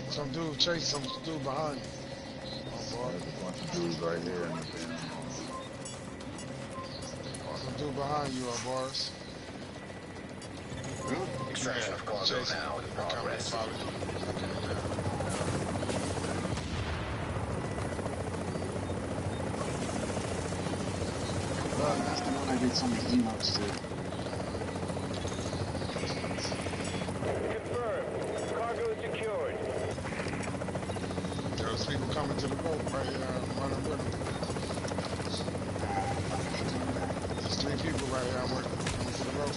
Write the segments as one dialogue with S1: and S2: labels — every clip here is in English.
S1: Some dude chased some dude behind you.
S2: There's a bunch of dudes right here in the bin.
S1: Some dude behind you, Boris.
S3: Extraction of cargo now in progress.
S4: That's the one I did so many emotes to.
S5: Confirmed. Cargo is secured.
S1: There's people coming to the boat right here, running with them. There's 3 people right here, I'm working, coming to the boat.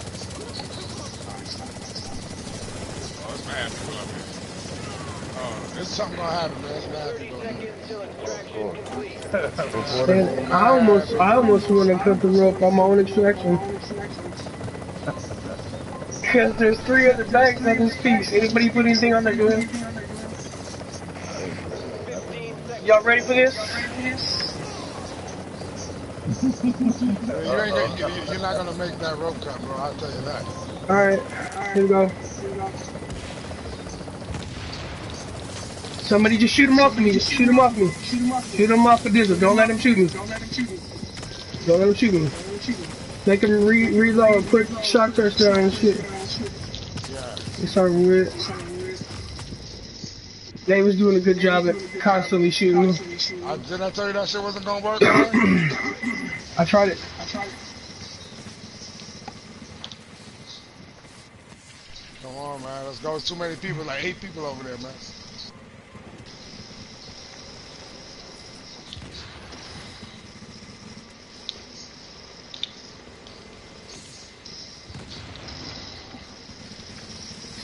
S1: Oh, it's mad people up here. Oh, there's something gonna happen, man. It's mad people up here.
S6: And I almost want to cut the rope on my own extraction. Because there's 3 other bags on this piece. Anybody put anything on there good? Y'all ready for this?
S1: You're not gonna make that rope cut, bro. I'll tell you that.
S6: Alright, here we go. Somebody just shoot him off me. Just shoot him off me. Shoot him off of Dizzle. Don't let him shoot me. Don't let him shoot me. Make him reload. Put shock test down and shit. It's over with. They was doing a good job at constantly shooting.
S1: Did I tell you that shit wasn't gonna work?
S6: I tried it.
S1: Come on, man. Let's go. It's too many people. Like 8 people over there, man.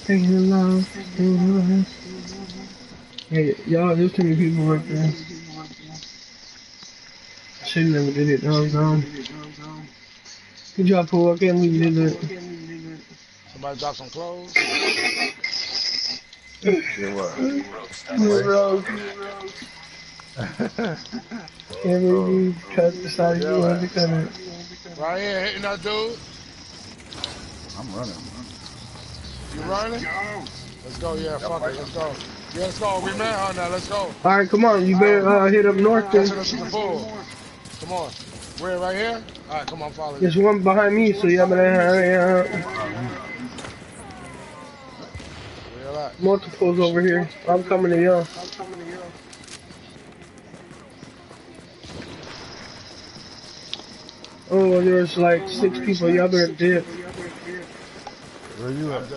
S6: Staying alive. Hey, y'all, there's too many people right there. I should never did it. No, no. Good job, Paul. I can't believe you did that.
S1: Somebody drop some clothes.
S2: Yeah, what?
S6: Rogue. Can't believe you decided you wanted to cut it.
S1: Right here, hitting that dude.
S2: I'm running.
S1: You running? Let's go, yeah, fuck it, let's go. Yeah, let's go, we man on that, let's go.
S6: Alright, come on, you better hit up north then.
S1: That's the bull. Come on. Where, right here? Alright, come on, follow me.
S6: There's one behind me, so y'all better hurry up. Multiples over here. I'm coming to y'all. Oh, there's like 6 people. Y'all better dip.
S2: Where you at?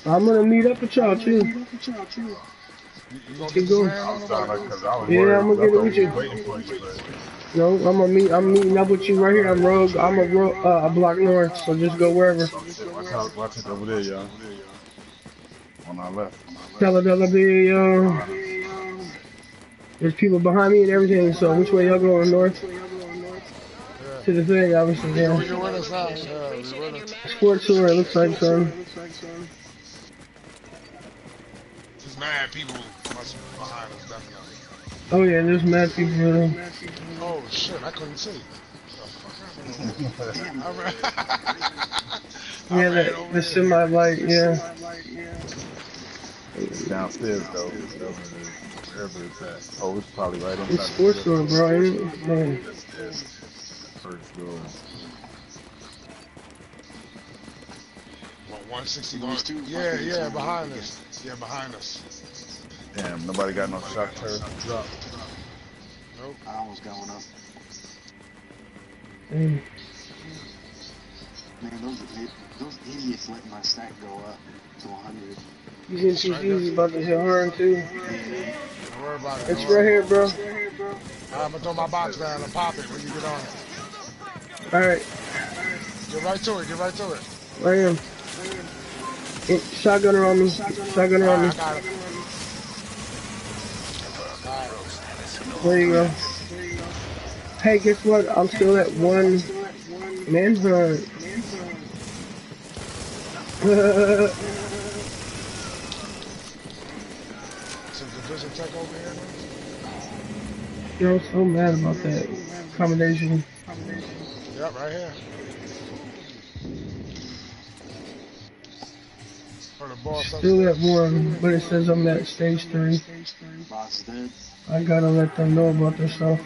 S6: I'm gonna meet up with y'all too.
S1: You gonna
S6: Keep going.
S2: Yeah,
S6: I'm gonna get with you. No, I'm meeting up with you right here. I'm rogue. I'm a block north, so just go wherever.
S2: Watch it over there, y'all. On our left.
S6: Philadelphia, there's people behind me and everything, so which way y'all going? North? To the thing, obviously, yeah. Sports tour, it looks like, son.
S1: There's mad people must be behind us, definitely.
S6: Oh yeah, there's mad people there.
S1: Oh shit, I couldn't see.
S6: Yeah, the semi-light, yeah.
S2: It's downstairs, though. Wherever it's at. Oh, it's probably right inside.
S6: It's sports tour, bro, ain't it? Man.
S2: First floor.
S1: 161. Yeah, behind us. Yeah, behind us.
S2: Damn, nobody got no shock turret drop.
S1: Nope.
S4: I almost got one up.
S6: Mm.
S4: Man, those idiots letting my stack go up to 100.
S6: He's in TV's about to hit her too.
S1: Don't worry about it.
S6: It's right here, bro.
S1: I'm gonna throw my box down and pop it when you get on it.
S6: Alright.
S1: Get right to it, get right to it.
S6: Right here. Shotgunner on me. Shotgunner on me.
S1: I got it.
S6: There you go. Hey, guess what? I'm still at 1 manhunt. Yo, I'm so mad about that accommodation.
S1: Yep, right here. For the boss
S6: Still at
S1: upstairs.
S6: 1, but it says I'm at stage 3.
S4: Boss is dead.
S6: I gotta let them know about this stuff.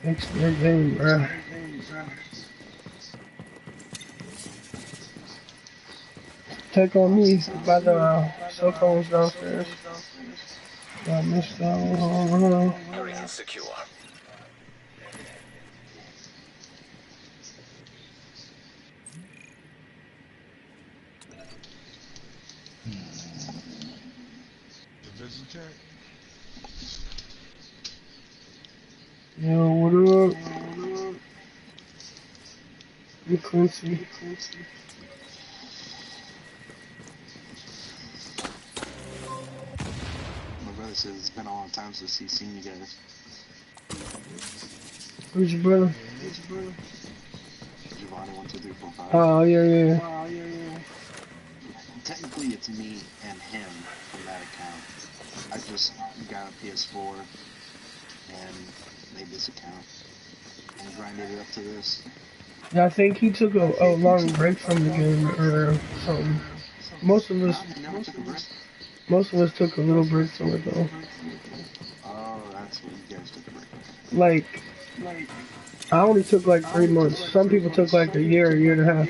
S6: Fix their game, bruh. Take on me by the cell phones downstairs. I missed that one.
S3: Area secure.
S1: Division check.
S6: Yo, what up? You Quincy.
S4: My brother says it's been a long time since he's seen you guys.
S6: Who's your brother?
S4: Giovanni 1, 2, 3, 4, 5.
S6: Oh, yeah.
S4: Technically, it's me and him from that account. I just got a PS4 and made this account and grinded it up to this.
S6: Yeah, I think he took a long break from the game or something. Most of us
S4: I never took a break.
S6: took a little break from it though.
S4: Oh, that's what you guys took a break.
S6: Like, I only took like 3 months. Some people took like a year and a half.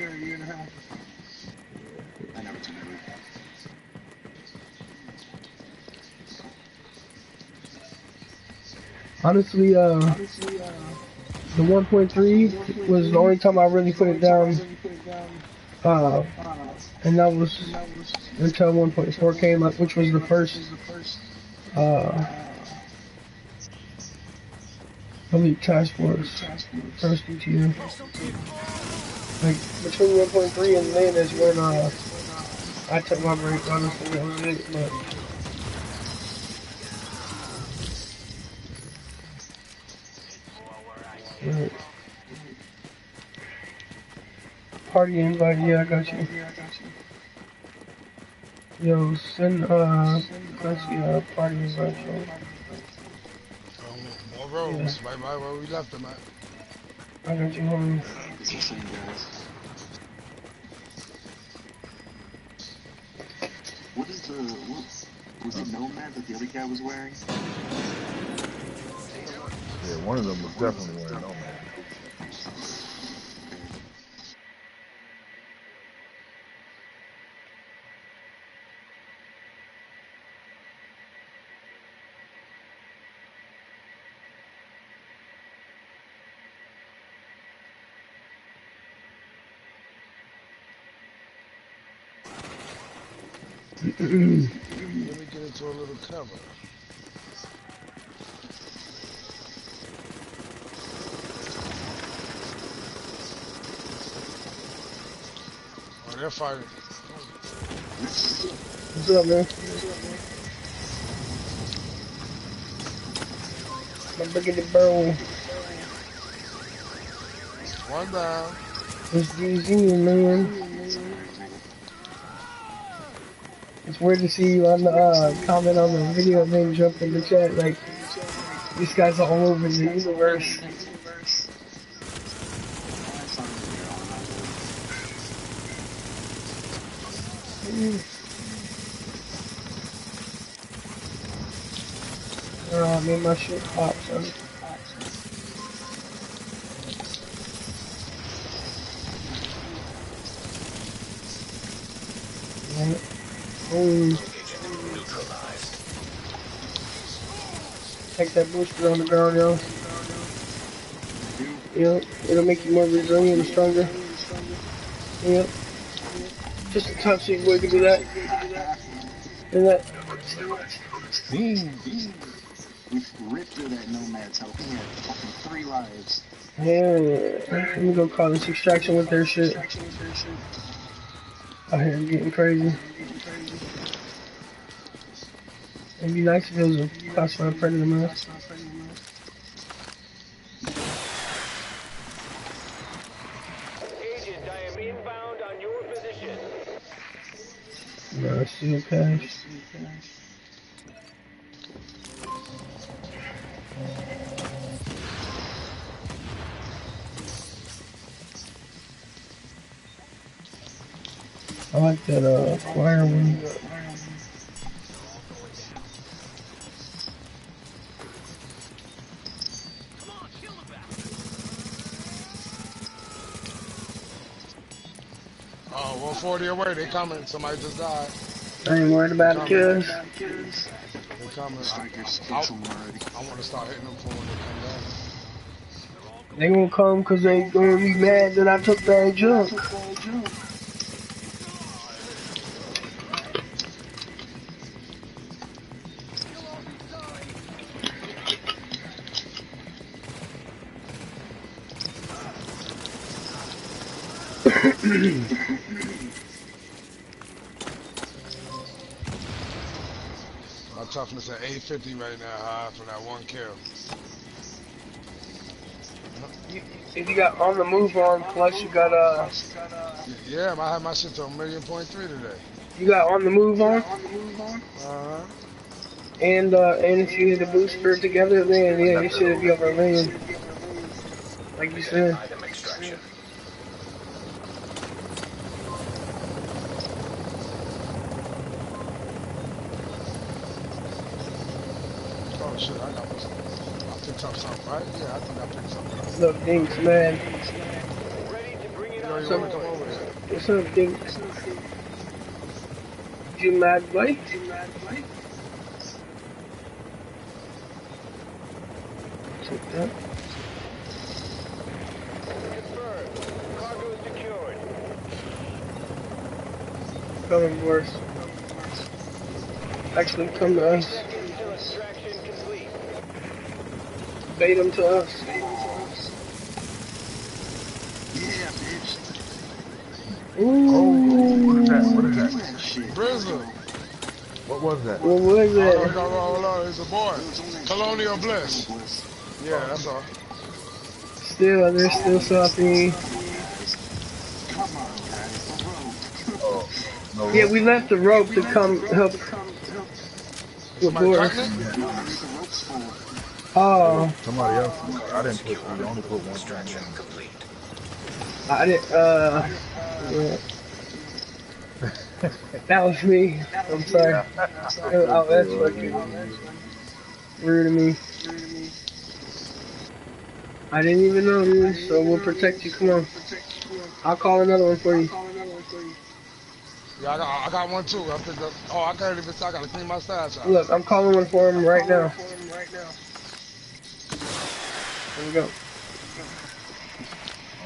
S4: I never took a break.
S6: Honestly, the 1.3 was the only time I really put it down. And that was until 1.4 came up, which was the first Elite Task Force, first DTM. Like, between 1.3 and then is when I took my break, honestly, that was it, but... Right. Party invite, yeah, I got you. Yo, send, let's see, party invite, yo.
S1: More roads, yeah. Right where we left them at.
S6: I got you, homie.
S4: It's the same guys. What is the, what, was it Nomad that the other guy was wearing?
S2: Yeah, one of them was definitely wearing Nomad.
S1: Let me get into a little cover. Oh, they're fighting.
S6: What's up, man? I'm looking at the barrel.
S1: One down.
S6: It's DZing, man. It's weird to see you on the comment on the video and then jump in the chat like this guy's all over the universe. Oh, I made my shit pop, son. Right. Take that booster on the ground, yo. Yep, it'll make you more resilient and stronger. Yep. Just a touch, so you can do that. And that.
S4: We ripped through that Nomad's health. He had fucking 3 lives.
S6: Yeah. Let me go call this extraction with their shit. Out here getting crazy. It'd be nice if it was a classified predator, man.
S5: Agent, I am inbound on your position.
S6: No, steel cash. I like that choir one.
S1: Oh, 140 away. They coming. Somebody just died.
S6: I ain't worried about it, cuz.
S1: They coming.
S4: Strikers,
S1: I,
S4: get to them already.
S1: I want to start hitting them for when they come down.
S6: They gonna come cause they gonna be mad that I took that junk.
S1: My toughness at 850 right now, high for that one kill.
S6: If you got on the move on, plus you got
S1: Yeah, I had my shit to 1.3 today.
S6: you got on the move on,
S1: Uh-huh.
S6: and if you hit a booster together, then yeah, you should be over a million, like you said.
S3: Item extraction.
S1: Oh shit, I picked up something, right? Yeah, I think I picked something up.
S6: Look, Dinks, man.
S5: Ready to bring it
S1: You know
S5: on
S1: you
S6: So-
S1: want to come over here?
S6: What's up, Dinks? You mad, boy? Take that.
S5: Confirmed. Cargo secured.
S6: Coming worse. Actually, come to us.
S5: Seconds till extraction complete.
S6: Bait them to us.
S4: Yeah, bitch.
S2: Oh, what is that? What is that?
S4: That shit.
S1: Brizzle.
S2: What was that?
S6: What was
S1: Oh, no,
S6: that?
S1: hold on, it's a boy. Colonial Bliss. Yeah, that's all.
S6: Still, they're still salty.
S4: Come on, guys. The road.
S2: Oh, no.
S6: Yeah, we left the rope to come help with
S1: Somebody
S6: Boris.
S1: cutting it?
S4: No, I need the ropes full.
S6: Oh,
S2: Somebody else. I didn't put. You only put one.
S3: Extraction complete.
S6: I didn't, yeah. That was me. I'm sorry. Oh, that's fucking rude of me. I didn't even know, dude, so we'll protect you. Come on. I'll call another one for you.
S1: Yeah, I got one too. I picked up. Oh, I can't even. I gotta clean my stash out.
S6: Look, I'm calling one for him right now. Here we go.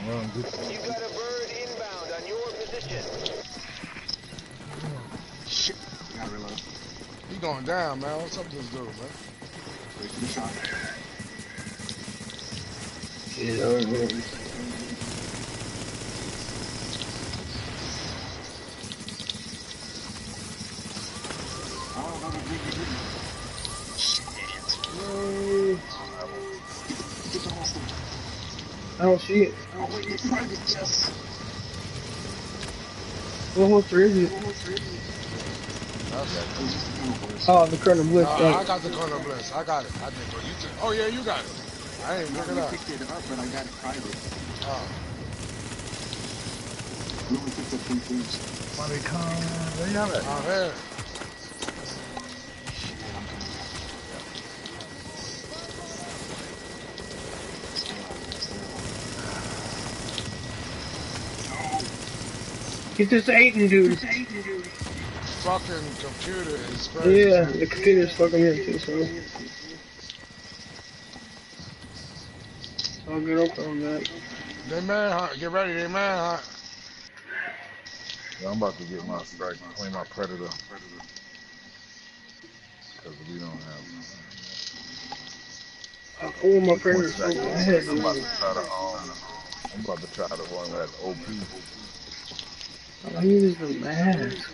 S5: You got a bird inbound on your position.
S4: Shit. Gotta reload.
S1: He going down, man. What's up with this dude, man?
S4: Wait for the shot.
S6: Yeah, over.
S4: Oh, no, no, shit. Get the hostage.
S6: I don't see it.
S4: Oh, wait, it's private. Yes.
S6: What holster is it? Oh, the Colonel Bliss.
S1: I got the Colonel Bliss. I got it. I did. But you oh, yeah, you got it. I ain't pick it
S4: I
S1: up.
S4: picked it up, but I got it private.
S1: Oh.
S4: We only picked up 3 things.
S2: Somebody come. Where you at?
S1: Oh, there.
S4: Shit, I'm coming back.
S6: Get this Aiden dude.
S1: Fucking computer is crazy.
S6: Yeah, the computer's fucking here too, so. I'll get up on that.
S1: They manhunt. Get ready. They manhunt.
S2: Yeah, I'm about to get my strike, clean my predator. Because we don't have.
S6: Oh, my friend is so bad.
S2: I'm about to try to. I'm about to try to run that OP.
S6: All I need is the mask.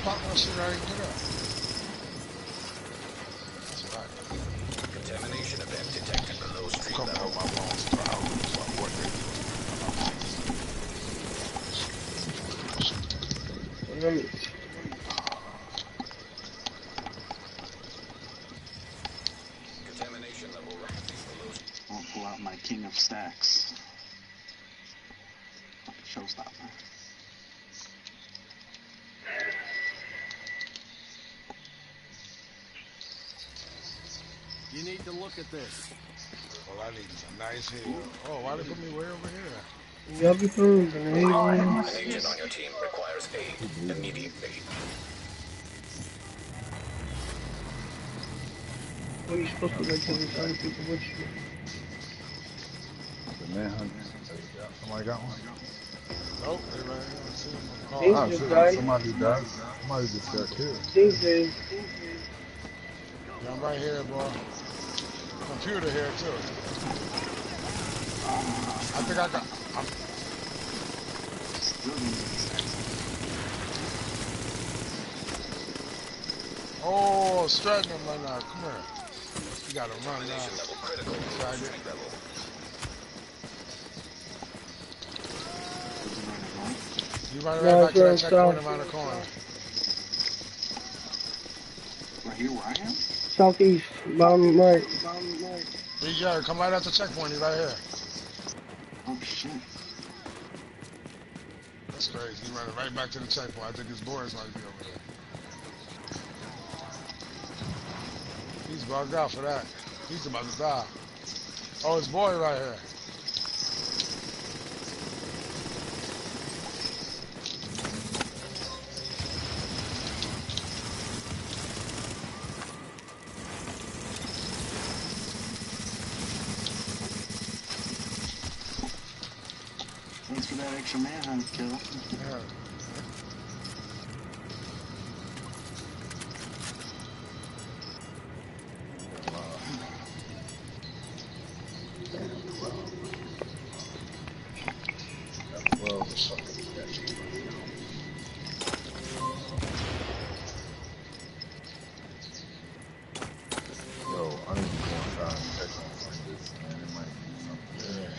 S1: pop my shit, I ain't get up. That's right.
S3: Contamination event detected below street
S1: Come
S3: level.
S1: on, my bones. I don't know what they
S3: Contamination level rising below.
S4: I'll pull out my king of stacks. Showstopper.
S7: You need to look at this.
S1: All I need is a nice hill. Oh, why they put me way over here?
S6: Yuppie food,
S3: An agent on your team requires aid immediately.
S6: What are you supposed to do to these other people with you?
S2: The manhunt. Somebody got one?
S1: Nope, everybody don't see him.
S6: Dink
S1: Oh,
S6: just
S2: shit.
S6: died.
S2: Somebody died. Somebody just got killed.
S6: DZing.
S1: yeah, I'm right here, boy. Computer here, too. I think I got...
S4: Still using stacks.
S1: Oh, straddling him right now. Come here. You gotta run now.
S3: Contamination level critical below
S1: Right
S3: street level.
S1: You run
S6: No,
S1: right back
S6: it's
S1: to that
S6: right
S1: checkpoint
S6: south.
S1: around the corner.
S4: Right here where I am?
S6: Southeast, bottom right.
S1: DJ, come right at the checkpoint. He's right here.
S4: Oh shit.
S1: That's crazy. He's running right back to the checkpoint. I think his boys might be over there. He's bugged out for that. He's about to die. Oh, his boy right here.
S4: Thanks for that extra manhunt kill.
S1: Yeah.
S2: Well, yo, I need to go inside and check on this, man. It might be something there.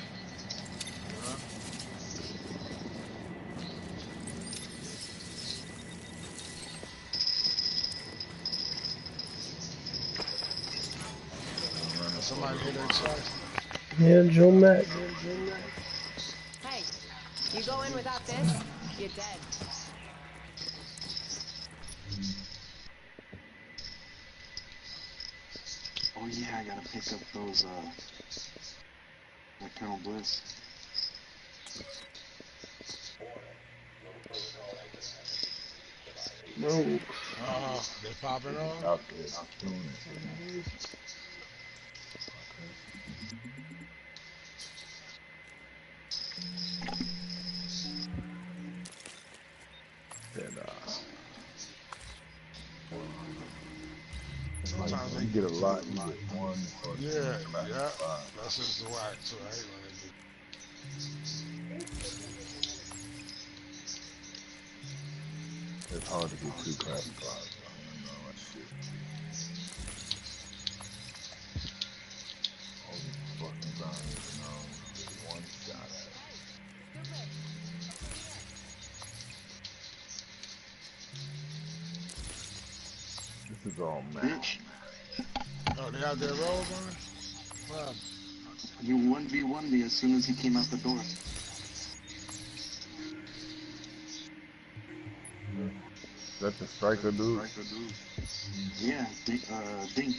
S1: Somebody hit their chest.
S6: Yeah, Joe Mac.
S8: Hey, you go in without this, you're dead.
S4: Oh yeah, I gotta pick up those that Colonel Bliss.
S6: No.
S1: They popping off.
S2: Out there, doing it. And,
S1: Sometimes
S2: you
S1: they
S2: get a lot, you get one, or
S1: Yeah,
S2: like
S1: yeah.
S2: five.
S1: That's just the whack too. I hate when they do.
S2: It's hard to get two crappy clouds. I know that shit. All these fucking zombies, you know, get one shot at it. This is all match.
S1: Oh, they have their robe on? Wow.
S4: You 1v1 me as soon as he came out the door.
S2: Is that the striker dude?
S4: Yeah, Dink.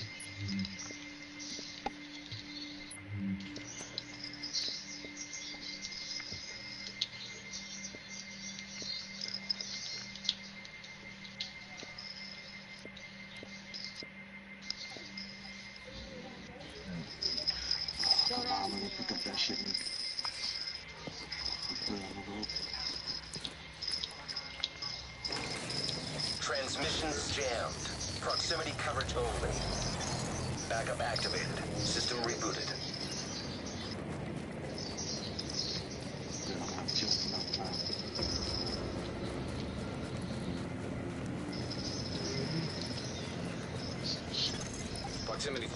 S4: I'm gonna pick up that shit.
S3: Transmissions jammed. Proximity coverage only. Backup activated. System rebooted.
S4: Just enough time.
S3: Proximity.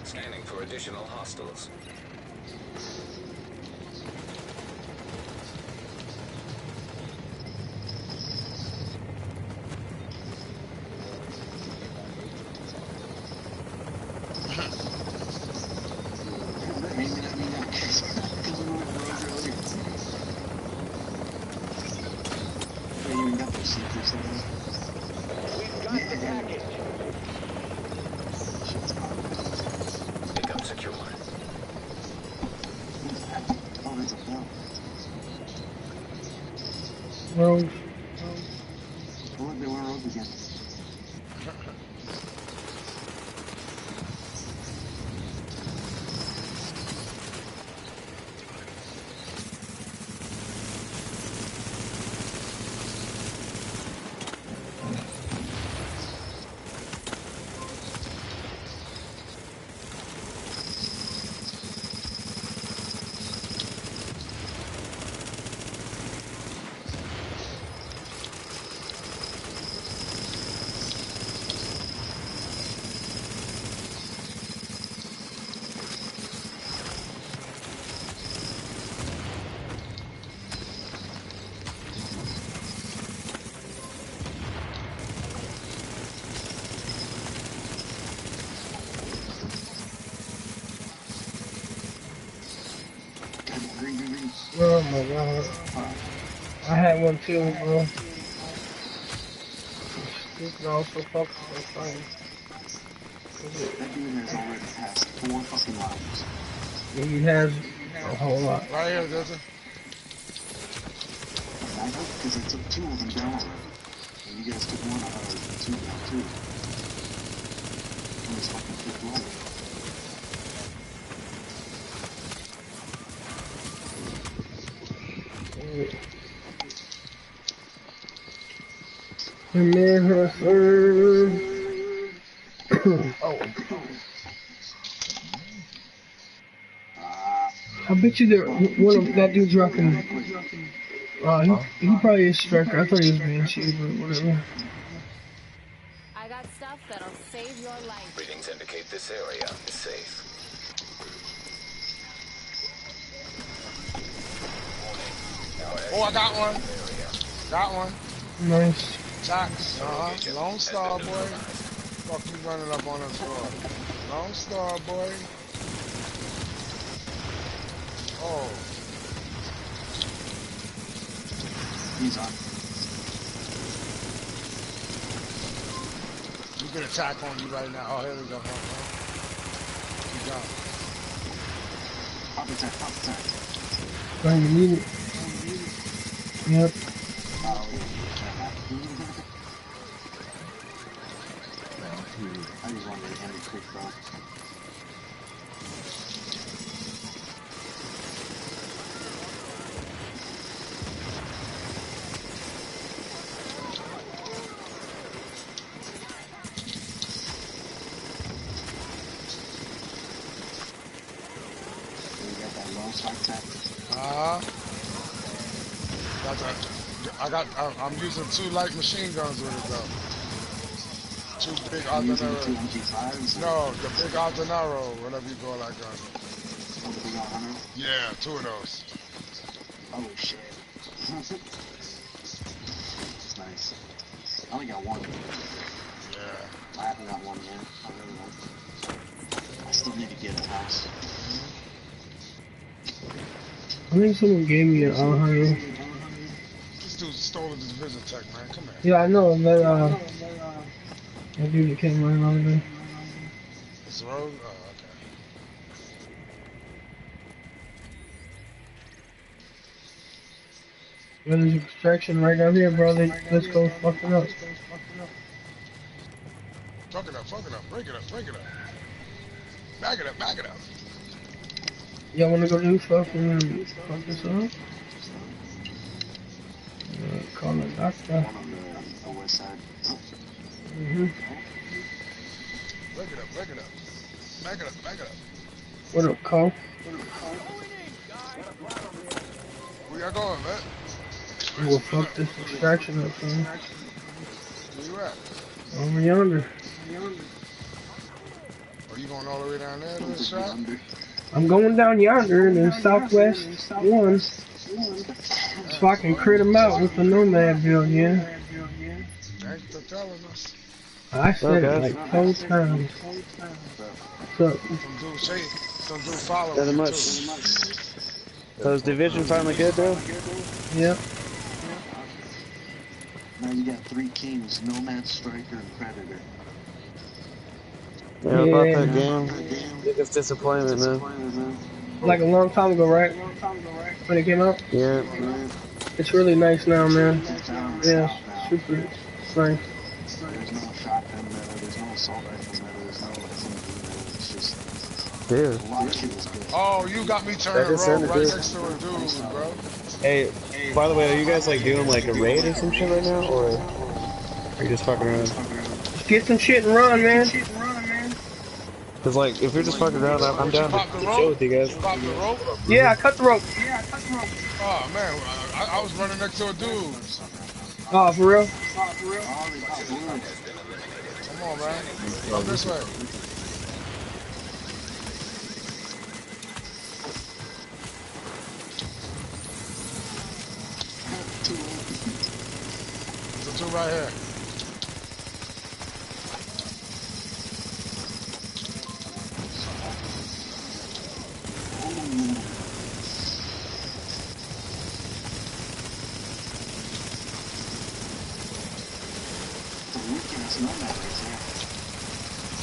S3: Scanning for additional hostiles.
S5: We've got the package.
S3: Become secure.
S4: Oh, there's a bell.
S6: Well,
S4: Oh, look, they were rogue again.
S6: oh my god. I had one too, bro. This is also fucking so funny.
S4: That dude has already passed 4 fucking lives.
S6: He has a whole lot.
S1: Right here, DZing.
S4: I hope because I took 2 of them down already. And you guys took 1 out of 2 down too. And this fucking 5th life.
S6: And then her third. Oh. I bet you there one of that dude dropping. He probably is striker. I thought he was Banshee, but whatever.
S8: I got stuff that'll save your life.
S3: Readings indicate this area is safe.
S1: Oh, I got one. Got one.
S6: Nice.
S1: Shots. Lone Star, boy. Fuck you running up on us for? Lone Star, boy. Oh.
S4: He's on.
S1: You get attack on you right now. Oh, here we go. Keep going.
S4: Pop attack, pop attack.
S6: Right, you need it. Yep.
S4: Oh, yeah. I just wanted to end it quick, bro. You got that low side tap.
S1: I'm using 2 light machine guns with it though. 2 big
S4: Using
S1: Ardenaro.
S4: 2 MG5s?
S1: No, the big Ardenaro, whatever you call that gun.
S4: Oh, the big R100?
S1: Yeah, 2 of those.
S4: Oh, shit. It's nice. I only got 1.
S1: Yeah.
S4: I haven't got 1 yet. I really don't. I still need to get a house.
S6: I think someone gave me an R100.
S1: This dude stole this Visitech, man. Come here.
S6: Yeah, I know. That dude that came right over there.
S1: It's the road? Oh, okay.
S6: Yeah, there's extraction right down here, bro. Let's go fuck it up.
S1: Fuck it up, break it up, break it up. Back it up, back it up.
S6: Y'all wanna go do stuff and then fuck this up? Call the doctor.
S4: One on the west side.
S6: Mm-hmm.
S1: Break it up, break it up. Back it up, back it up.
S6: What up, Cole?
S1: Where y'all going, man?
S6: We'll fuck this extraction up, man.
S1: Where you at?
S6: Over yonder.
S1: Are you going all the way down there to this shot?
S6: I'm going down yonder in the southwest one. So I can crit him out with the nomad build, yeah.
S1: Thanks for telling us.
S6: I said it like 4 times. So,
S1: Some dude following
S7: Nothing
S1: you
S7: much.
S1: too.
S7: So is Division finally good, bro?
S6: yep.
S4: Now you got 3 kings, Nomad, Striker, and Predator.
S7: Yeah, about that game. Biggest disappointment, man.
S6: Like a long time ago, right? When it came out?
S7: Yeah.
S6: It's really nice now, man. Yeah, super nice.
S4: There's no shotgun meta, there's no assault rifle meta, there's no SMG meta, it's just
S7: Yeah.
S4: a lot of shit is good.
S1: Oh, you got me turning rogue right next to a dude, bro.
S7: Hey, by the way, are you guys like doing like a raid or some shit right now, or are you just fucking around?
S6: Get some shit and run, man.
S7: Cause like, if you're just fucking around, I'm down to chill with you guys.
S1: You popped the rope?
S6: Yeah, I cut the rope.
S1: Oh man, I was running next to a dude.
S6: Oh, for real?
S1: Come on, man. Come this way. There's a two right here.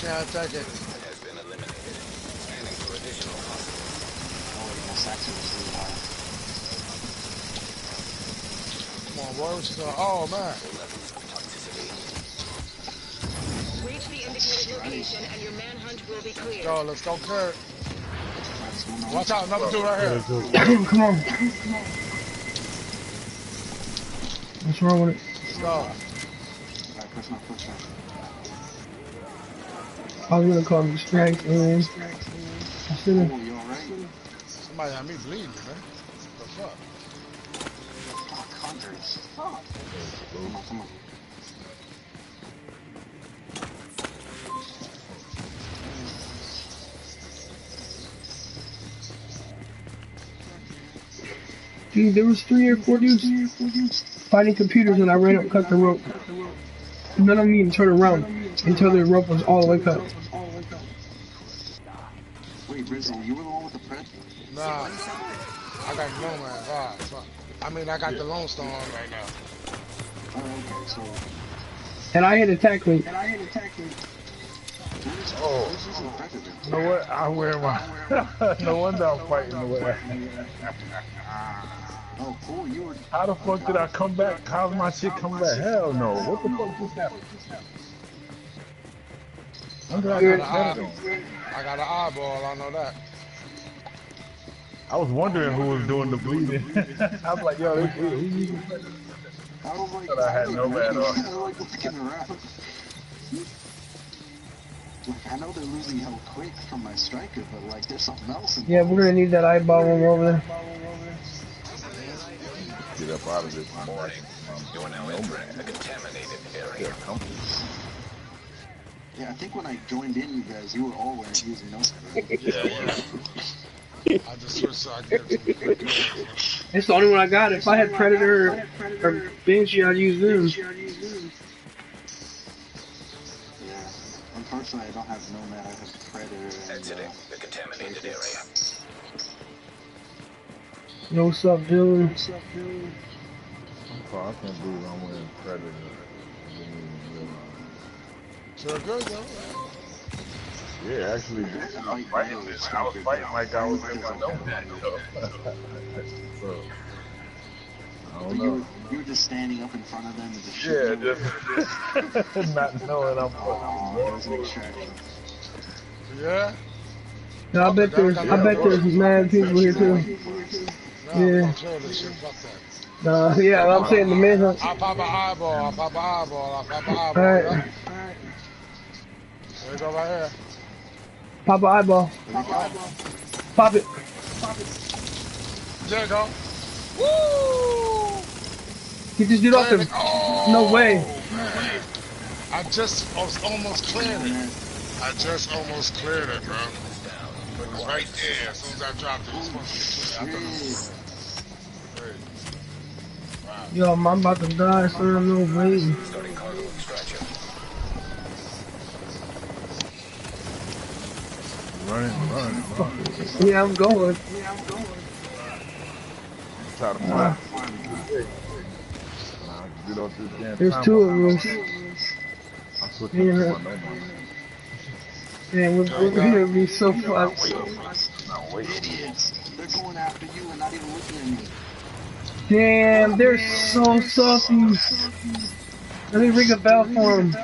S1: Can't attack it.
S3: Has been eliminated. Scanning for additional
S1: Come on, boy. What you doing? Oh, man.
S8: Reach the indicated location and your manhunt will be cleared.
S1: Go, let's go clear it. Watch out, another dude right here.
S6: Come on. What's wrong with it?
S1: Let's go.
S6: I was gonna call him distract, man. I should've.
S1: Somebody had me bleeding, man. What the fuck?
S4: Come on.
S6: Dude, there was 3 or 4 dudes fighting computers and I ran up and cut the rope. None of them even turned around until the rope was all the way cut.
S4: Wait, Rizzo, you were the one with the pred?
S1: Nah. I got no man. God, fuck. I mean, I got the Lone Star on right now.
S4: Oh, okay, so...
S6: And I hit attack link.
S2: Oh, you know what? I wear my. No wonder I'm fighting the way.
S4: Oh, cool, you were...
S2: How the fuck did I come back? How's my shit come back? Hell no. What the fuck just happened?
S1: I got an eyeball, I know that.
S2: I was wondering who was doing the bleeding. I was like, yo, who
S4: I was like,
S2: I had no man on.
S4: like looking around. Like, I know they're losing health quick from my striker, but like, there's something else in
S6: Yeah, we're gonna need that eyeball one over there.
S2: Get up out of this more.
S3: You are now entering a contaminated area.
S4: Yeah, I think when I joined in, you guys, you were all wearing using no spray.
S1: I just switched so I can get some.
S6: It's the only one I got. If I had Predator or Banshee, I'd use them.
S4: Yeah, unfortunately, I don't have Nomad, I have Predator and...
S3: Exiting the contaminated area.
S6: Yo, what's up, Dylan?
S2: I can't believe I'm wearing Predator.
S1: Sure good, though.
S2: Yeah, actually, I was fighting like I was in my Nomad, though. So, I don't know.
S4: You were just standing up in front of them and just
S2: Yeah, just not knowing I'm
S4: Oh, there was an extraction.
S1: Yeah?
S6: No, I bet there's mad people here too.
S1: No,
S6: Yeah.
S1: I'm sure this shit. Fuck that.
S6: Nah, yeah, I'm saying the manhunt.
S1: I pop an eyeball,
S6: Alright.
S1: Yeah? There you go right here.
S6: Pop an eyeball. Pop it.
S1: There you go. Woo!
S6: Get this dude off him.
S1: Oh,
S6: No way.
S1: Man. I was almost clearing it. I I just almost cleared it, bro. But it was right there. As soon as I dropped it, it was supposed to get to me. I thought it was crazy. Wow.
S6: Yo, I'm about to die, son. No way.
S3: Starting cargo extraction.
S2: Running.
S6: Yeah, I'm going.
S2: Try to find get off this damn
S6: There's
S2: time
S6: two of
S2: bomb.
S6: us.
S2: I'm switching to my normal.
S6: Yeah, we're gonna be so
S2: Not
S6: fucked.
S2: waiting.
S4: Idiots. They're going after you and not even looking at me.
S6: Damn, they're so salty. Let me ring a bell for them.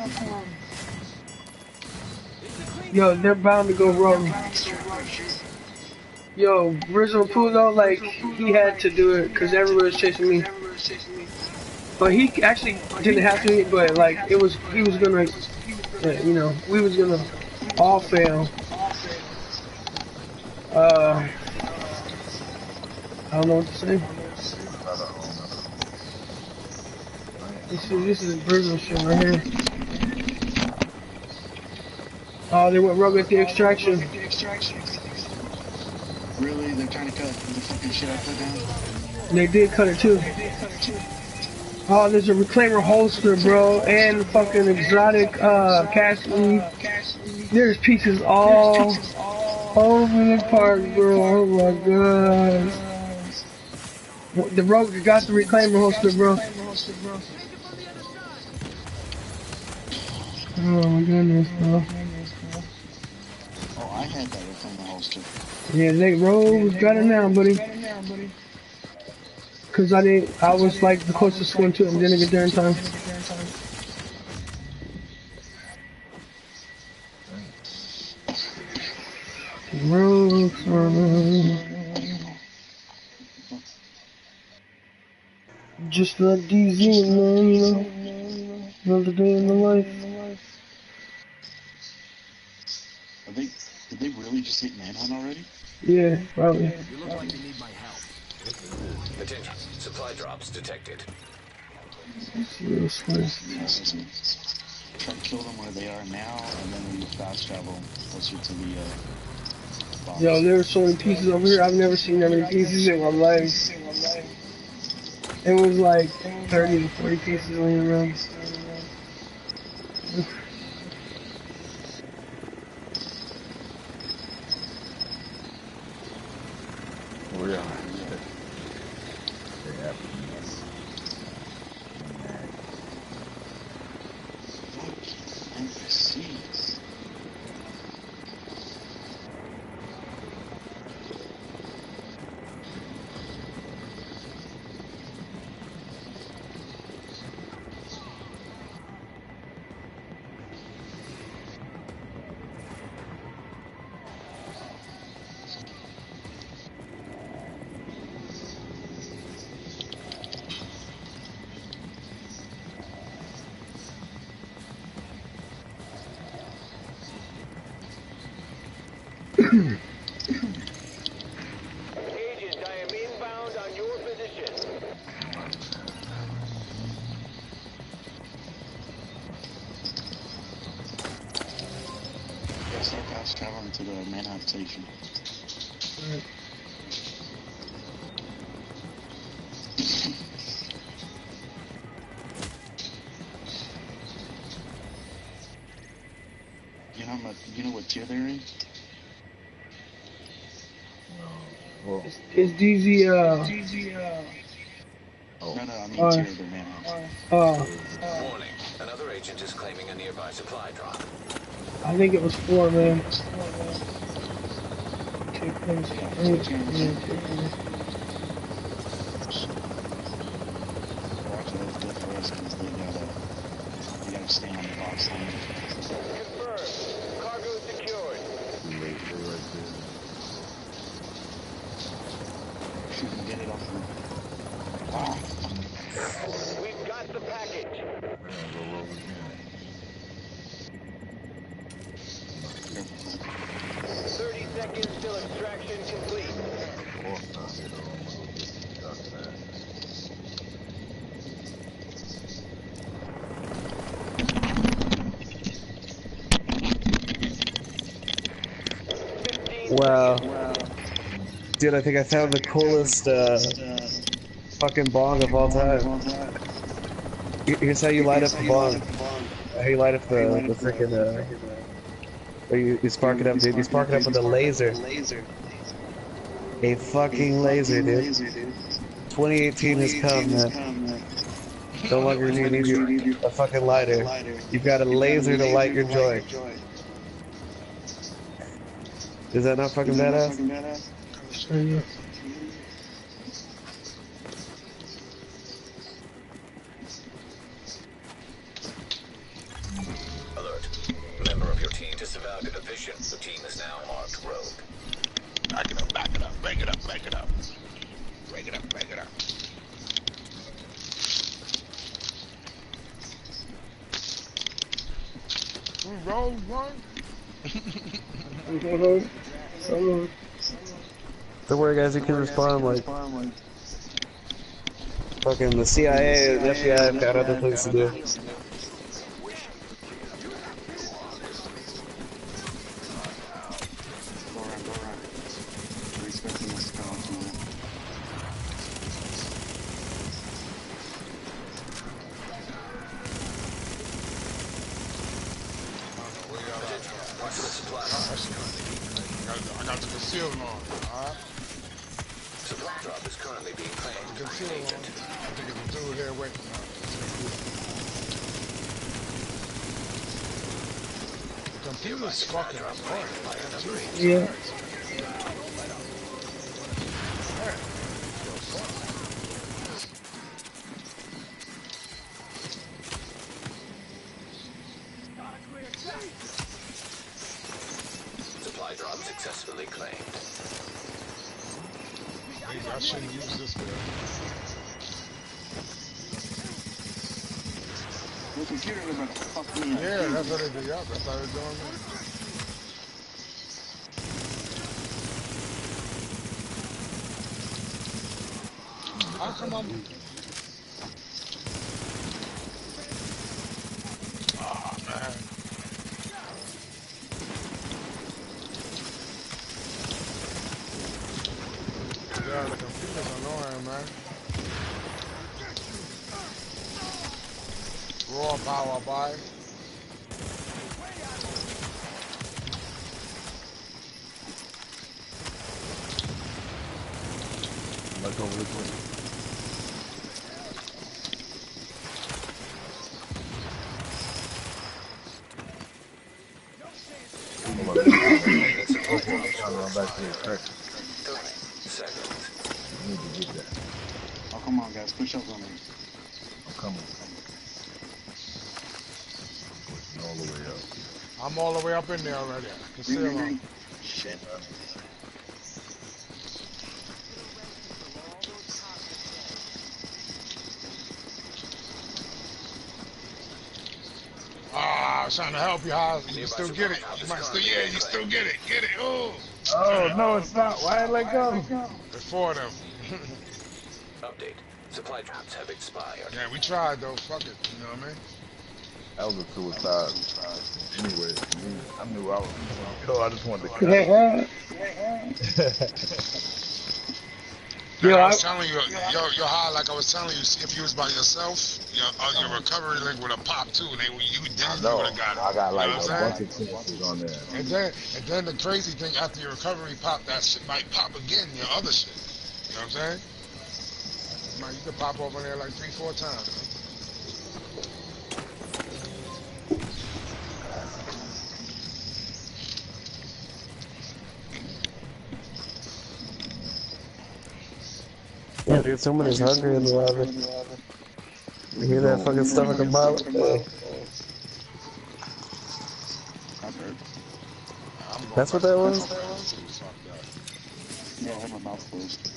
S6: Yo, they're bound to go rogue. Yo, Rizzo Pulo, like, he had to do it because everyone was chasing me. But he actually didn't have to, but like, he was gonna, you know, we was gonna all fail. I don't know what to say. This is Rizzo shit right here. Oh, they went rogue at the extraction.
S4: Really? They're trying to cut the fucking shit I put down?
S6: They did cut it too. Oh, there's a reclaimer holster, bro, and fucking exotic cash leaf. There's pieces all over the park, bro. Oh my god. The rogue got the reclaimer holster, bro. Oh my goodness, bro.
S4: Oh, I had that reclaimer holster.
S6: Yeah, they rogues got it now, buddy. Cause I was like the closest one to it and didn't get there in time. Rogues, just like DZing, man, you know. Another day in the life.
S4: Did they really just hit manhunt already?
S6: Yeah, probably.
S3: You look like you need my help. Attention. Supply drops detected.
S4: Try to kill them where they are now, and then we fast travel closer to the box.
S6: Yo, there were so many pieces over here. I've never seen that many pieces in my life. It was like 30 to 40 pieces laying around.
S2: Oh yeah.
S5: Agent, I am inbound on your position.
S4: Yeah, start fast traveling to the manhunt station. You know what tier they're in?
S6: It's DZ,
S4: No, I mean tier of their manhunt.
S3: Warning. Another agent is claiming a nearby supply drop.
S6: I think it was 4, man. Take place.
S4: Watch those good for us because they gotta stay on the box line.
S5: Confirmed. Cargo secured.
S4: Shoot and get it off the... Oh, fuck.
S5: We've got the package. 30 seconds till extraction complete.
S7: Wow. Dude, I think I found the coolest fucking bong of all time. Here's how you light up the bong. How you light up the freaking or you spark it up, dude. You spark it up with a laser. A fucking laser, dude. 2018 has come, man. No longer do you need a fucking lighter. You've got a laser to light your joint. Is that not fucking badass?
S6: Yeah.
S3: Alert. Member of your team disavowed a division. The team is now marked rogue.
S1: Back it up, back it up, break it up, break it up. Break it up, break it up. We roll one.
S7: Don't worry, guys. You can respond like fucking the CIA and FBI have got other things to do.
S1: I got the concealed on, alright?
S3: Supply drop is currently being claimed.
S1: Concealed on. I think it's a dude here waiting now. The computer's fucking hard.
S6: Yeah.
S3: Supply drop successfully claimed.
S1: Maybe I shouldn't use this guy.
S4: The computer was about to fuck me up.
S1: Yeah, that's what they did. Yup, that's how they're doing it. How come I'm... Oh, man. Yeah, the computer's annoying, man. Raw power by.
S2: Look over this way. Run back to the track.
S3: 30 seconds.
S2: I need to get that.
S4: Oh, come on, guys. Push up on me.
S2: I'm coming. Pushing all the way up.
S1: I'm all the way up in there already. I can see him.
S4: Shit.
S1: Ah, I was trying to help you, Haas. You can still get it. You might still, yeah, you still get it. Get it. Oh.
S2: Oh, no, it's not. Why did I let go?
S1: Before them.
S3: Update. Supply drops have expired.
S1: Yeah, we tried though. Fuck it. You know what I mean?
S2: That was a suicide. Anyway, I knew I was gonna go. I just wanted to cut it.
S1: Like I was telling you, yo, how like I was telling you, if you was by yourself, your recovery link would have popped too, and then you would have got it.
S2: I got like
S1: you know
S2: a bunch of chances on there.
S1: And then the crazy thing, after your recovery pop, that shit might pop again, your other shit. You know what I'm saying? Man, you could pop over there like 3-4 times.
S7: Yeah, dude, someone is hungry in the lobby. You hear that fucking stomach a mile? That's what that was?
S4: Yeah, I have my mouth closed.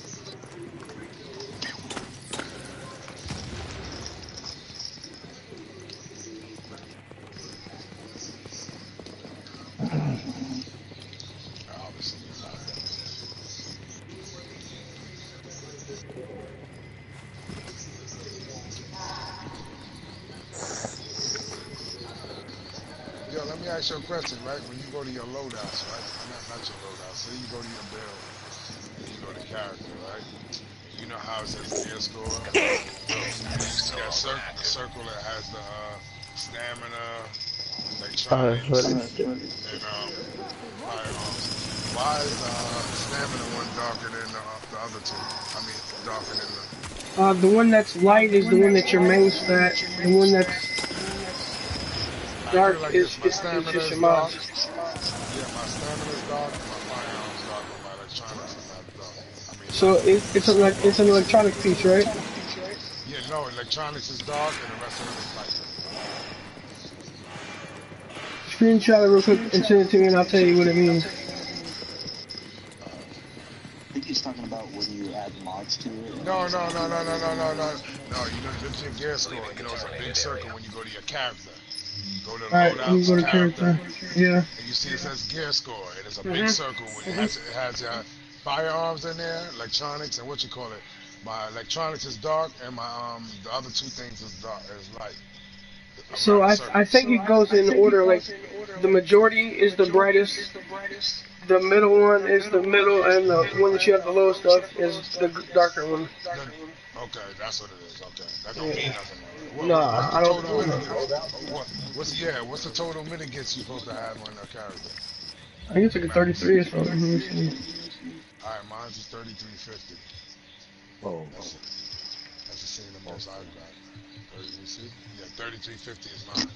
S1: Yo, let me ask you a question, right? When you go to your loadouts, right? not your loadout. Say you go to your build, and you go to character, right? You know how it says gear score? You see that circle that has the stamina, electronics, and firearms. Why is stamina one darker than the other two? I mean, darker than
S6: The one that's light is the one that's your main stat. The one that's dark
S1: like
S6: is
S1: this. My stamina
S6: just
S1: is
S6: your
S1: dark.
S6: mods.
S1: Yeah, my stamina is dark, and my firearms dark, but my electronics is not dark. I mean,
S6: So it's an electronic piece, right?
S1: yeah, no, electronics is dark, and the rest of it is light.
S6: Screenshot it real quick and send it to me, and I'll tell you what it means.
S4: I think he's talking about when you add mods to it.
S1: No. No, you know, look at your gear score. You know, it's a big circle when you go to your character. Go to
S6: Alright, let me go to
S1: character.
S6: Yeah.
S1: And you see it says gear score. It is a big circle. It has firearms in there, electronics, and what you call it. My electronics is dark, and my the other two things is dark, is light.
S6: So I think it goes in order. Like the majority is the brightest. The middle one is the middle, and the one that you have the lowest stuff is the darker one.
S1: Okay, that's what it is. Okay, that don't mean nothing.
S6: Nah, I don't.
S1: What's the total mitigants you supposed to have on that character?
S6: I think it's like a 33 or something. Let me see.
S1: Alright, mine's is 3350.
S2: Oh.
S1: That's the scene the most I've got. You see? Yeah, 3350 is mine.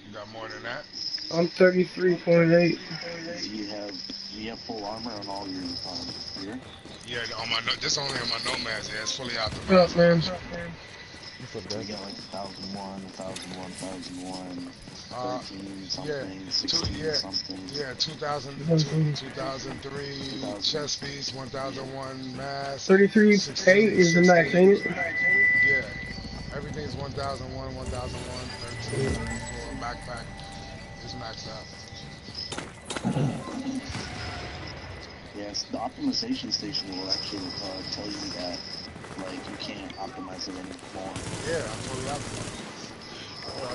S1: You got more than that?
S6: I'm 33.8.
S4: Do you have full armor on all your gear?
S1: Yeah, this only on my nomads. Yeah, it's fully optimized.
S6: What up, man?
S4: You got like 1001, 13 something, 16 something.
S1: Yeah, 2003 chest piece, 1001 mask.
S6: 33.8 is the max, ain't it?
S1: Yeah, everything's 1001, 1001, 13, 34, backpack. It's maxed out.
S4: Yes, the optimization station will actually tell you that, like, you can't optimize it anymore.
S1: Yeah, I'm totally optimized. Oh, I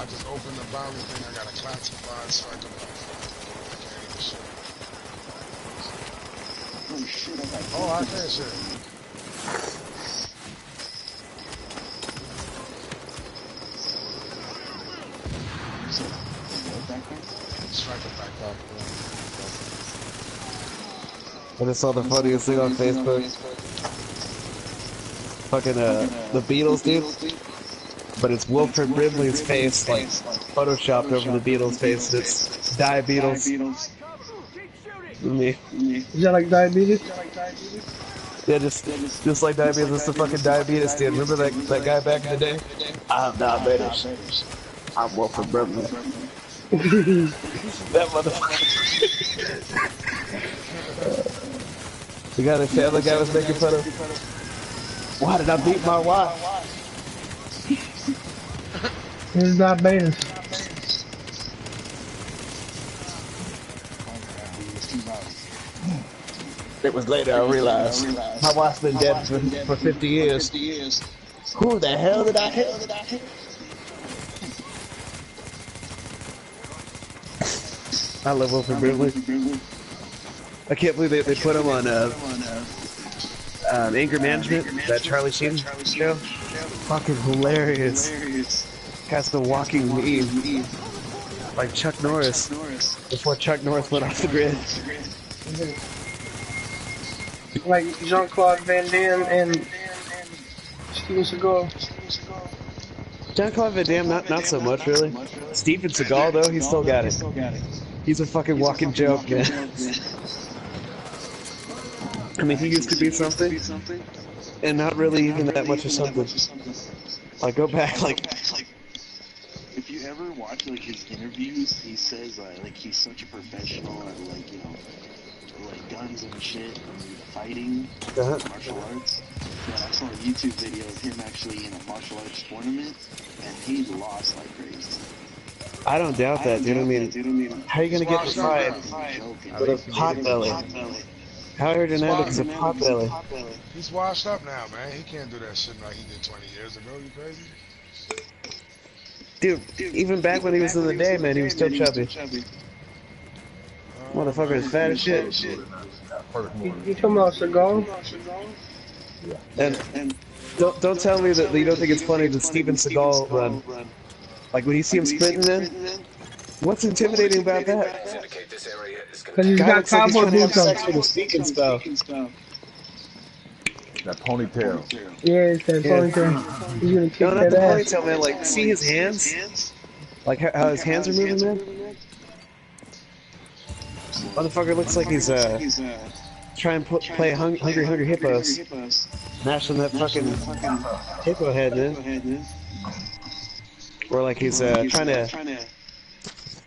S1: just opened the boundary thing. I gotta classify so I can. I can't even shit.
S4: Oh shit!
S1: I can't shit. Striker backpack.
S7: I just saw the funniest thing on Facebook. Fucking the Beatles, dude. But it's Wilford Brimley's face, like photoshopped over the Beatles' face. And it's diabetes. Me.
S6: Is that like diabetes?
S7: Yeah, just like diabetes. It's the fucking diabetes, dude. Remember that guy back in the day? I'm diabetes. I'm Wilford Brimley. That motherfucker. The guy, the family guy was making fun of. Why did I beat my wife?
S6: It's diabetes.
S7: It was later I realized my wife's been dead for 50 years. Who the hell did I hit? I love Wilford Brimley. I can't believe they put him on anger management, that Charlie Sheen show. Fucking hilarious. Has the walking meme. Like Chuck Norris. Before Chuck Norris went off the grid.
S6: Like Jean-Claude Van Damme and Steven Seagal.
S7: Jean-Claude Van Damme, not so much really. Steven Seagal though, he's still got it. He's a fucking walking joke, man. I mean, he used to be something, and not really even that much of something. Like, go back, like...
S4: If you ever watch, like, his interviews, he says, like, he's such a professional at, like, you know, like, guns and shit, and fighting, martial arts. Yeah, I saw a YouTube video of him actually in a martial arts tournament, and he lost like crazy.
S7: I don't doubt that, dude. I mean, how are you gonna get the fight with a pot belly? How aerodynamic is a pot belly?
S1: He's washed up now, man. He can't do that shit like he did 20 years ago. You crazy?
S7: Dude, even back when he was in the day, man, he was still chubby. Motherfucker is fat as shit.
S6: You talking about Seagal?
S7: And don't tell me that you don't think it's funny that Steven Seagal run. Like when you see him sprinting in, what's intimidating about that?
S3: Indicate this area is
S6: Because he's
S7: Guy
S6: got
S7: looks like he's
S6: cowboy
S7: trying to have
S6: boots on.
S7: sex with a speaking spell.
S2: That ponytail.
S6: Yeah, it's that ponytail. He's gonna kick
S7: No, not
S6: that
S7: the
S6: ass.
S7: ponytail, man. Like, see his hands? Like how his hands are moving, man? Motherfucker looks like he's trying to play Hungry Hippos. Mashing that fucking hippo head, man. Or like he's trying to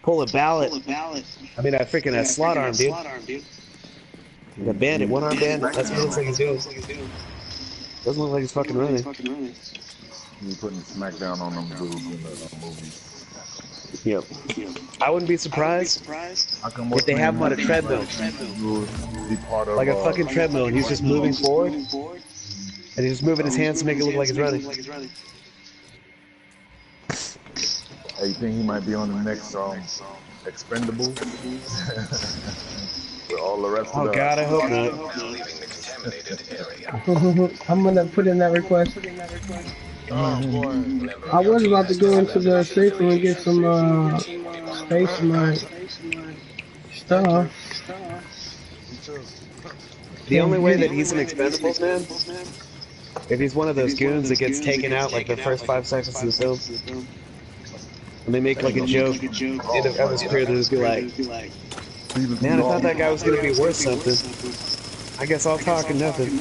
S7: pull a ballot. I mean, a freaking slot arm, dude. The bandit, one arm bandit. That's what it looks like he's doing. Doesn't look like he's fucking running.
S2: He's putting SmackDown on them dudes in the movie.
S7: Yep. I wouldn't be surprised if they have him on a treadmill. Like a fucking treadmill, and he's just moving forward. And he's just moving his hands to make it look like he's running.
S2: Hey, you think he might be on the next Expendable? With all the rest of the...
S7: Oh god, I hope not.
S3: leaving the contaminated area.
S6: I'm gonna put in that request.
S1: Oh boy.
S6: I was about to go into the safe room and get some space mine stuff.
S7: The only way that he's an Expendables man, if he's one of those goons that gets taken out like the first 5 seconds of the film, and they make like a joke of his career that is be like, man, I thought that guy was gonna be worth something. I guess I'll talk and nothing.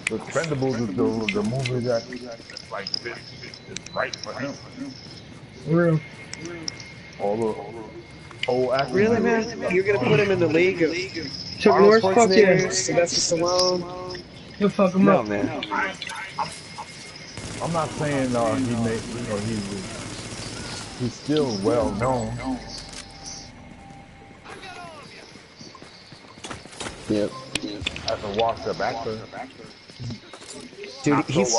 S2: The Expendables is the movie that like this is right for him.
S6: Real.
S2: All the whole acting.
S7: Really, man? You're gonna put him in the league of
S6: Chuck
S7: Arnold
S6: Norris, fuck
S7: Schwarzenegger,
S6: yeah.
S7: Sylvester Stallone?
S6: You'll fuck him
S7: No,
S6: up.
S7: man.
S2: I'm not saying he made, he's still well known.
S7: Yep.
S2: As a washed-up actor.
S7: Dude, he's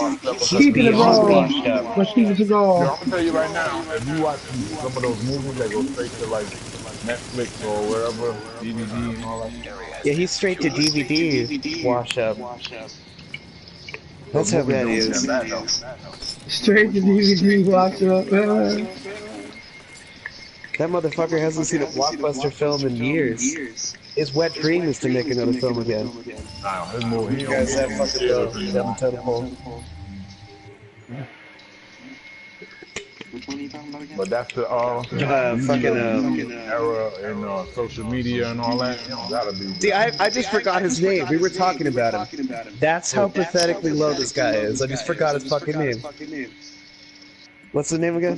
S6: Keeping it
S7: beyond
S6: raw.
S7: washed up.
S6: Let's keep it to
S2: I'm
S6: go.
S2: gonna tell you right now, if you watch some of those movies that go straight to like Netflix or wherever, DVD and all that.
S7: Yeah, he's straight to DVD wash up. That's how bad he is.
S6: Straight to DVD, watch up.
S7: That motherfucker hasn't seen a blockbuster film in years. His wet dream is to make another film again.
S2: Nah, his movie.
S7: You guys have fucking Devil Totem Pole.
S4: Which one are you talking about again?
S2: But that's the
S7: fucking
S2: era in social media and all that. You know, gotta be.
S7: See, I just forgot his name. We were talking about him. That's how pathetically low this guy is. I just forgot his fucking name. What's the name again?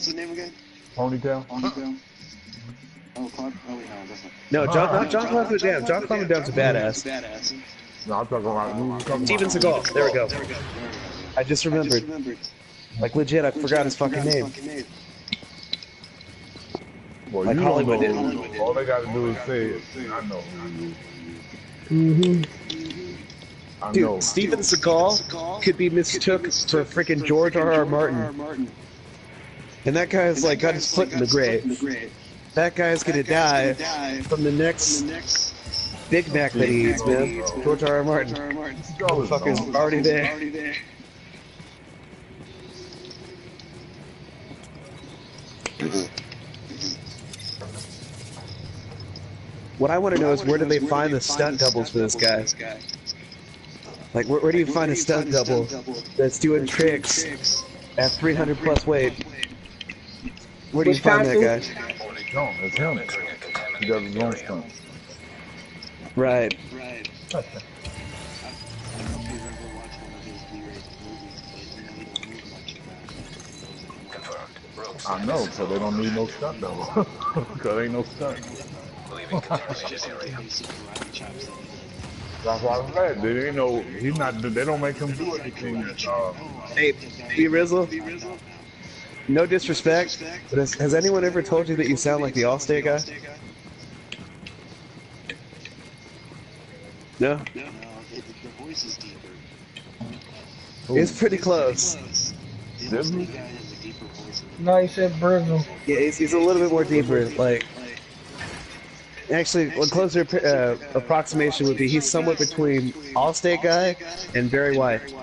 S2: Ponytail.
S4: Oh, Claude? Oh, wait, no, that's
S7: No,
S4: not.
S7: not John Claude Van Damme. John Claude Van Damme's a badass.
S2: No, I'm talking about
S7: Steven Seagal. There we go. I just remembered. Like legit, I forgot his fucking name.
S2: Well,
S7: Like
S2: you
S7: Hollywood
S2: don't
S7: did.
S2: know. All they gotta do is say, I know who you. I know.
S7: Dude, Steven Seagal could be mistook for freaking George R.R. Martin. And that guy is like got his foot in the grave. That guy's gonna die from the next Big Mac that he eats, man. George R.R. Martin. Motherfucker's already there. What I want to know is where do they find the stunt doubles for this guy? Like, where do you find a stunt double that's doing tricks at 300 plus weight? Where do you find that guy?
S2: No, it's him. He does his own stuff.
S7: Right.
S2: I know, so they don't need no stunt though. Because ain't no stunt. That's why I said they ain't no. He's not. They don't make him do anything.
S7: Hey, B-Rizzle. No disrespect, but has anyone ever told you that you sound like the Allstate guy? No?
S4: No, the voice is deeper.
S7: It's pretty close.
S4: This guy has a deeper voice.
S6: No, he said Brizzle.
S7: Yeah, he's a little bit more deeper, like... Actually, a closer approximation would be he's somewhere between Allstate guy and Barry White.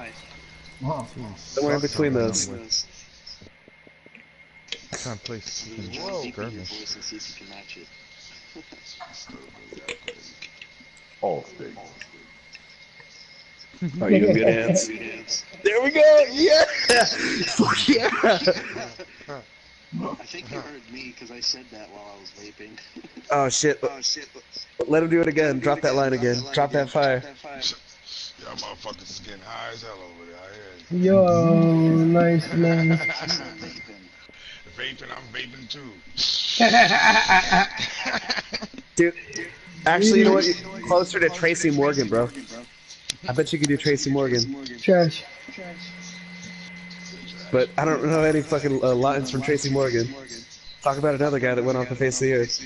S2: Huh.
S7: Somewhere in between those.
S9: Trying to play fucking skirmish.
S2: All state.
S7: Are you in good hands? There we go! Yeah! Fuck yeah!
S4: I think you heard me because I said that while I was vaping.
S7: Oh shit. Let him do it again. Drop that line again. Drop that fire.
S1: Y'all motherfuckers is getting high as hell over there. I hear
S6: Yo, nice man.
S1: vaping, I'm vaping too.
S7: Dude, actually, you know what? You're closer to Tracy Morgan, bro. I bet you could do Tracy Morgan.
S6: Trash.
S7: But I don't know any fucking lines from Tracy Morgan. Talk about another guy that went off the face of the earth.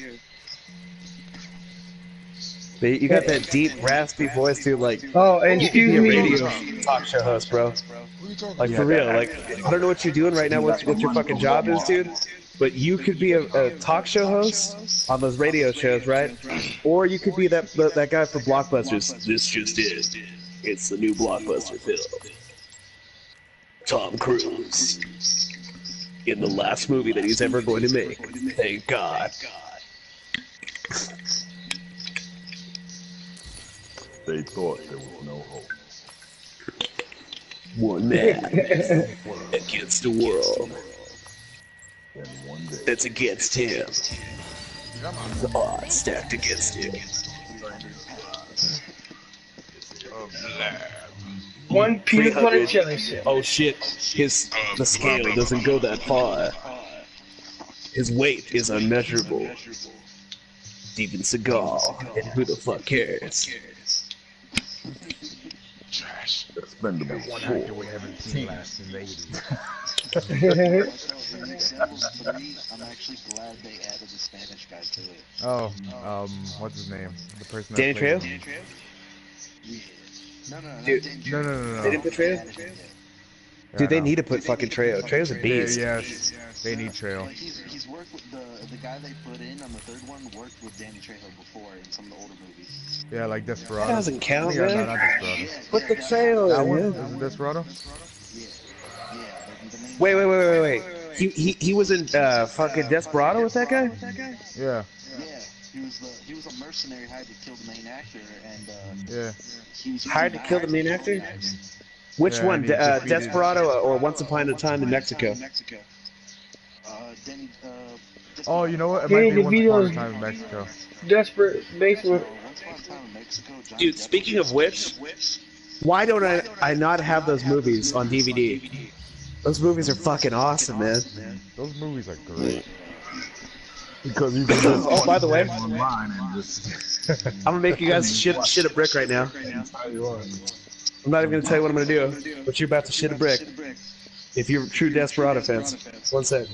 S7: But you got that deep, raspy voice, dude. Like,
S6: oh, and
S7: you could be a
S6: excuse
S7: radio
S6: me.
S7: talk show host, bro. Like for real. Like, I don't know what you're doing right now, what your fucking job is, dude. But you could be a talk show host on those radio shows, right? Or you could be that guy for Blockbusters. This just is. It's the new Blockbuster film. Tom Cruise in the last movie that he's ever going to make. Thank God.
S2: They thought there was no hope.
S7: One man against the world.
S2: Then one day,
S7: That's against him. The odds stacked against him.
S6: One peanut butter jelly shake.
S7: Oh shit, the scale doesn't go that far. His weight is unmeasurable. Steven Seagal, and who the fuck cares?
S1: Trash.
S2: expendable.
S9: One actor we haven't seen last in the 80s.
S4: I'm actually glad they added the Spanish guy to it.
S9: Oh, what's his name? The person
S7: Danny
S9: that played
S7: Trejo?
S9: him.
S4: Yeah. No,
S7: Dude,
S9: No.
S7: They didn't put Trejo? Dude, they need to put fucking Trejo. Trejo's a beast.
S9: Yes, they need Trail.
S4: Like he's worked with the guy they put in on the third one worked with Danny Trejo before in some of the older movies.
S9: Yeah, like Desperado.
S7: That doesn't count,
S9: Yeah,
S7: man.
S9: no, not Desperado.
S7: Put the Trejo
S9: That
S7: in,
S9: one?
S7: man.
S9: Is it Desperado?
S7: Wait. He was in fucking Desperado with that guy?
S9: Yeah.
S4: Yeah, he was a mercenary hired to kill the main actor, and
S9: Yeah.
S4: he was
S7: Hired to kill the main actor? Which
S9: Yeah,
S7: one?
S9: and he defeated-
S7: Desperado or Once Upon a Time in Mexico?
S4: Danny,
S9: Oh, you know what? It
S6: Danny
S9: might be Once Upon a
S6: DeVito's
S9: Time in Mexico.
S6: Desperate Basement.
S4: Once Upon a Time in Mexico. Johnny
S7: Dude,
S4: Depp
S7: speaking
S4: was
S7: of which, why don't I not have those movies on DVD? Those movies are fucking awesome, man.
S9: Those movies are great.
S2: Because you can just
S7: Oh, by the way,
S2: online and just
S7: I'm gonna make you guys shit a brick right now. I'm not even gonna tell you what I'm gonna do, but you're about to shit a brick. If you're true Desperado fans. One sec.
S9: I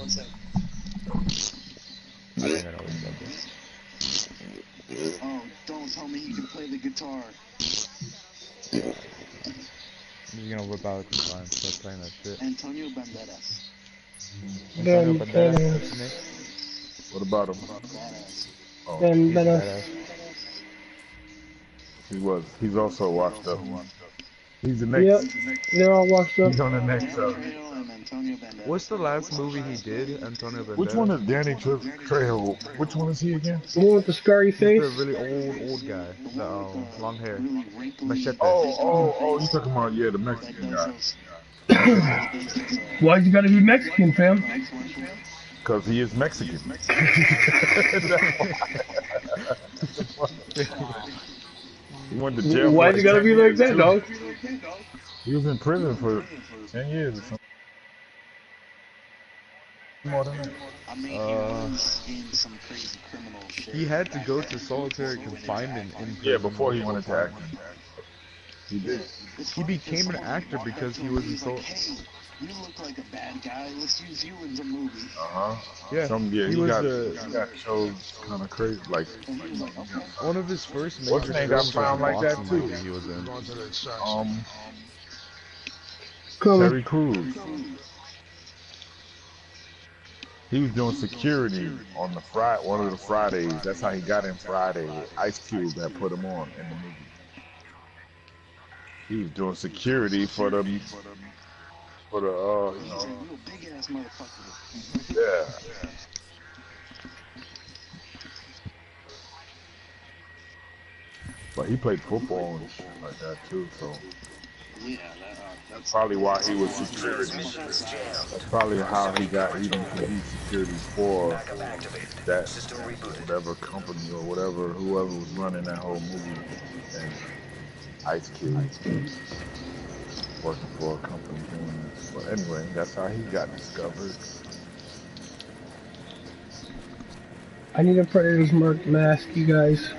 S9: think I know what you're
S4: Oh, don't tell me he can play the guitar.
S9: I'm just gonna whip out the line and start playing that shit.
S4: Antonio Banderas.
S9: Antonio Banderas, what's his name?
S2: What about him?
S4: Badass.
S2: Oh,
S9: He's badass.
S2: he's also washed up. He's the next.
S6: Yep, they're all washed up.
S2: He's on the next.
S4: Trejo and Antonio Banderas.
S9: What's the last movie he did, Antonio Banderas?
S2: Which one is Danny Trejo? Which one is he again?
S6: The one with the scary
S9: He's
S6: face.
S9: the really old guy, the long hair.
S4: Really wrinkly.
S9: Machete.
S2: Oh, you talking about the Mexican guy?
S6: Why'd you gotta be Mexican, fam?
S2: Because he is Mexican. He went to jail.
S6: Why'd you gotta be like that, dog?
S2: He was in prison for 10 years or something. More than that.
S4: I mean, he was in some crazy criminal shit.
S9: He had to go to solitary confinement in prison.
S2: Yeah, before he went into acting. He did.
S9: He became an actor because he was in
S4: Hey, you look like a bad guy. Let's use you in the movie.
S9: Yeah,
S2: He
S9: he was
S2: got shows kind of crazy. Like,
S4: And he was like, okay.
S9: one of his first
S2: What's
S9: major
S2: his name got
S9: films
S2: found
S9: was
S2: like that,
S9: boxing
S2: too?
S9: movie he was in.
S1: Going to the extraction.
S6: Come
S2: Terry Crews. He was doing security on the one of the Fridays. That's how he got in Friday. Ice Cube that put him on in the movie. He was doing security for the you know,
S4: big ass motherfucker.
S2: yeah. But he played football and shit like that too, so
S4: Yeah, that's
S2: probably why he was security. That's probably how he got even to be security for that whatever company or whoever was running that whole movie. And Ice Cube working for a company doing this. But anyway, that's how he got discovered.
S6: I need a Predator's Mark mask, you guys.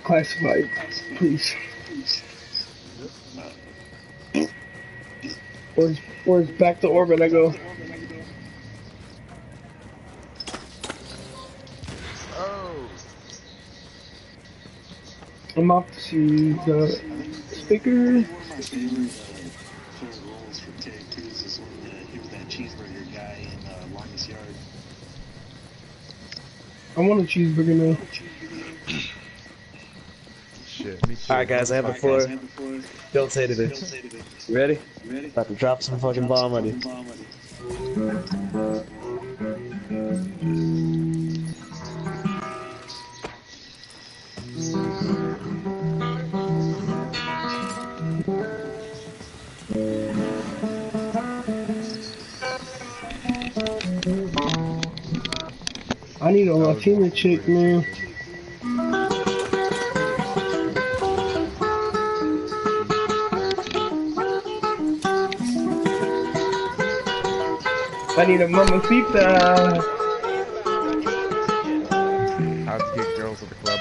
S6: Classified, please. Where's back to orbit I go?
S1: Oh.
S6: I'm off to see the speaker.
S4: One of my favorite roles for Ted Cruz is when he was that cheeseburger guy in Longest Yard.
S6: I want a cheeseburger now.
S9: Shit, me too.
S7: Alright guys, I have the floor. Don't say anything. You ready? About to drop some fucking bomb on you.
S6: I need a Latina chick, man. I need a mamacita.
S9: How to get girls at the club.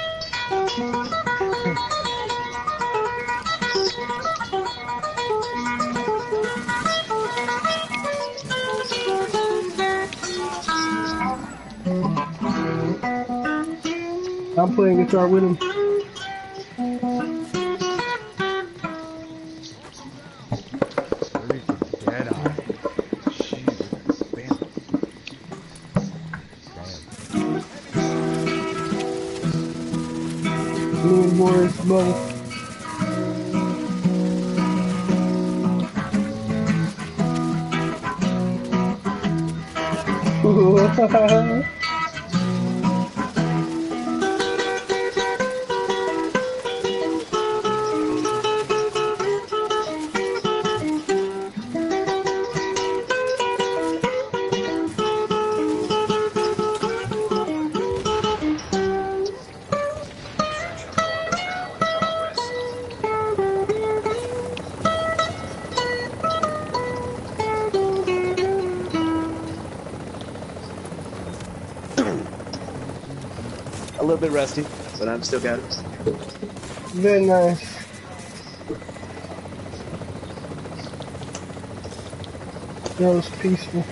S6: I'm playing guitar with him.
S9: Dead eye. Jesus, damn.
S6: Me and Boris both.
S7: A little bit rusty, but I'm still got it.
S6: Very nice. That was peaceful.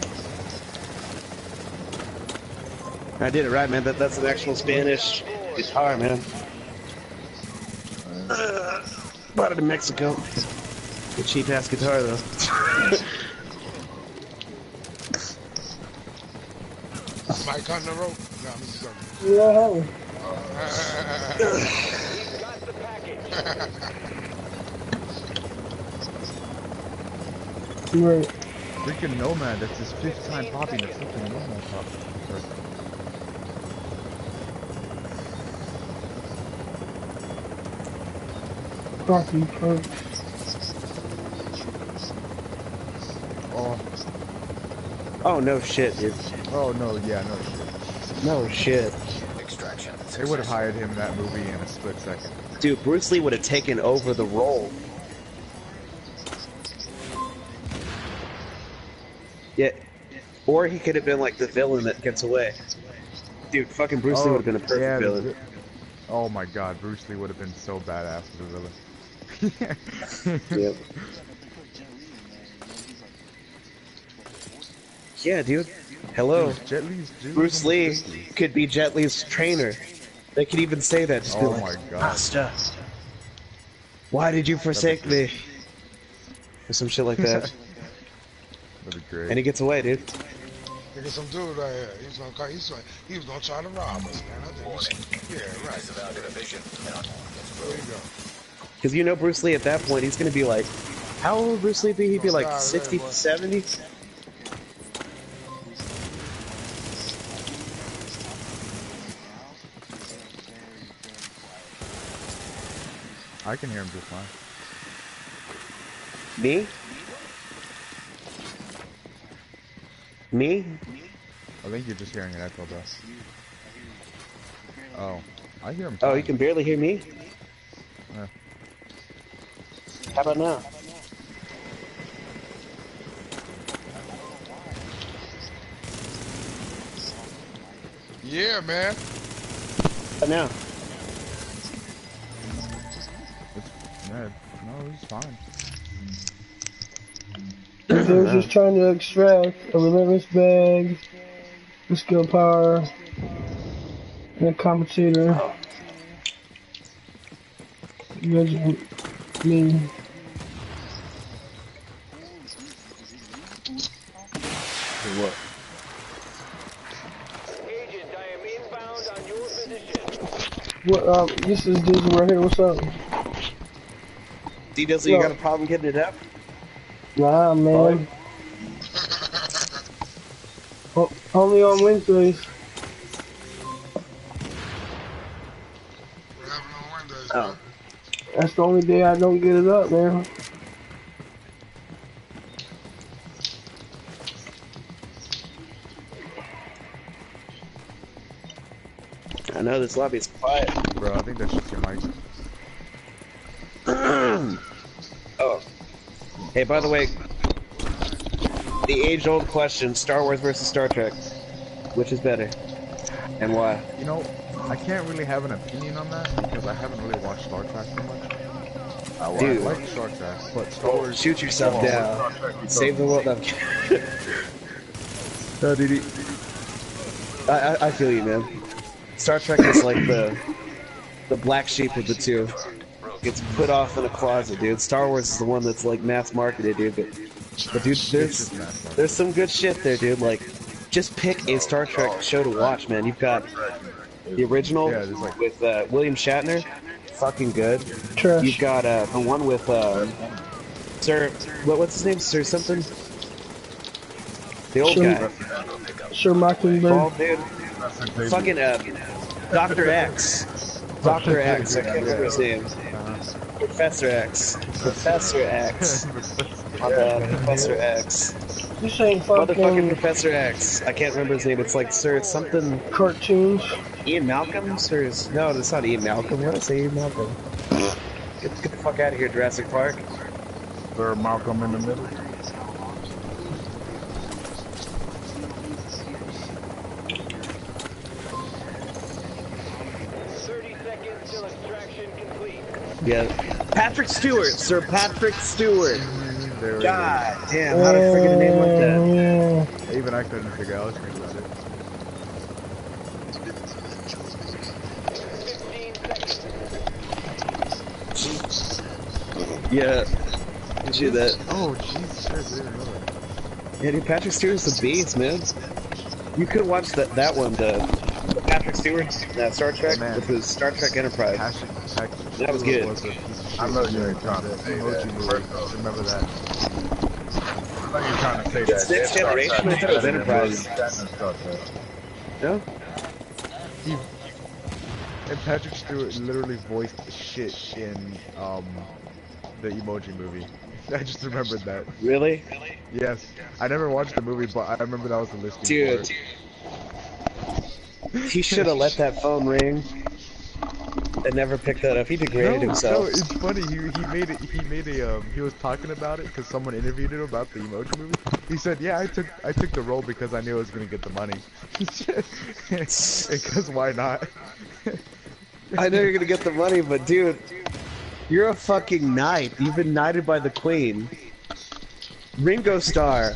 S7: I did it right, man. That's an actual Spanish guitar, man. Bought it in Mexico. A cheap ass guitar, though.
S1: Mike on the rope. No, I'm just joking.
S6: Yeah. Right.
S9: Freaking Nomad, that's his 5th time popping the freaking Nomad pop.
S6: Coffee perks.
S9: Oh.
S7: Oh, no shit, dude.
S9: Oh, no, yeah, no shit.
S7: No shit.
S3: Extraction.
S9: They would have hired him in that movie in a split second.
S7: Dude, Bruce Lee would have taken over the role. Yeah. Or he could have been like the villain that gets away. Dude, fucking Bruce Lee would have been a perfect villain.
S9: Oh my god, Bruce Lee would have been so badass as a villain.
S7: Yep. Yeah, dude. Hello.
S9: Jet Li's
S7: Bruce Lee could be Jet Li's trainer. They could even say that. Just be
S9: Oh
S7: like,
S9: my god.
S7: Master, why did you forsake me? or some shit like that.
S9: That'd be great.
S7: And he gets away, dude.
S1: Look at some dude right here. He was gonna try to rob us, man. I think yeah, right. There you go.
S7: Because you know Bruce Lee at that point, he's gonna be like, how old would Bruce Lee be? He'd be like 60, 70?
S9: I can hear him just fine.
S7: Me? Me?
S9: I think you're just hearing an echo, bro. Oh, I hear him.
S7: Oh, you can barely hear me?
S9: Yeah.
S7: How about now?
S1: Yeah, man.
S7: How about now?
S9: No, he's fine.
S6: They was just trying to extract a relentless bag, a skill power, and a compensator. You guys,
S2: What?
S5: Agent, I am inbound on your position.
S6: what? This is DZing right here. What's up?
S7: D-Dizzle, you got a problem getting it up?
S6: Nah, man. Only on Wednesdays.
S1: We're having on Wednesdays,
S7: Oh.
S1: man.
S6: That's the only day I don't get it up, man.
S7: I know this lobby's quiet.
S9: Bro, I think that's just your mic.
S7: Oh. Hey, by the way, the age-old question, Star Wars versus Star Trek. Which is better? And why?
S9: You know, I can't really have an opinion on that because I haven't really watched Star Trek so much.
S7: Dude.
S9: I like Star Trek, but Star Wars...
S7: Shoot yourself down. Save the world. No, no dude. I feel you, man. Star Trek is like the black sheep of the two. Gets put off in a closet, dude. Star Wars is the one that's like mass marketed, dude. But dude, there's some good shit there, dude. Like, just pick a Star Trek show to watch, man. You've got the original with William Shatner, fucking good.
S6: Trash.
S7: You've got the one with Sir, what's his name? Sir something? The old guy.
S6: Sir Mockingbird.
S7: Bald dude. Fucking Dr. X. Dr. X. I can't remember his name. Professor X. Professor X. My bad. Professor X.
S6: This ain't
S7: Motherfucking
S6: fucking
S7: Professor X. I can't remember his name. It's like Sir something.
S6: cartoons.
S7: Ian Malcolm? Sir? No, that's not Ian Malcolm. What did I say? Ian Malcolm. Get the fuck out of here, Jurassic Park.
S2: Sir Malcolm in the middle.
S7: Yeah. Patrick Stewart. Sir Patrick Stewart. God damn, how did I forget a name like that?
S9: Even I couldn't figure out. I was thinking about it.
S7: Yeah. Did you hear that?
S9: Oh, Jesus Christ, I didn't know that.
S7: Yeah, dude, Patrick Stewart's the beast, man. You could watch that one, the Patrick Stewart, Star Trek, with his Star Trek Enterprise. That was good.
S2: I know you ain't trying to say that.
S9: Remember that.
S2: I know you're trying to say that.
S7: It's Next Generation, I thought it was Enterprise. No?
S9: And Patrick Stewart literally voiced shit in the Emoji Movie. I just remembered that.
S7: Really?
S9: Yes. I never watched the movie, but I remember that was the listing.
S7: Dude. He should have let that phone ring and never picked that up. He degraded himself.
S9: No, it's funny. He was talking about it because someone interviewed him about the Emoji Movie. He said, "Yeah, I took the role because I knew I was gonna get the money." Because why not?
S7: I know you're gonna get the money, but dude, you're a fucking knight. You've been knighted by the Queen. Ringo Starr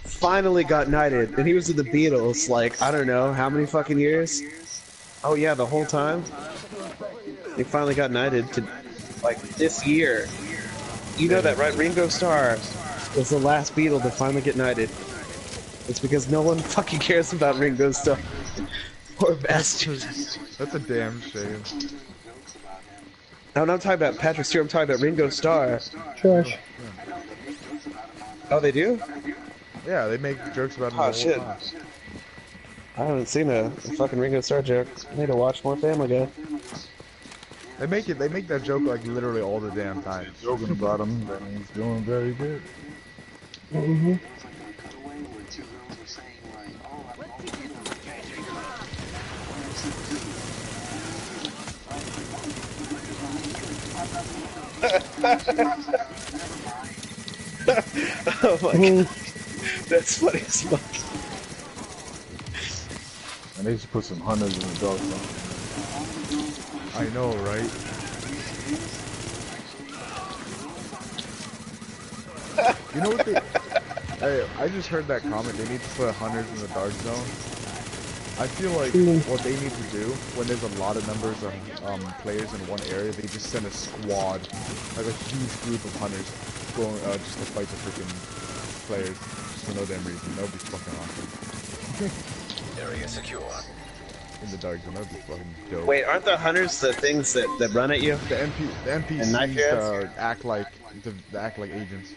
S7: finally got knighted, and he was in the Beatles, like, I don't know, how many fucking years? Oh yeah, the whole time? He finally got knighted to, like, this year. You know that, right? Ringo Starr was the last Beatle to finally get knighted. It's because no one fucking cares about Ringo Starr. Poor bastard.
S9: That's a damn shame.
S7: No, I'm not talking about Patrick Stewart, I'm talking about Ringo Starr.
S6: Trash.
S7: Oh, they do?
S9: Yeah, they make jokes about him the
S7: Oh,
S9: whole
S7: shit.
S9: time.
S7: I haven't seen a fucking Ringo Starr joke. I need to watch more Family Guy.
S9: They make that joke like literally all the damn time.
S2: Joking about him, then he's doing very good.
S6: Mm-hmm.
S7: Oh my god. That's funny as fuck.
S2: And they should put some hunters in the dark zone.
S9: I know, right? You know what I just heard that comment, they need to put hunters in the dark zone. I feel like what they need to do, when there's a lot of numbers of players in one area, they just send a squad, like a huge group of hunters, going just to fight the freaking players, just for no damn reason. That would be fucking awesome.
S3: Area secure.
S9: In the dark zone, that would be fucking dope.
S7: Wait, aren't the hunters the things that run at you?
S9: The NPCs act like agents.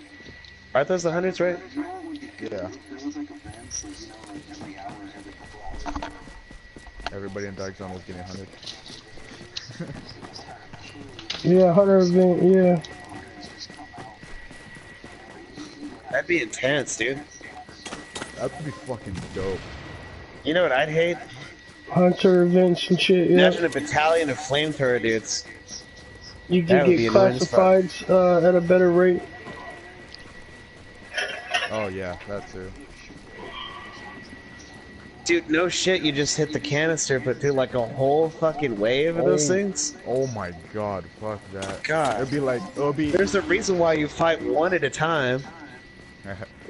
S7: Aren't those the hunters, right?
S9: Yeah. Everybody in Dark Zone was getting 100.
S6: Yeah, 100 event, yeah.
S7: That'd be intense, dude.
S9: That would be fucking dope.
S7: You know what I'd hate?
S6: Hunter events and shit, yeah.
S7: Imagine a battalion of flamethrower dudes.
S6: You can get classified at a better rate.
S9: Oh yeah, that too.
S7: Dude, no shit, you just hit the canister, but do like a whole fucking wave of those things?
S9: Oh my god, fuck that.
S7: God.
S9: It'll be...
S7: There's a reason why you fight one at a time.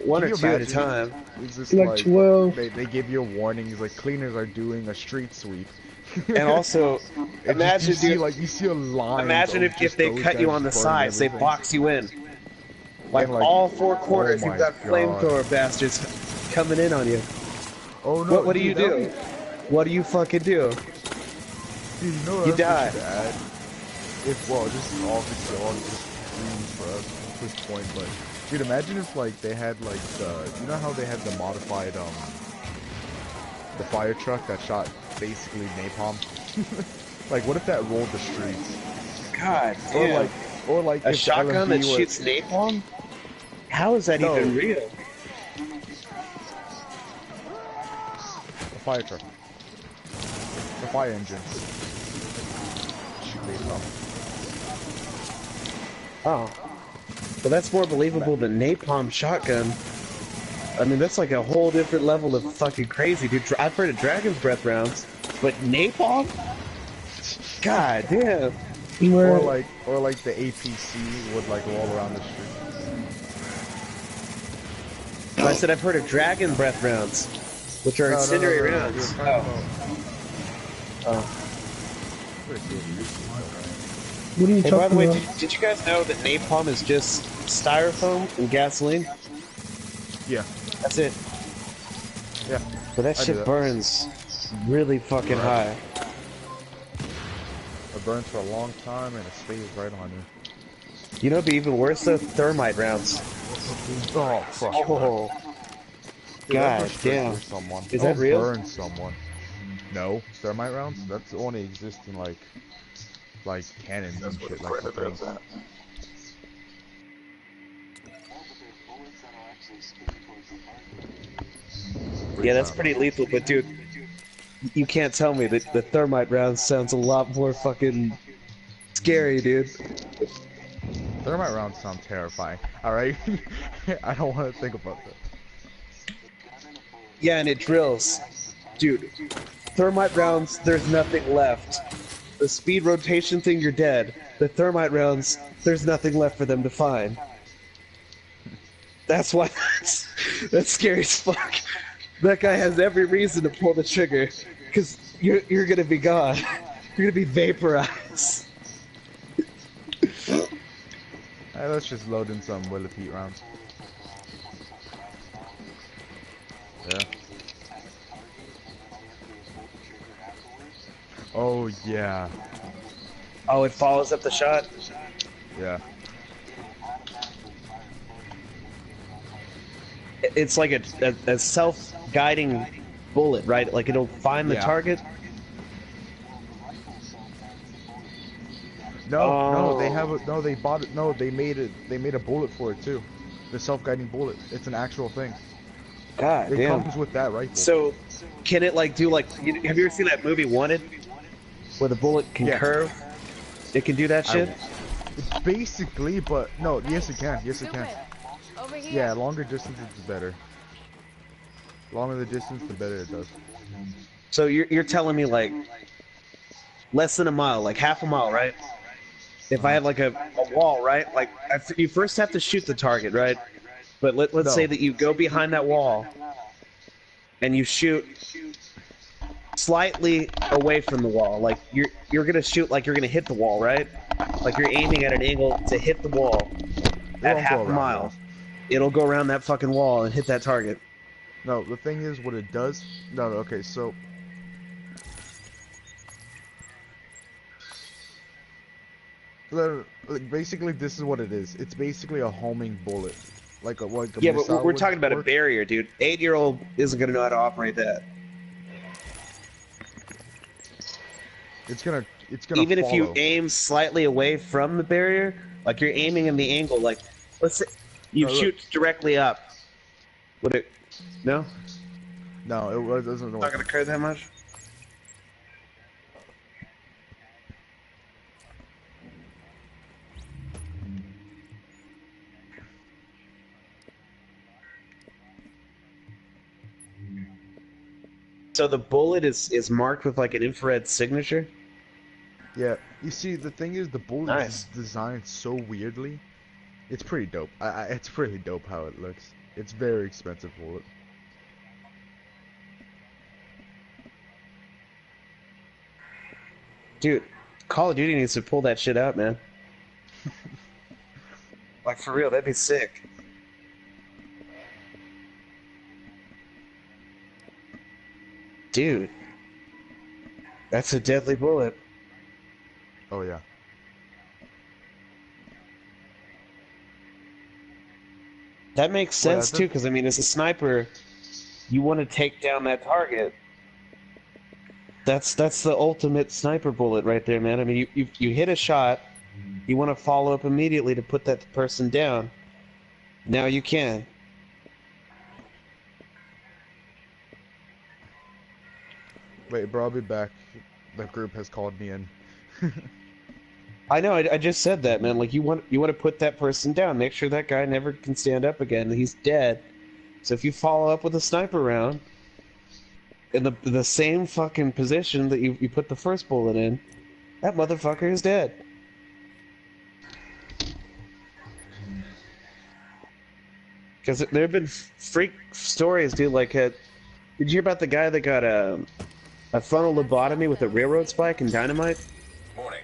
S7: One or two at a time.
S9: It's just
S6: like 12.
S9: They give you a warning, it's like cleaners are doing a street sweep.
S7: And also, imagine
S9: you see a line.
S7: Imagine if they cut you on the sides, they box you in. Like all four corners, you've got flamethrower bastards coming in on you.
S9: Oh no!
S7: What do you do? What do you fucking do?
S9: Dude, you know
S7: you die.
S9: If just obviously all just dreams for us at this point, but dude, imagine if like they had like you know how they had the modified the fire truck that shot basically napalm. Like, what if that rolled the streets?
S7: God damn.
S9: Or like
S7: a shotgun that shoots napalm? How is that even real?
S9: The fire truck. The fire engines. Shoot napalm.
S7: Oh. Well, that's more believable than napalm shotgun. I mean, that's like a whole different level of fucking crazy, dude. I've heard of Dragon's Breath rounds, but napalm? God damn.
S9: Or like the APC would like roll around the street.
S7: I said I've heard of Dragon Breath rounds, which are incendiary rounds.
S6: What are you talking
S7: by the way,
S6: about?
S7: did you guys know that napalm is just styrofoam and gasoline?
S9: Yeah.
S7: That's it.
S9: Yeah.
S7: But that shit burns really fucking high.
S9: It burns for a long time and it stays right on you.
S7: You know what'd be even worse though? Thermite rounds.
S9: Oh, fuck.
S7: Oh. God damn.
S9: Someone.
S7: Is that real?
S9: Burn someone. No. Thermite rounds? That's only exist in like cannons and shit like that.
S7: Yeah, that's pretty lethal, but dude, you can't tell me that the thermite round sounds a lot more fucking scary, dude.
S9: Thermite rounds sound terrifying, alright? I don't want to think about that.
S7: Yeah, and it drills. Dude, thermite rounds, there's nothing left. The speed rotation thing, you're dead. The thermite rounds, there's nothing left for them to find. That's why that's scary as fuck. That guy has every reason to pull the trigger, because you're gonna be gone. You're gonna be vaporized.
S9: I Let's just load in some Will of Heat rounds. Yeah. Oh yeah.
S7: Oh, it follows up the shot?
S9: Yeah.
S7: It's like a self-guiding bullet, right? Like it'll find the
S9: Yeah.
S7: target.
S9: No, they have a, no, they bought it. No, they made it. They made a bullet for it too. The self-guiding bullet. It's an actual thing.
S7: God
S9: it
S7: damn.
S9: comes with that rifle.
S7: So, can it like do like? Have you ever seen that movie Wanted, where the bullet can curve? It can do that shit.
S9: Basically, but no. Yes, it can. Yes, it can. Yeah, longer distances is better. Longer the distance, the better it does.
S7: So you're telling me like less than a mile, like half a mile, right? If I have like a wall, right? Like you first have to shoot the target, right? But let's say that you go behind that wall and you shoot slightly away from the wall. Like you're gonna shoot like you're gonna hit the wall, right? Like you're aiming at an angle to hit the wall at half a mile. It'll go around that fucking wall and hit that target.
S9: No, the thing is, what it does. No, okay, so. Like, basically, this is what it is. It's basically a homing bullet, like a
S7: yeah, but we're talking about a barrier, dude. 8-year-old isn't gonna know how to operate that.
S9: It's gonna
S7: even if you aim slightly away from the barrier, like you're aiming in the angle, like let's say you shoot directly up. Would it? No.
S9: No, it doesn't.
S7: Not gonna curve that much. So the bullet is marked with like an infrared signature?
S9: Yeah. You see, the thing is, the bullet is designed so weirdly. It's pretty dope. It's pretty dope how it looks. It's very expensive bullet.
S7: Dude, Call of Duty needs to pull that shit out, man. Like, for real, that'd be sick. Dude. That's a deadly bullet.
S9: Oh, yeah.
S7: That makes sense, too, because, I mean, as a sniper, you want to take down that target. That's the ultimate sniper bullet right there, man. I mean, you hit a shot, you want to follow up immediately to put that person down. Now you can.
S9: Wait, bro, I'll be back. The group has called me in.
S7: I know, I just said that, man. Like, you want to put that person down. Make sure that guy never can stand up again. He's dead. So if you follow up with a sniper round, in the same fucking position that you put the first bullet in, that motherfucker is dead. Because there have been freak stories, dude. Like, did you hear about the guy that got a frontal lobotomy with a railroad spike and dynamite?
S3: Warning.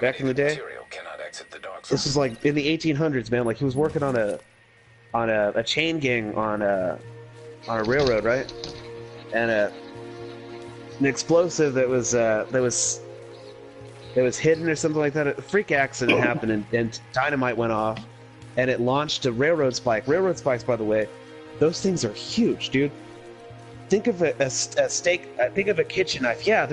S7: Back in the day.
S3: Material cannot exit the dark zone.
S7: This is like in the 1800s, man. Like he was working on a chain gang on a railroad, right? And an explosive that was hidden or something like that. A freak accident happened, and dynamite went off, and it launched a railroad spike. Railroad spikes, by the way, those things are huge, dude. Think of a steak. Think of a kitchen knife. Yeah,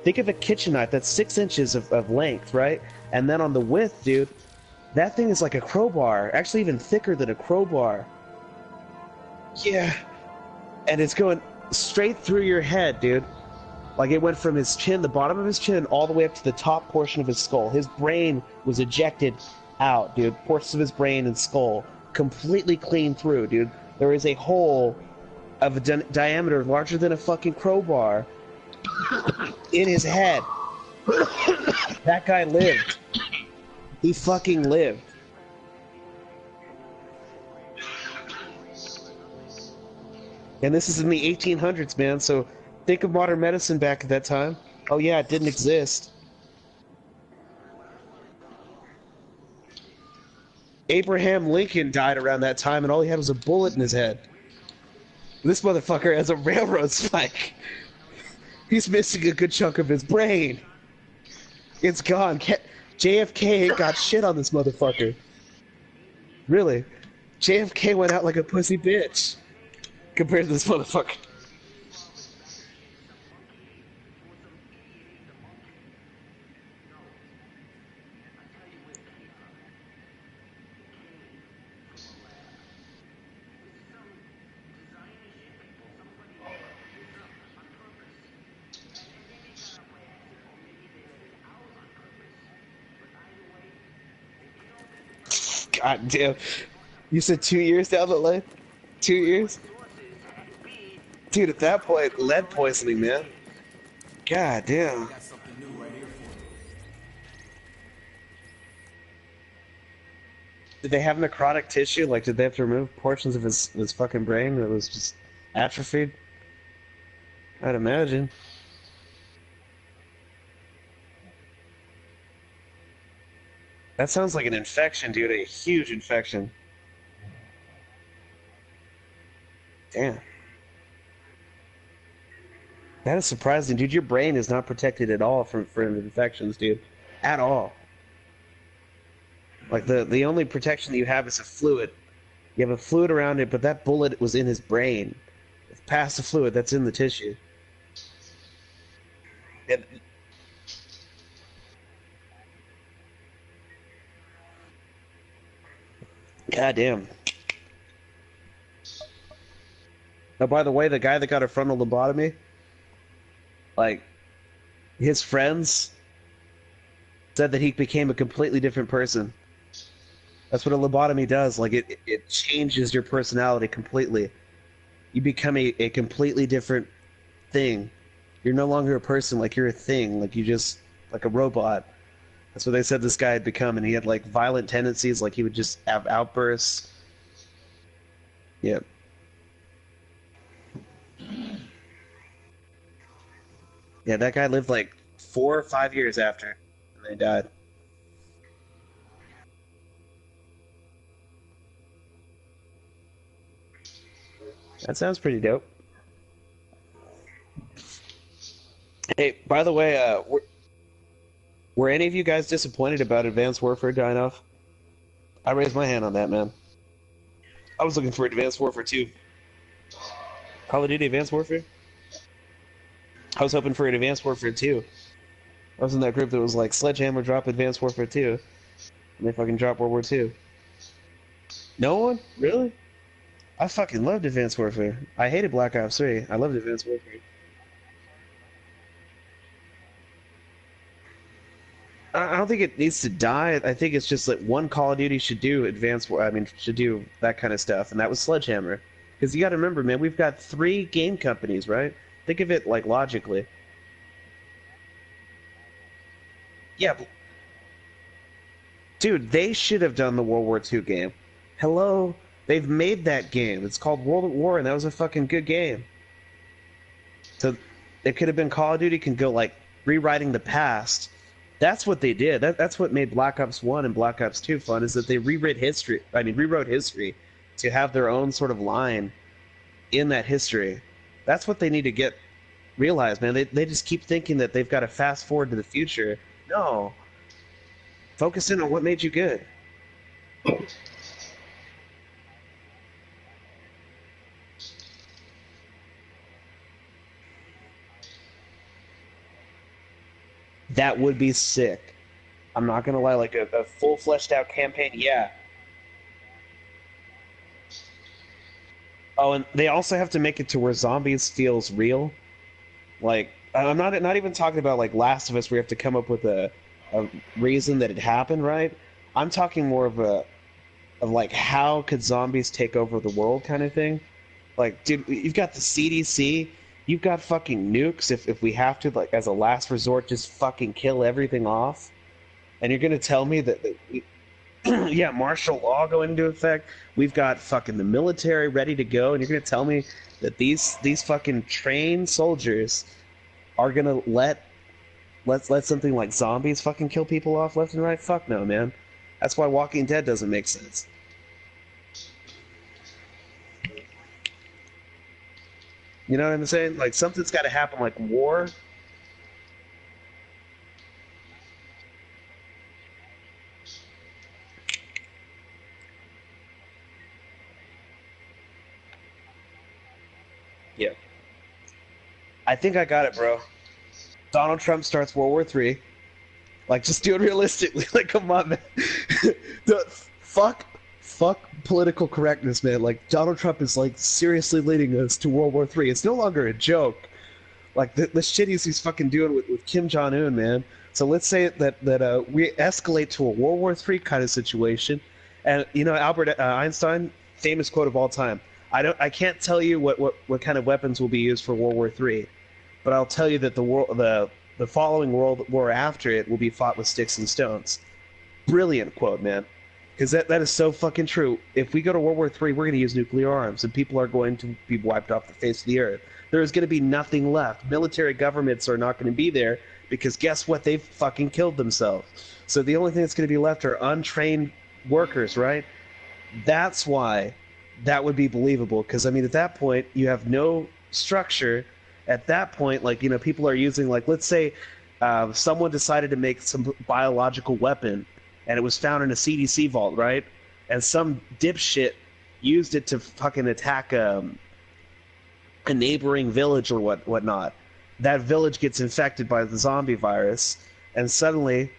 S7: think of a kitchen knife that's 6 inches of length, right? And then on the width, dude, that thing is like a crowbar. Actually, even thicker than a crowbar. Yeah, and it's going straight through your head, dude. Like it went from his chin, the bottom of his chin, all the way up to the top portion of his skull. His brain was ejected out, dude. Portions of his brain and skull completely clean through, dude. There is a hole of a diameter larger than a fucking crowbar in his head. That guy lived. He fucking lived. And this is in the 1800s, man, so think of modern medicine back at that time. Oh yeah, it didn't exist. Abraham Lincoln died around that time, and all he had was a bullet in his head. This motherfucker has a railroad spike. He's missing a good chunk of his brain. It's gone. JFK ain't got shit on this motherfucker. Really. JFK went out like a pussy bitch compared to this motherfucker. God damn. You said 2 years down the line? 2 years? Dude, at that point, lead poisoning, man. God damn. Did they have necrotic tissue? Like, did they have to remove portions of his fucking brain that was just atrophied? I'd imagine. That sounds like an infection, dude. A huge infection. Damn. That is surprising, dude. Your brain is not protected at all from infections, dude. At all. Like, the only protection that you have is a fluid. You have a fluid around it, but that bullet was in his brain. It's past the fluid, that's in the tissue. And God damn. Now, by the way, the guy that got a frontal lobotomy, like, his friends said that he became a completely different person. That's what a lobotomy does. Like, it changes your personality completely. You become a completely different thing. You're no longer a person, like, you're a thing. Like, you just, like a robot. That's what they said this guy had become, and he had, like, violent tendencies, like he would just have outbursts. Yep. Yeah, that guy lived, like, 4 or 5 years after, and they died. That sounds pretty dope. Hey, by the way, were any of you guys disappointed about Advanced Warfare dying off? I raised my hand on that, man. I was looking for Advanced Warfare 2. Call of Duty Advanced Warfare? I was hoping for an Advanced Warfare 2. I was in that group that was like, Sledgehammer drop Advanced Warfare 2. And they fucking drop World War 2. No one? Really? I fucking loved Advanced Warfare. I hated Black Ops 3. I loved Advanced Warfare. I don't think it needs to die. I think it's just that one Call of Duty should do should do that kind of stuff, and that was Sledgehammer. Because you got to remember, man, we've got 3 game companies, right? Think of it like logically. Yeah, dude, they should have done the World War II game. Hello, they've made that game. It's called World at War, and that was a fucking good game. So it could have been Call of Duty can go like rewriting the past. That's what they did. That's what made Black Ops 1 and Black Ops 2 fun, is that they rewrote history to have their own sort of line in that history. That's what they need to get realized, man. They just keep thinking that they've got to fast forward to the future. No. Focus in on what made you good. That would be sick. I'm not gonna lie, like a full fleshed out campaign, yeah. Oh, and they also have to make it to where zombies feels real. Like, I'm not even talking about like Last of Us, where you have to come up with a reason that it happened, right? I'm talking more of like how could zombies take over the world kind of thing. Like, dude, you've got the CDC. You've got fucking nukes if we have to, like, as a last resort, just fucking kill everything off. And you're going to tell me that yeah, martial law going into effect. We've got fucking the military ready to go. And you're going to tell me that these fucking trained soldiers are going to let something like zombies fucking kill people off left and right? Fuck no, man. That's why Walking Dead doesn't make sense. You know what I'm saying? Like, something's got to happen, like war. Yeah. I think I got it, bro. Donald Trump starts World War III. Like, just do it realistically. Like, come on, man. Fuck political correctness, man. Like, Donald Trump is, like, seriously leading us to World War III. It's no longer a joke. Like, the shit he's fucking doing with Kim Jong-un, man. So let's say that we escalate to a World War III kind of situation. And, you know, Albert Einstein, famous quote of all time, I can't tell you what kind of weapons will be used for World War III, but I'll tell you that the following world war after it will be fought with sticks and stones. Brilliant quote, man. Because that is so fucking true. If we go to World War III, we're going to use nuclear arms, and people are going to be wiped off the face of the earth. There is going to be nothing left. Military governments are not going to be there, because guess what? They've fucking killed themselves. So the only thing that's going to be left are untrained workers, right? That's why that would be believable, because, I mean, at that point, you have no structure. At that point, like, you know, people are using, like, let's say someone decided to make some biological weapon, and it was found in a CDC vault, right? And some dipshit used it to fucking attack a neighboring village or whatnot. That village gets infected by the zombie virus, and suddenly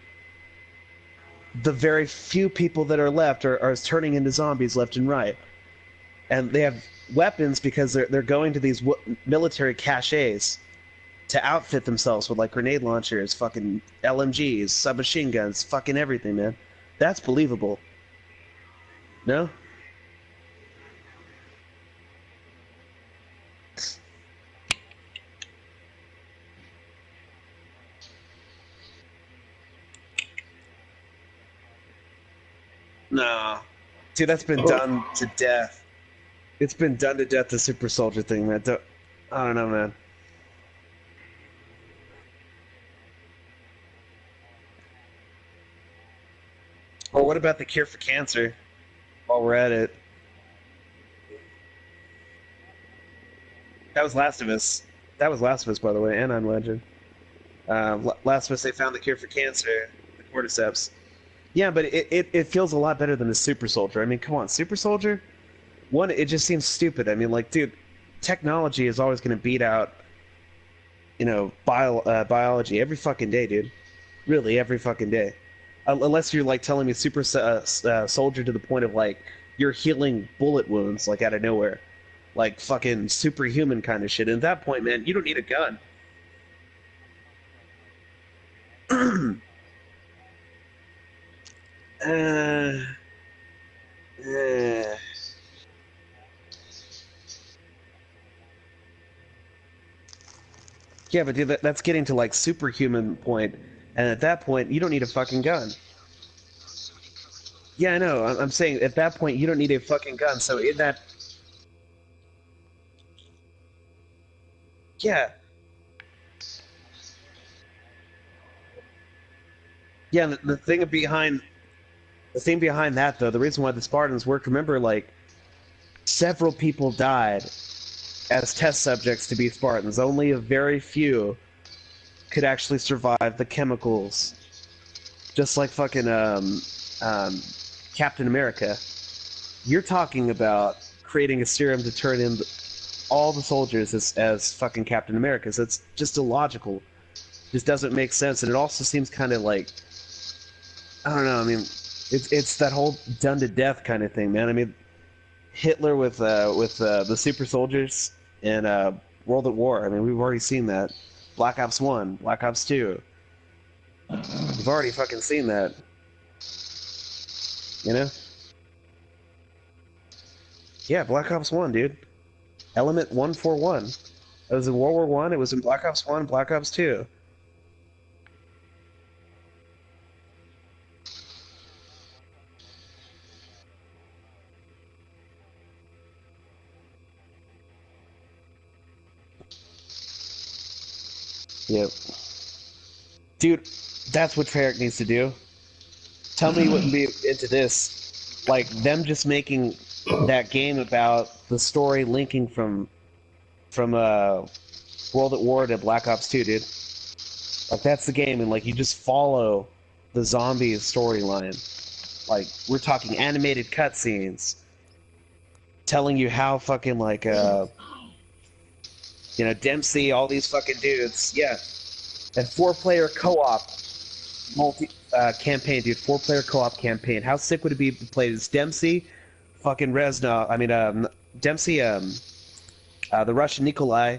S7: the very few people that are left are turning into zombies left and right. And they have weapons because they're going to these military caches to outfit themselves with, like, grenade launchers, fucking LMGs, submachine guns, fucking everything, man. That's believable. No? No. Dude, that's been done to death. It's been done to death, the super soldier thing, man. I don't know, man. Or what about the cure for cancer? While we're at it. That was Last of Us. That was Last of Us, by the way, and I'm Legend. Last of Us, they found the cure for cancer, the cordyceps. Yeah, but it feels a lot better than the super soldier. I mean, come on, super soldier? One, it just seems stupid. I mean, like, dude, technology is always going to beat out, you know, biology every fucking day, dude. Really, every fucking day. Unless you're, like, telling me super soldier to the point of, like, you're healing bullet wounds, like, out of nowhere. Like, fucking superhuman kind of shit. And at that point, man, you don't need a gun. Yeah, but dude, that's getting to, like, superhuman point, and at that point, you don't need a fucking gun. Yeah, I know. I'm saying at that point, you don't need a fucking gun. So in that, yeah, yeah. The thing behind that, though, the reason why the Spartans worked. Remember, like, several people died as test subjects to be Spartans. Only a very few could actually survive the chemicals. Just like fucking Captain America. You're talking about creating a serum to turn in all the soldiers as fucking Captain Americas. That's just illogical. Just doesn't make sense, and it also seems kind of like, I don't know. I mean, it's that whole done to death kind of thing, man. I mean, Hitler with the super soldiers in World at War. I mean, we've already seen that. Black Ops 1, Black Ops 2. We've already fucking seen that. You know? Yeah, Black Ops 1, dude. Element 141. It was in World War 1, it was in Black Ops 1, Black Ops 2. Yep. Dude, that's what Treyarch needs to do. Tell me you wouldn't be into this. Like, them just making that game about the story linking from World at War to Black Ops 2, dude. Like, that's the game, and, like, you just follow the zombies storyline. Like, we're talking animated cutscenes telling you how fucking, like, you know, Dempsey, all these fucking dudes, yeah. And 4-player co-op campaign, dude. 4-player co-op campaign. How sick would it be to play as Dempsey, fucking Reznov, I mean, Dempsey, the Russian Nikolai,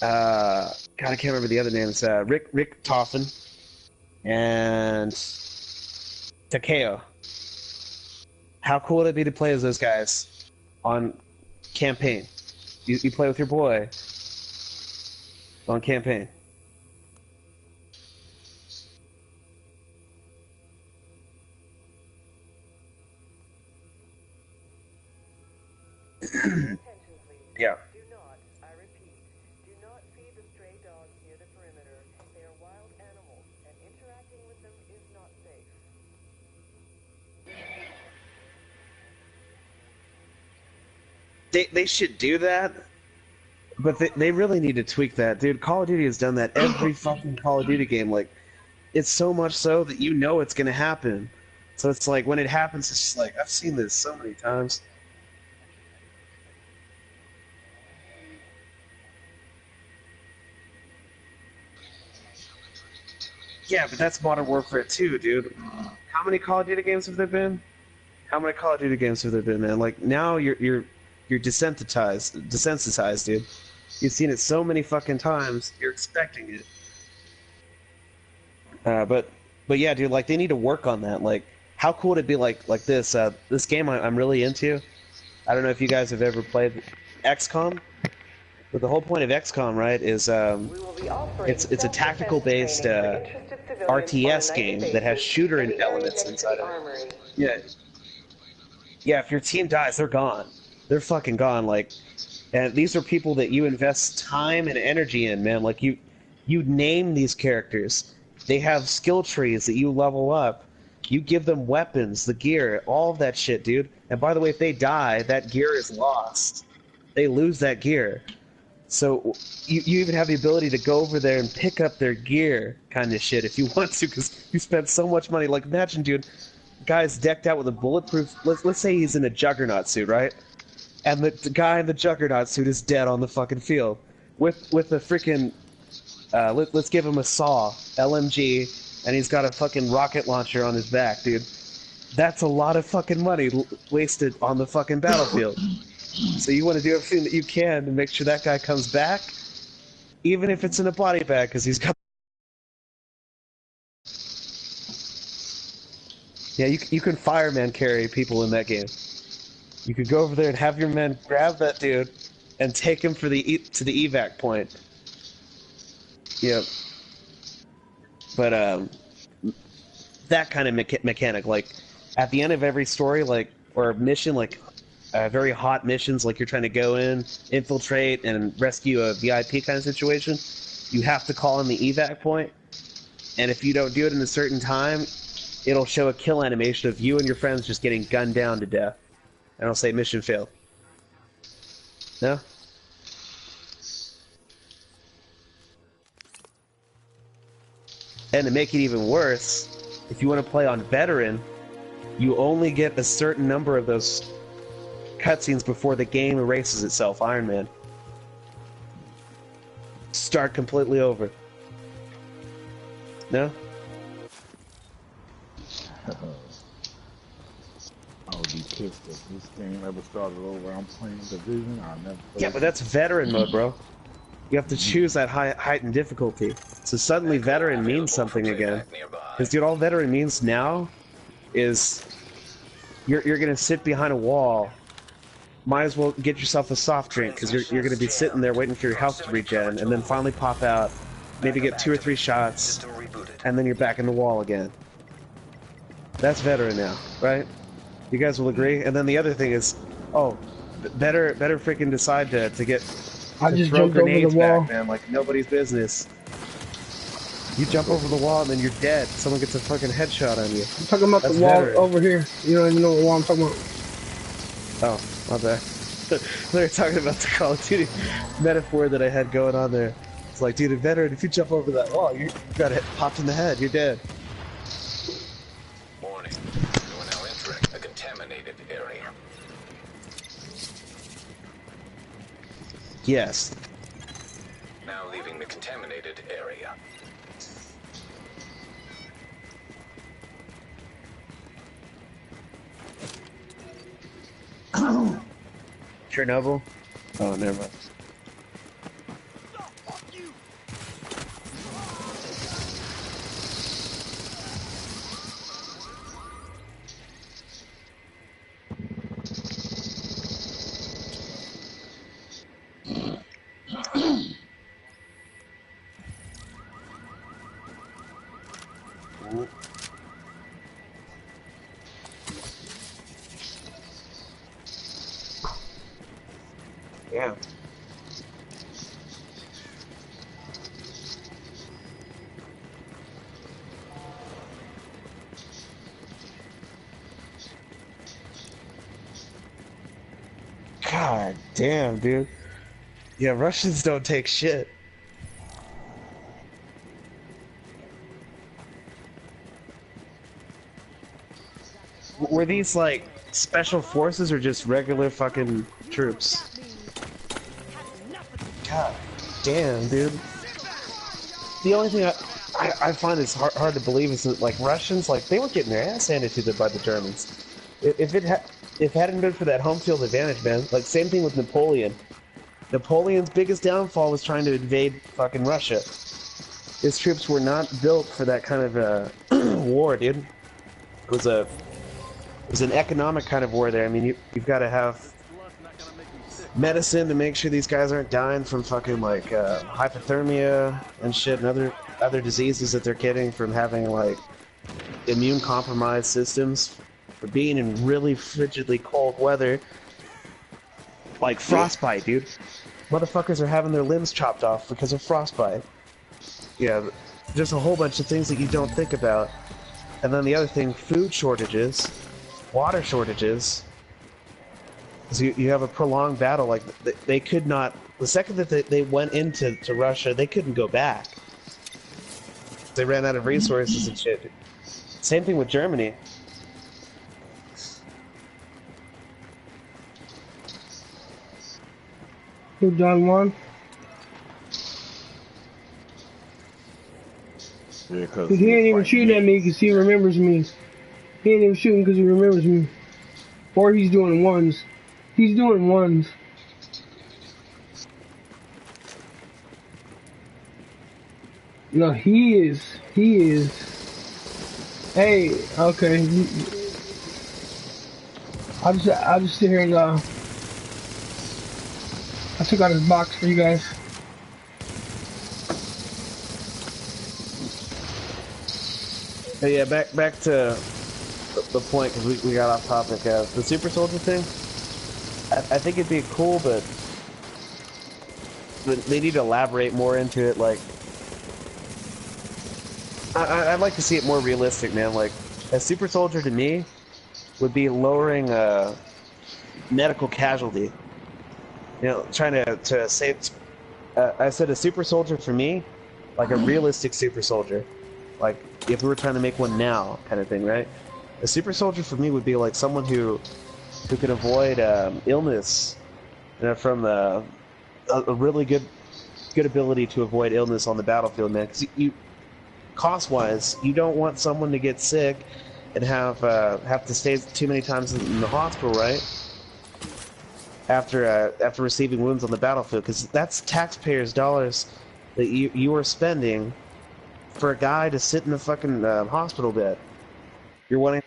S7: God, I can't remember the other names, Rick Toffin, and Takeo. How cool would it be to play as those guys on campaign? You play with your boy on campaign. Yeah.
S10: Do not, I repeat, do not feed the stray dogs near the perimeter. They are wild animals, and interacting with them is not safe.
S7: They should do that, but they really need to tweak that, dude. Call of Duty has done that every fucking Call of Duty game. Like, it's so much so that you know it's gonna happen. So it's like, when it happens, it's just like, I've seen this so many times. Yeah, but that's Modern Warfare 2, dude. How many Call of Duty games have there been? How many Call of Duty games have there been, man? Like, now you're desensitized, dude. You've seen it so many fucking times, you're expecting it. But yeah, dude, like, they need to work on that. Like, how cool would it be like this? This game I'm really into. I don't know if you guys have ever played XCOM. But the whole point of XCOM, right, is it's a tactical-based RTS game that has shooter elements inside of it. Yeah. Yeah, if your team dies, they're gone. They're fucking gone. Like, and these are people that you invest time and energy in, man. Like, you name these characters. They have skill trees that you level up. You give them weapons, the gear, all of that shit, dude. And by the way, if they die, that gear is lost. They lose that gear. So you even have the ability to go over there and pick up their gear, kind of shit, if you want to, because you spent so much money. Like, imagine, dude, guy's decked out with a bulletproof. Let's say he's in a Juggernaut suit, right? And the guy in the Juggernaut suit is dead on the fucking field with a freaking. Let's give him a saw, LMG, and he's got a fucking rocket launcher on his back, dude. That's a lot of fucking money wasted on the fucking battlefield. So you want to do everything that you can to make sure that guy comes back, even if it's in a body bag, because he's got... Yeah, you can fireman carry people in that game. You could go over there and have your men grab that dude and take him to the evac point. Yep. But, that kind of mechanic, like, at the end of every story, like, or mission, like, very hot missions, like you're trying to go in, infiltrate, and rescue a VIP kind of situation, you have to call in the evac point, and if you don't do it in a certain time, it'll show a kill animation of you and your friends just getting gunned down to death, and it'll say mission failed. No? And to make it even worse, if you want to play on veteran, you only get a certain number of those cutscenes before the game erases itself. Iron Man. Start completely over. No?
S2: I would be pissed if this game ever started over. I'm playing Division. I'll never play.
S7: Yeah, but that's veteran mode, bro. You have to choose that heightened difficulty. So suddenly veteran means something again. Because, dude, all veteran means now is you're gonna sit behind a wall. Might as well get yourself a soft drink, because you're going to be sitting there waiting for your health to regen, and then finally pop out, maybe get 2 or 3 shots, and then you're back in the wall again. That's veteran now, right? You guys will agree? And then the other thing is, oh, better freaking decide to get...
S6: I just
S7: throw
S6: jumped over the
S7: grenades
S6: wall.
S7: back, man, like nobody's business. You jump over the wall and then you're dead. Someone gets a fucking headshot on you.
S6: I'm talking about
S7: That's
S6: the wall
S7: veteran.
S6: over here. You don't even know what wall I'm talking about.
S7: Oh, my bad. They're talking about the Call of Duty metaphor that I had going on there. It's like, dude, a veteran, if you jump over that wall, you got hit, popped in the head. You're dead.
S3: Warning. You are now entering a contaminated area.
S7: Yes.
S3: Now leaving the contaminated area.
S7: Chernobyl? Oh, never mind. Yeah. God damn, dude. Yeah, Russians don't take shit. Were these like special forces or just regular fucking troops? God damn, dude. The only thing I find is hard to believe is that like Russians, like they were getting their ass handed to them by the Germans. If it hadn't been for that home field advantage, man, like same thing with Napoleon. Napoleon's biggest downfall was trying to invade fucking Russia. His troops were not built for that kind of war, dude. It was an economic kind of war there. I mean, you've got to have medicine to make sure these guys aren't dying from fucking like hypothermia and shit and other diseases that they're getting from having like immune compromised systems, for being in really frigidly cold weather, like frostbite, dude. Motherfuckers are having their limbs chopped off because of frostbite. Yeah, just a whole bunch of things that you don't think about. And then the other thing, food shortages, water shortages. So you have a prolonged battle, like they could not, the second that they went into Russia, they couldn't go back. They ran out of resources and shit. Same thing with Germany.
S6: Who, John Juan?
S2: Yeah, because
S6: He ain't even shooting at me because he remembers me. He ain't even shooting because he remembers me. Or he's doing ones. He's doing ones. No, he is. He is. Hey, okay. I'll just sit here and I took out his box for you guys.
S7: But yeah, back to the point, because we got off topic. The super soldier thing, I think it'd be cool, but they need to elaborate more into it. Like, I'd like to see it more realistic, man. Like, a super soldier to me would be lowering medical casualty. You know, trying to save. I said a super soldier for me, like a realistic super soldier, like if we were trying to make one now, kind of thing, right? A super soldier for me would be like someone who could avoid illness, you know, from a really good ability to avoid illness on the battlefield, man. Because you cost-wise, you don't want someone to get sick and have to stay too many times in the hospital, right? After receiving wounds on the battlefield, because that's taxpayers' dollars that you are spending for a guy to sit in a fucking hospital bed. You're wanting.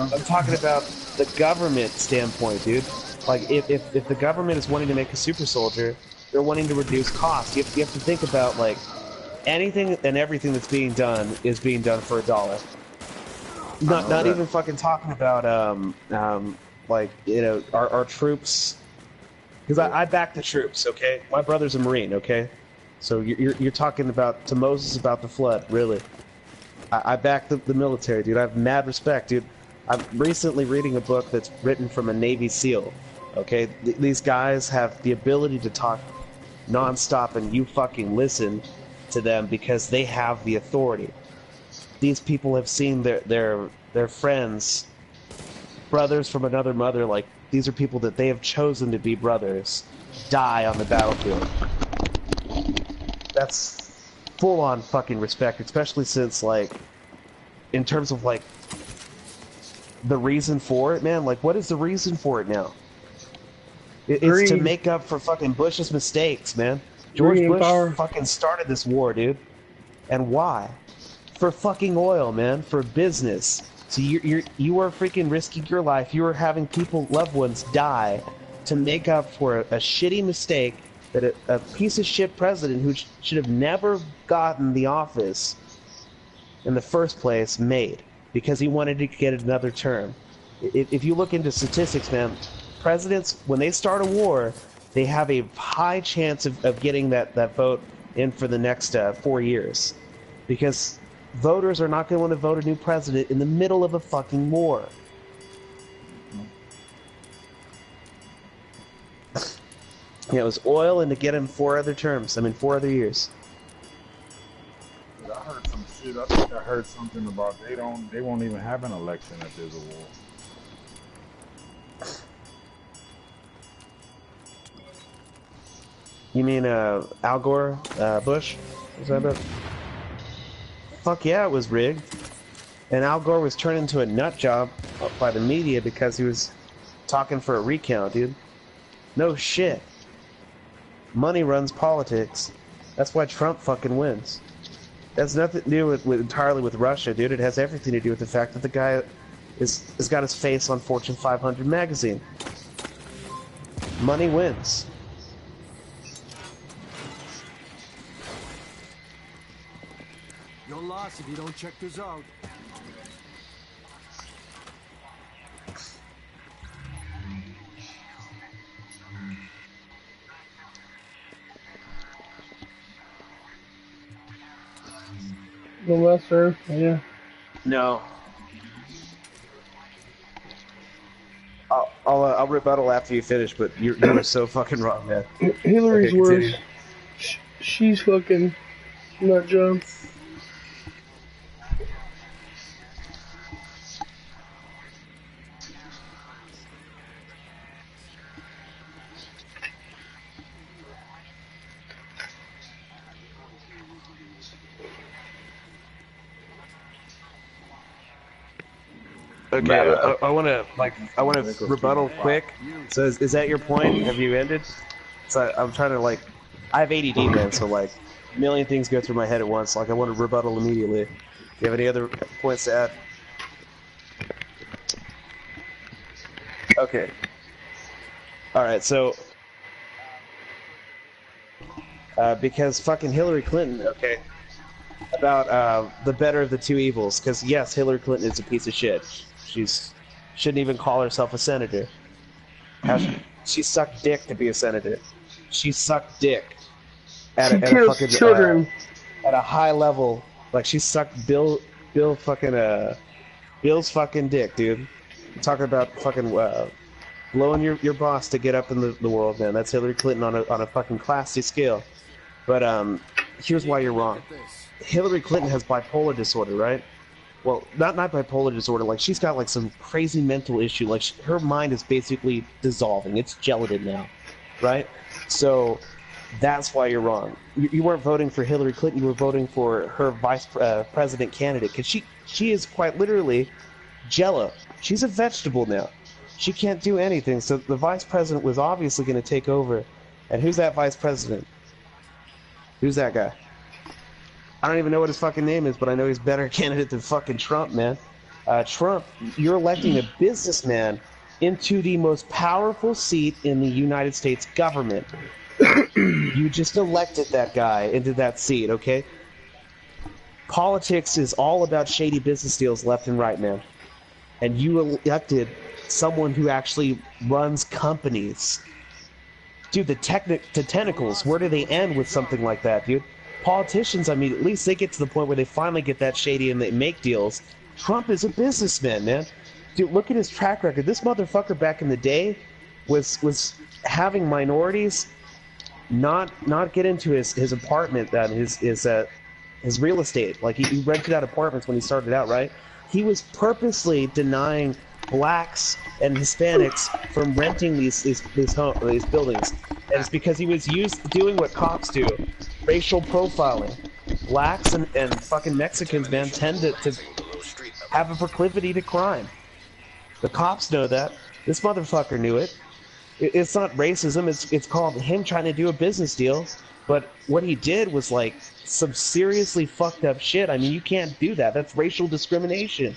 S7: I'm talking about the government standpoint, dude. Like, if the government is wanting to make a super soldier, they're wanting to reduce costs. You have to think about, like, anything and everything that's being done is being done for $1. Not even fucking talking about, like, you know, our troops. Because I back the troops, okay? My brother's a Marine, okay? So you're talking about, to Moses about the flood, really. I back the military, dude. I have mad respect, dude. I'm recently reading a book that's written from a Navy SEAL, okay? These guys have the ability to talk non-stop and you fucking listen to them because they have the authority. These people have seen their friends, brothers from another mother, like, these are people that they have chosen to be brothers, die on the battlefield. That's full-on fucking respect, especially since, like, in terms of, like, the reason for it, man, like, what is the reason for it now? It's to make up for fucking Bush's mistakes, man. George Bush fucking started this war, dude. And why? For fucking oil, man. For business. So you are freaking risking your life. You are having people, loved ones, die to make up for a shitty mistake that a piece of shit president who should have never gotten the office in the first place made because he wanted to get another term. If you look into statistics, man, presidents, when they start a war, they have a high chance of getting that vote in for the next 4 years. Because voters are not going to want to vote a new president in the middle of a fucking war. Yeah, it was oil and to get him 4 other terms. I mean, 4 other years.
S2: I heard some shit. I think I heard something about they won't even have an election if there's a war.
S7: You mean Al Gore, Bush? Is that it? Fuck yeah, it was rigged. And Al Gore was turned into a nut job by the media because he was talking for a recount, dude. No shit. Money runs politics. That's why Trump fucking wins. It has nothing to do with entirely with Russia, dude. It has everything to do with the fact that the guy has got his face on Fortune 500 magazine. Money wins.
S11: You're lost if you don't check this out.
S6: The lesser, yeah.
S7: No. I'll rebuttal after you finish, but you were so fucking wrong, man.
S6: Hillary's worse. She's fucking nut job.
S7: Okay, I want to rebuttal quick. So is that your point? Have you ended? So I'm trying to I have ADD, man. So a million things go through my head at once. I want to rebuttal immediately. Do you have any other points to add? Okay. All right. So because fucking Hillary Clinton, okay, about the better of the two evils. Because yes, Hillary Clinton is a piece of shit. Shouldn't even call herself a senator. She sucked dick to be a senator. She sucked dick at a fucking children at a high level. She sucked Bill's fucking dick, dude. You're talking about fucking blowing your boss to get up in the world, man. That's Hillary Clinton on a fucking classy scale. But here's why you're wrong. Hillary Clinton has bipolar disorder, right? Well, not bipolar disorder. She's got some crazy mental issue. Her mind is basically dissolving. It's gelatin now, right? So that's why you're wrong. You weren't voting for Hillary Clinton. You were voting for her vice president candidate because she is quite literally jello. She's a vegetable now. She can't do anything. So the vice president was obviously going to take over. And who's that vice president? Who's that guy? I don't even know what his fucking name is, but I know he's a better candidate than fucking Trump, man. Trump, you're electing a businessman into the most powerful seat in the United States government. You just elected that guy into that seat, okay? Politics is all about shady business deals left and right, man. And you elected someone who actually runs companies. Dude, the tentacles, where do they end with something like that, dude? Politicians, I mean, at least they get to the point where they finally get that shady and they make deals. Trump is a businessman, man. Dude, look at his track record. This motherfucker back in the day was having minorities not get into his apartment, his real estate. Like, he rented out apartments when he started out, right? He was purposely denying blacks and Hispanics from renting these buildings. And it's because he was doing what cops do, racial profiling. Blacks and fucking Mexicans, man, tend to have a proclivity to crime. The cops know that. This motherfucker knew it. It's not racism, it's called him trying to do a business deal. But what he did was, like, some seriously fucked up shit. I mean, you can't do that. That's racial discrimination.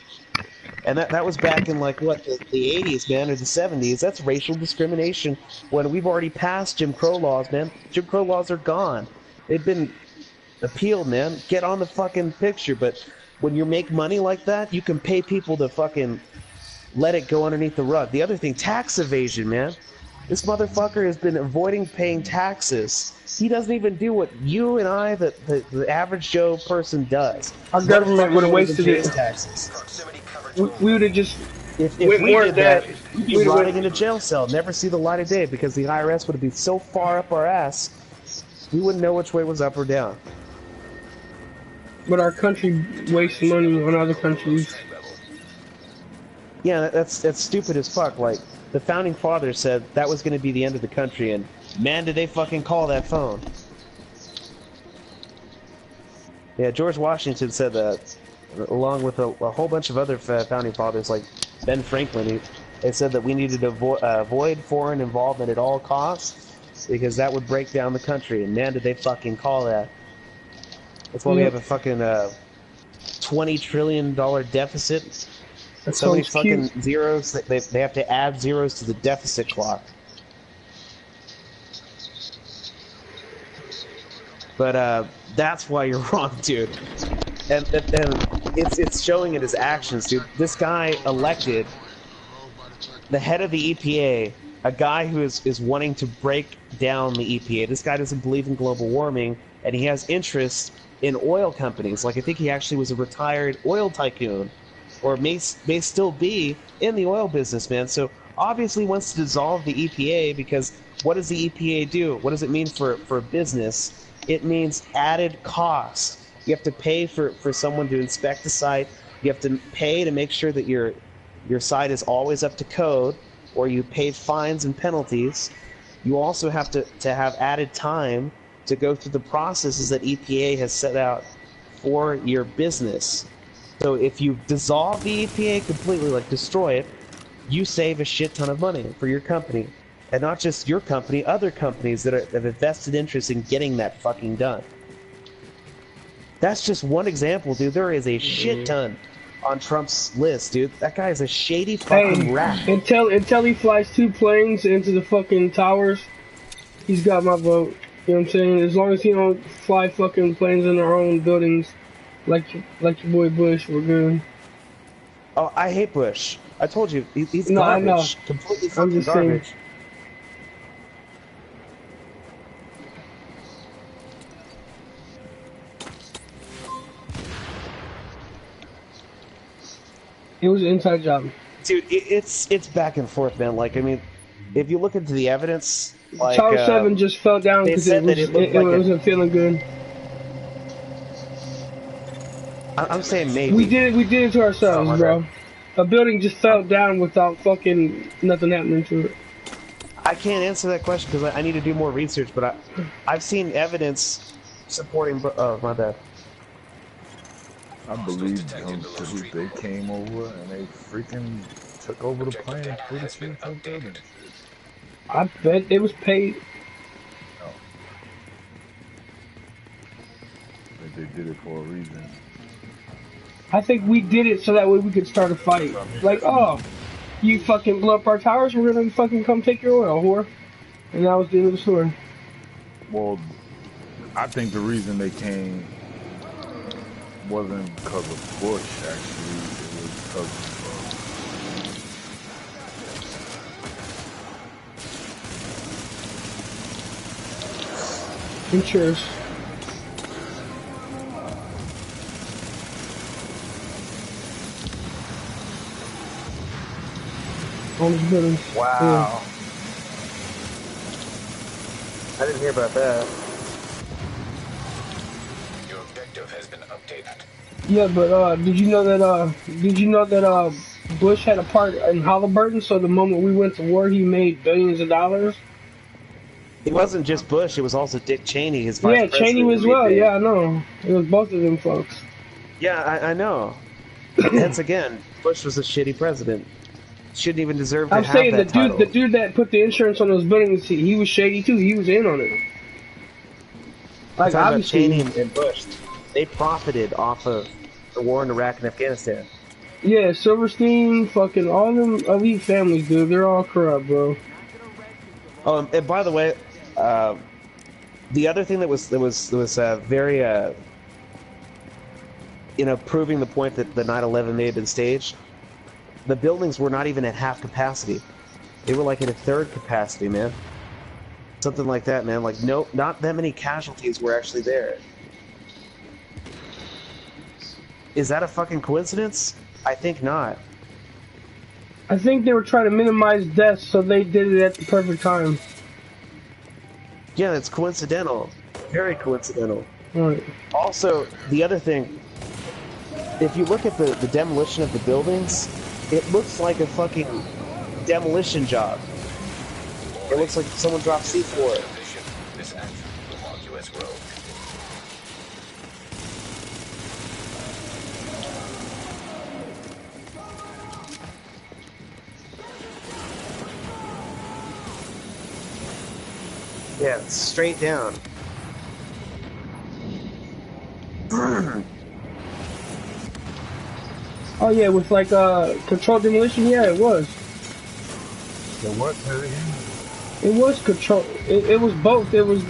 S7: And that was back in, like, what, the 80s, man, or the 70s. That's racial discrimination when we've already passed Jim Crow laws, man. Jim Crow laws are gone. They've been appealed, man. Get on the fucking picture. But when you make money like that, you can pay people to fucking let it go underneath the rug. The other thing, tax evasion, man. This motherfucker has been avoiding paying taxes. He doesn't even do what you and I, the average Joe person, does.
S6: Our government would have wasted it.
S7: Taxes.
S6: We would have just
S7: if we did that, we'd be rotting in a jail cell, never see the light of day, because the IRS would be so far up our ass, we wouldn't know which way was up or down.
S6: But our country wastes money on other countries.
S7: Yeah, that's stupid as fuck. Like, the founding fathers said that was going to be the end of the country, and man, did they fucking call that phone. Yeah, George Washington said that, along with a whole bunch of other founding fathers, like Ben Franklin. They said that we needed to avoid foreign involvement at all costs, because that would break down the country, and man, did they fucking call that. That's why we have a fucking $20 trillion deficit.
S6: That's
S7: so many fucking zeros that they have to add zeros to the deficit clock. But that's why you're wrong, dude. And it's showing in his actions, dude. This guy elected the head of the EPA, a guy who is wanting to break down the EPA. This guy doesn't believe in global warming, and he has interest in oil companies. Like, I think he actually was a retired oil tycoon, or may still be in the oil business, man. So obviously wants to dissolve the EPA, because what does the EPA do? What does it mean for business? It means added cost. You have to pay for someone to inspect the site. You have to pay to make sure that your site is always up to code, or you pay fines and penalties. You also have to have added time to go through the processes that EPA has set out for your business. So if you dissolve the EPA completely, like destroy it, you save a shit ton of money for your company. And not just your company, other companies that have a vested interest in getting that fucking done. That's just one example, dude. There is a shit ton on Trump's list, dude. That guy is a shady fucking rat.
S6: Until he flies 2 planes into the fucking towers, he's got my vote. You know what I'm saying? As long as he don't fly fucking planes in our own buildings, like your boy Bush, we're good.
S7: Oh, I hate Bush. I told you, he's
S6: no,
S7: garbage.
S6: I know.
S7: Completely fucking garbage. Saying.
S6: It was an inside job.
S7: Dude, it's back and forth, man. Like, I mean, if you look into the evidence, like...
S6: Tower 7 just fell down because it wasn't feeling good.
S7: I'm saying maybe.
S6: We did it to ourselves, bro. A building just fell down without fucking nothing happening to it.
S7: I can't answer that question because I need to do more research, but I've seen evidence supporting... Oh, my bad.
S2: I believe they came over and they freaking took over the plane and flew the shit to the building.
S6: I bet it was paid.
S2: No. They did it for a reason.
S6: I think we did it so that way we could start a fight. Like, oh, you fucking blow up our towers, we're gonna fucking come take your oil, whore. And that was the end of the story.
S2: Well, I think the reason they came wasn't because of Bush, actually. It was because of...
S6: Insurance. All these buildings.
S7: Wow.
S6: Yeah.
S7: I didn't hear about that.
S3: Your objective has been updated.
S6: Yeah, but did you know that Bush had a part in Halliburton? So the moment we went to war, he made billions of dollars.
S7: It wasn't just Bush; it was also Dick Cheney, his vice
S6: Yeah,
S7: president.
S6: Cheney as well. Yeah, I know. It was both of them folks.
S7: Yeah, I know. Hence again, Bush was a shitty president. Shouldn't even deserve to
S6: I'm
S7: have
S6: saying
S7: that title.
S6: the dude that put the insurance on those buildings, he was shady too. He was in on it. Like obviously,
S7: Cheney and Bush, they profited off of the war in Iraq and Afghanistan.
S6: Yeah, Silverstein, fucking all them elite families, dude. They're all corrupt, bro.
S7: Oh, and by the way, the other thing that was very, proving the point that the 9/11 may have been staged. The buildings were not even at half capacity; they were like at a third capacity, man. Something like that, man. Like, no, not that many casualties were actually there. Is that a fucking coincidence? I think not.
S6: I think they were trying to minimize deaths, so they did it at the perfect time.
S7: Yeah, it's coincidental. Very coincidental.
S6: Right.
S7: Also, the other thing, if you look at the demolition of the buildings, it looks like a fucking demolition job. It looks like someone dropped C4.
S3: This action will mark you as rogue.
S7: Yeah, it's straight down.
S6: Oh yeah, with like controlled demolition. Yeah, it was.
S2: The what?
S6: It was control. It was both. It was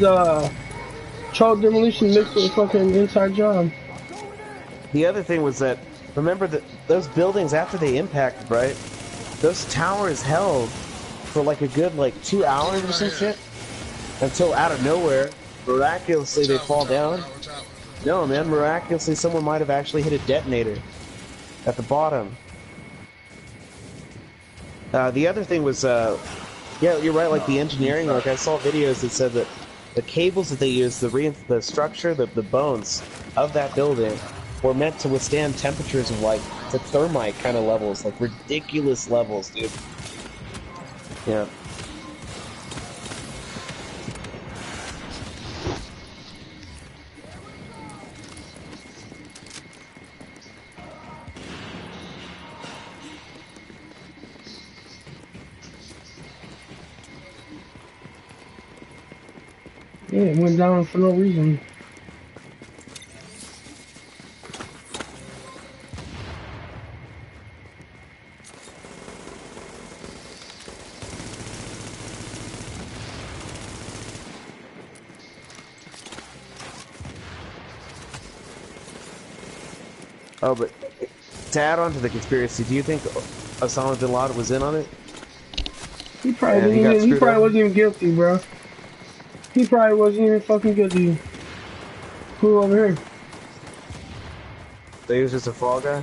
S6: controlled demolition mixed with a fucking inside job.
S7: The other thing was that, remember that those buildings after they impacted, right? Those towers held for like a good 2 hours or some shit. Until out of nowhere, miraculously they fall down. No, man, miraculously someone might have actually hit a detonator at the bottom. The other thing was, yeah, you're right, like the engineering, like I saw videos that said that the cables that they used, the structure, the bones of that building were meant to withstand temperatures of like the thermite kind of levels, like ridiculous levels, dude. Yeah.
S6: Yeah, it went down for no reason.
S7: Oh, but to add on to the conspiracy, do you think Osama bin Laden was in on it?
S6: He probably wasn't even guilty, bro. He probably wasn't even fucking guilty. Who over here?
S7: So he was just a fall guy?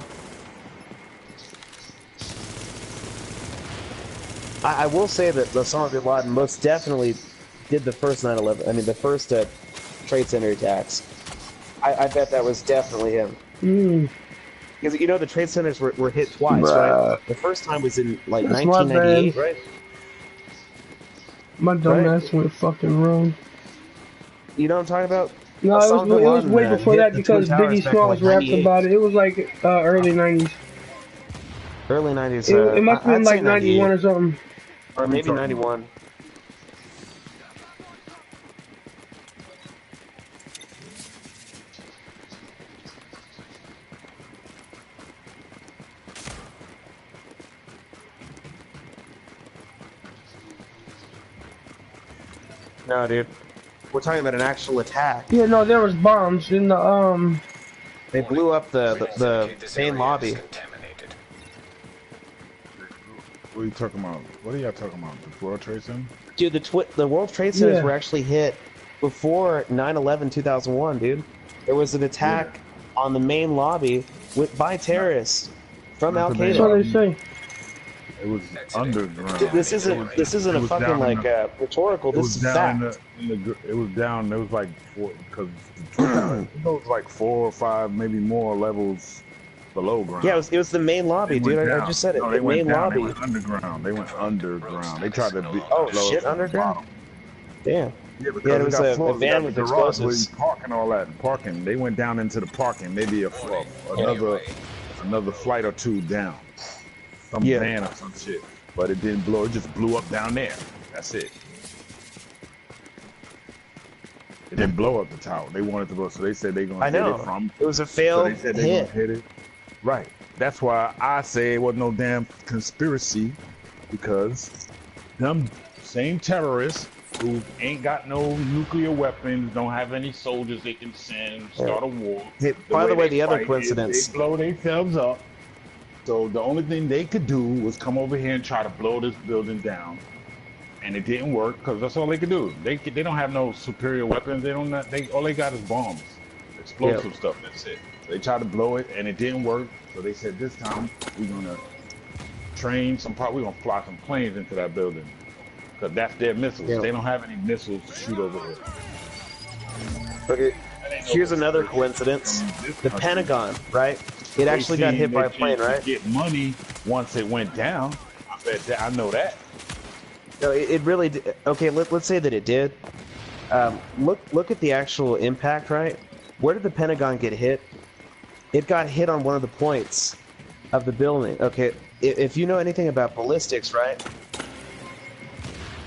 S7: I will say that Osama bin Laden most definitely did the first 9/11. I mean, the first Trade Center attacks. I bet that was definitely him. Because you know the Trade Centers were hit twice, right? The first time was in like 1998, right?
S6: My dumbass went fucking wrong.
S7: You know what I'm talking about?
S6: No, it was way before that because Biggie Smalls rapped about it. It was like early 90s.
S7: Early 90s.
S6: It must have been like 91 or something.
S7: Or maybe 91. No, dude. We're talking about an actual attack.
S6: Yeah, no, there was bombs in the
S7: They blew up the main lobby.
S2: What are you talking about? What are y'all talking about? The World Trade Center?
S7: Dude, the World Trade Centers
S6: Yeah.
S7: were actually hit before 9/11/2001, dude. There was an attack on the main lobby by terrorists from Al
S6: That's what they
S7: Qaeda.
S6: say.
S2: It was underground.
S7: This isn't a fucking like rhetorical. This is fact.
S2: It was down. It was like because it was like 4 or 5, maybe more levels below ground.
S7: Yeah, it was the main lobby, dude. I just said it.
S2: No,
S7: The main lobby.
S2: They went underground. They went underground. They tried to be.
S7: Oh shit, underground. Damn.
S2: Yeah, because
S7: Yeah, it was a
S2: floors.
S7: van with
S2: The garage where
S7: explosives.
S2: you park and all that. Parking. They went down into the parking. Maybe another flight or two down. Some van or some shit. But it didn't blow. It just blew up down there. That's it. It didn't blow up the tower. They wanted to blow, so they said they're gonna hit it from.
S7: It was a failed
S2: so they said they're gonna hit it. Right. That's why I say it wasn't no damn conspiracy, because them same terrorists who ain't got no nuclear weapons, don't have any soldiers they can send, start a war.
S7: Hey, by the way, the other
S2: fight
S7: coincidence.
S2: is they blow themselves up. So the only thing they could do was come over here and try to blow this building down, and it didn't work because that's all they could do. They don't have no superior weapons. All they got is bombs, explosive stuff. That's it. They tried to blow it and it didn't work. So they said this time we're gonna train we're gonna fly some planes into that building because that's their missiles.
S7: Yeah.
S2: They don't have any missiles to shoot over here.
S7: Okay. Here's another coincidence. The Pentagon, right? It actually got hit by a plane, right?
S2: Get money once it went down. I know that.
S7: No, it really did. Okay, let's say that it did. Look at the actual impact, right? Where did the Pentagon get hit? It got hit on one of the points of the building. Okay, if you know anything about ballistics, right?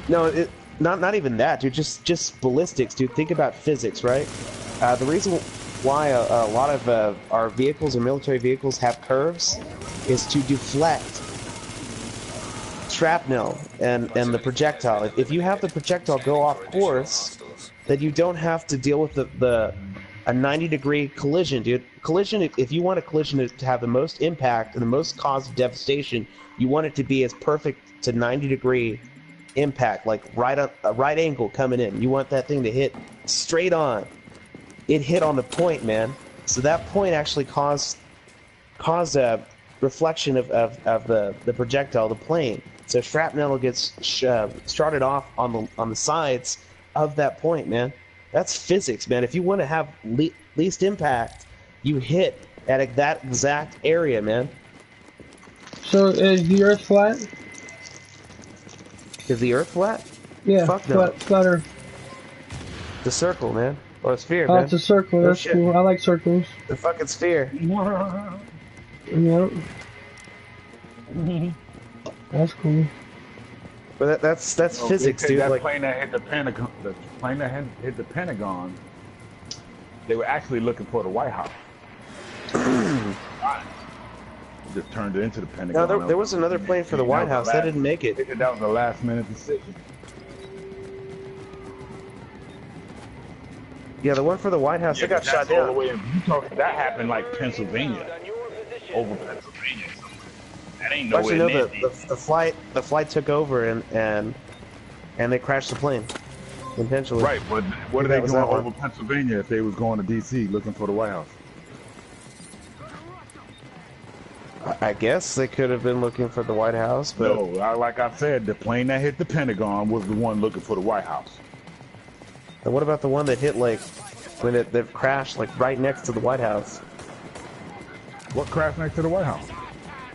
S7: No, not even that, dude. Just ballistics, dude. Think about physics, right? The reason why a lot of our vehicles or military vehicles have curves is to deflect shrapnel and the projectile. If you have the projectile go off course, then you don't have to deal with a 90-degree collision, dude. Collision, if you want a collision to have the most impact and the most cause of devastation, you want it to be as perfect to 90-degree impact, like a right angle coming in. You want that thing to hit straight on. It hit on the point, man. So that point actually caused a reflection of the projectile, the plane. So shrapnel gets started off on the sides of that point, man. That's physics, man. If you want to have least impact, you hit at that exact area, man.
S6: So is the Earth flat?
S7: Is the Earth flat?
S6: Yeah,
S7: Fuck no.
S6: flatter.
S7: The circle, man. Or a sphere,
S6: Oh,
S7: man.
S6: it's a circle.
S7: No
S6: That's
S7: shit.
S6: cool. I like circles.
S7: The fucking sphere.
S6: Yep. That's cool.
S7: But that's physics,
S2: They said
S7: dude.
S2: that
S7: Like,
S2: plane that hit the Pentagon, they were actually looking for the White House. Just turned it into the Pentagon.
S7: no, there was another plane for the White House. That didn't make it.
S2: They said that was a last-minute decision.
S7: Yeah, the one for the White House, they got
S2: that's
S7: shot
S2: all
S7: down.
S2: the way. That happened like Pennsylvania, over Pennsylvania. That ain't nowhere
S7: Actually, no,
S2: near
S7: the flight took over and they crashed the plane intentionally.
S2: Right, but what are they
S7: That was
S2: doing
S7: that one.
S2: over Pennsylvania if they was going to D.C. looking for the White House?
S7: I guess they could have been looking for the White House, but
S2: No, like I said, the plane that hit the Pentagon was the one looking for the White House.
S7: and what about the one that hit like when it crashed like right next to the White House?
S2: What crashed next to the White House?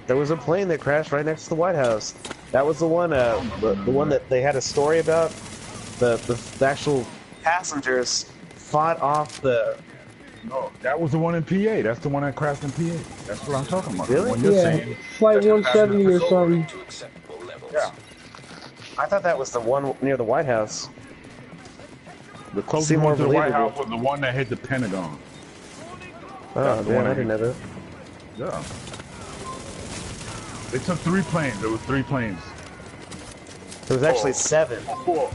S7: There was a plane that crashed right next to the White House. That was the one, the one that they had a story about. The actual passengers fought off the.
S2: No, that was the one in PA. That's the one that crashed in PA. That's what I'm talking about.
S7: Really?
S2: The one you're
S6: Yeah,
S2: saying.
S6: flight 170 or something.
S2: Yeah.
S7: I thought that was the one near the White House.
S2: The closest
S7: Seemed more
S2: one to the White
S7: believable.
S2: House was the one that hit the Pentagon.
S7: Oh
S2: That's the
S7: man,
S2: one
S7: I
S2: I
S7: didn't know that.
S2: Yeah. They took 3 planes. There was 3 planes.
S7: There was actually 7.
S2: Four.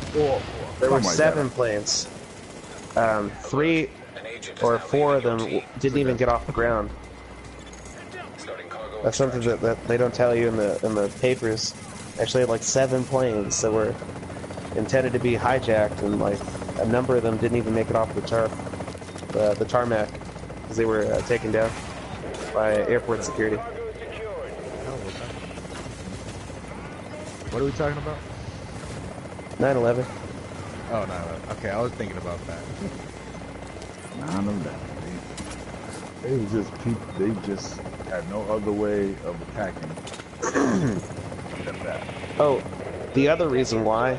S7: There were
S2: Something like
S7: 7 planes. 3 or 4 of them didn't even get off the ground. That's something that they don't tell you in the papers. Actually, had like 7 planes that were intended to be hijacked, and like a number of them didn't even make it off the tarmac because they were taken down by airport security.
S9: What are we talking about?
S7: 9/11.
S9: Oh, 9/11. Okay, I was thinking about that.
S2: 9/11. They was just people. They just had no other way of attacking than that.
S7: Oh, the other reason why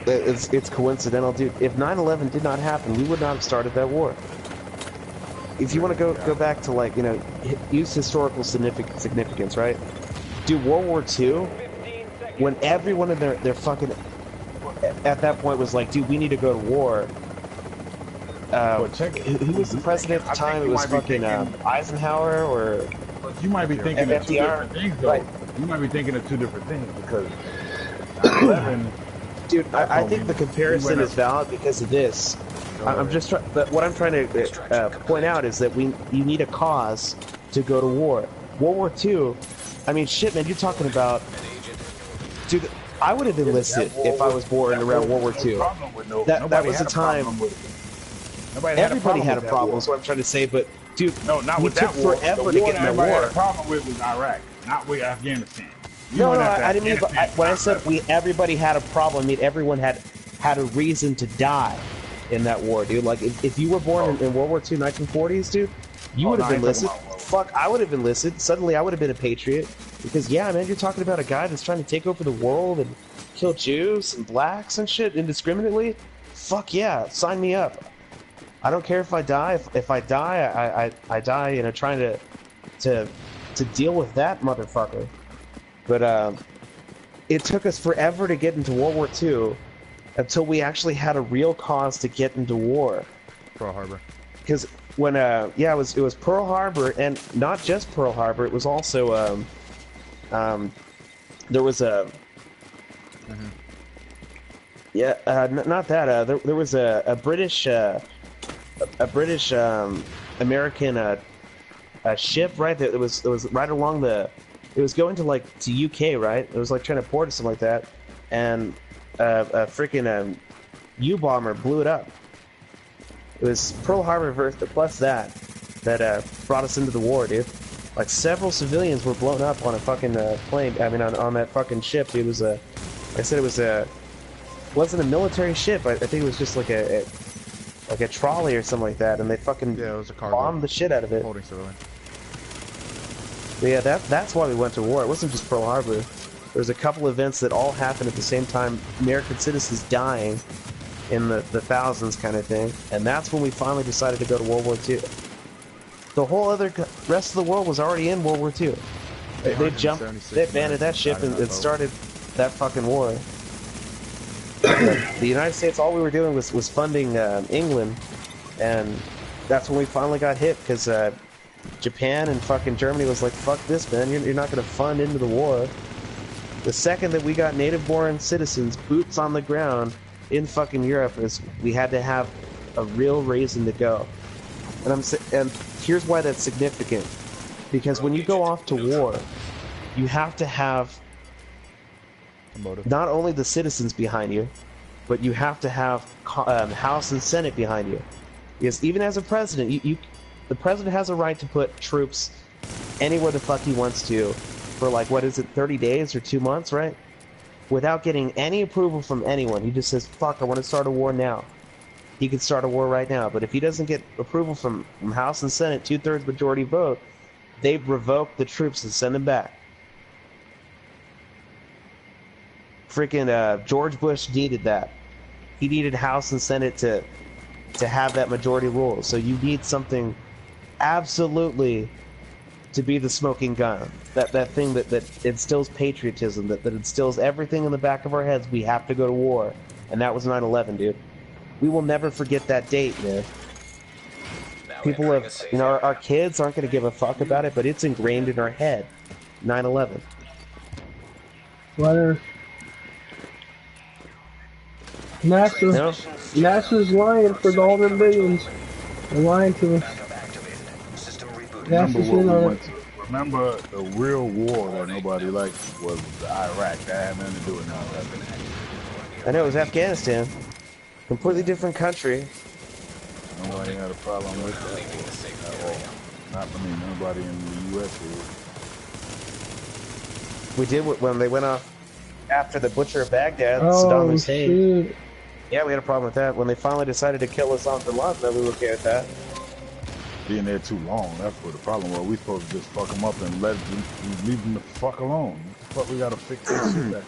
S7: it's coincidental, dude. If 9/11 did not happen, we would not have started that war. If you want to go back to, like, you know, use historical significance, right? Dude, World War II, when everyone in their fucking at that point was like, dude, we need to go to war. Who was the president at the time? It was fucking Eisenhower, or
S2: you might be thinking of 2 different things, though.
S7: Right.
S2: You might be thinking of 2 different things because 9/11.
S7: Dude, I think the comparison is valid because of this. I'm just trying. What I'm trying to point out is that you need a cause to go to war. World War II. I mean, shit, man. You're talking about, dude. I would have enlisted if I was born around World War II. That was a time. Everybody had a problem. Is what I'm trying to say. But dude,
S2: not
S7: we
S2: with
S7: took
S2: that war.
S7: forever to get in the war.
S2: Had a problem with was Iraq, not with Afghanistan.
S7: No, I didn't mean. When I said everybody had a problem, I mean everyone had a reason to die in that war, dude. Like if you were born in World War II, 1940s, dude, you would have enlisted. Fuck, I would have enlisted. Suddenly, I would have been a patriot because, yeah, man, you're talking about a guy that's trying to take over the world and kill Jews and blacks and shit indiscriminately. Fuck yeah, sign me up. I don't care if I die. If I die, I die, you know, trying to deal with that motherfucker. But it took us forever to get into World War II until we actually had a real cause to get into war.
S9: Pearl Harbor.
S7: Because when it was Pearl Harbor, and not just Pearl Harbor, it was also there was a not that there was a British American ship, right, that was right along it was going to UK, right? It was like trying to port or something like that, and a freaking U-bomber blew it up. It was Pearl Harbor plus that brought us into the war, dude. Like, several civilians were blown up on a fucking plane. I mean, on that fucking ship, dude. It was like I said, it wasn't a military ship. I think it was just like a trolley or something like that, and they fucking
S9: it was a cargo.
S7: Bombed the shit out of it.
S9: Holding civilian.
S7: But yeah, that's why we went to war. It wasn't just Pearl Harbor. There was a couple events that all happened at the same time. American citizens dying in the thousands, kind of thing, and that's when we finally decided to go to World War II. The whole rest of the world was already in World War II. They abandoned that ship and started that fucking war. The United States, all we were doing was funding England, and that's when we finally got hit, because Japan and fucking Germany was like, fuck this, man, you're not going to fund into the war. The second that we got native-born citizens, boots on the ground, in fucking Europe, is we had to have a real reason to go. And here's why that's significant. Because when you go off to war, you have to have not only the citizens behind you, but you have to have House and Senate behind you. Because even as a president, the president has a right to put troops anywhere the fuck he wants to for, like, what is it, 30 days or 2 months, right? Without getting any approval from anyone. He just says, fuck, I want to start a war now. He could start a war right now. But if he doesn't get approval from House and Senate, 2/3 majority vote, they revoke the troops and send them back. Freaking George Bush needed that. He needed House and Senate to have that majority rule. So you need something absolutely to be the smoking gun. That thing that instills patriotism, that instills everything in the back of our heads. We have to go to war. And that was 9/11, dude. We will never forget that date, man. People have, you know, our kids aren't going to give a fuck about it, but it's ingrained in our head. 9/11.
S6: Whether NASA,
S7: No?
S6: NASA's lying for all them billions. They're lying to us.
S2: Remember
S6: NASA's
S2: what
S6: in
S2: we
S6: on it.
S2: went to. Remember the real war that nobody liked was Iraq. That had nothing to do with 9/11.
S7: I know, it was Afghanistan. Completely different country.
S2: Nobody had a problem with that at all. Not for me. Nobody in the U.S. did.
S7: We did when they went off after the Butcher of Baghdad, Saddam
S6: Oh
S7: Hussein.
S6: shit.
S7: Yeah, we had a problem with that. When they finally decided to kill Osama bin Laden, we were okay with that.
S2: Being there too long, that's what the problem was. We supposed to just fuck them up and leave them the fuck alone. What the fuck we gotta fix this shit back?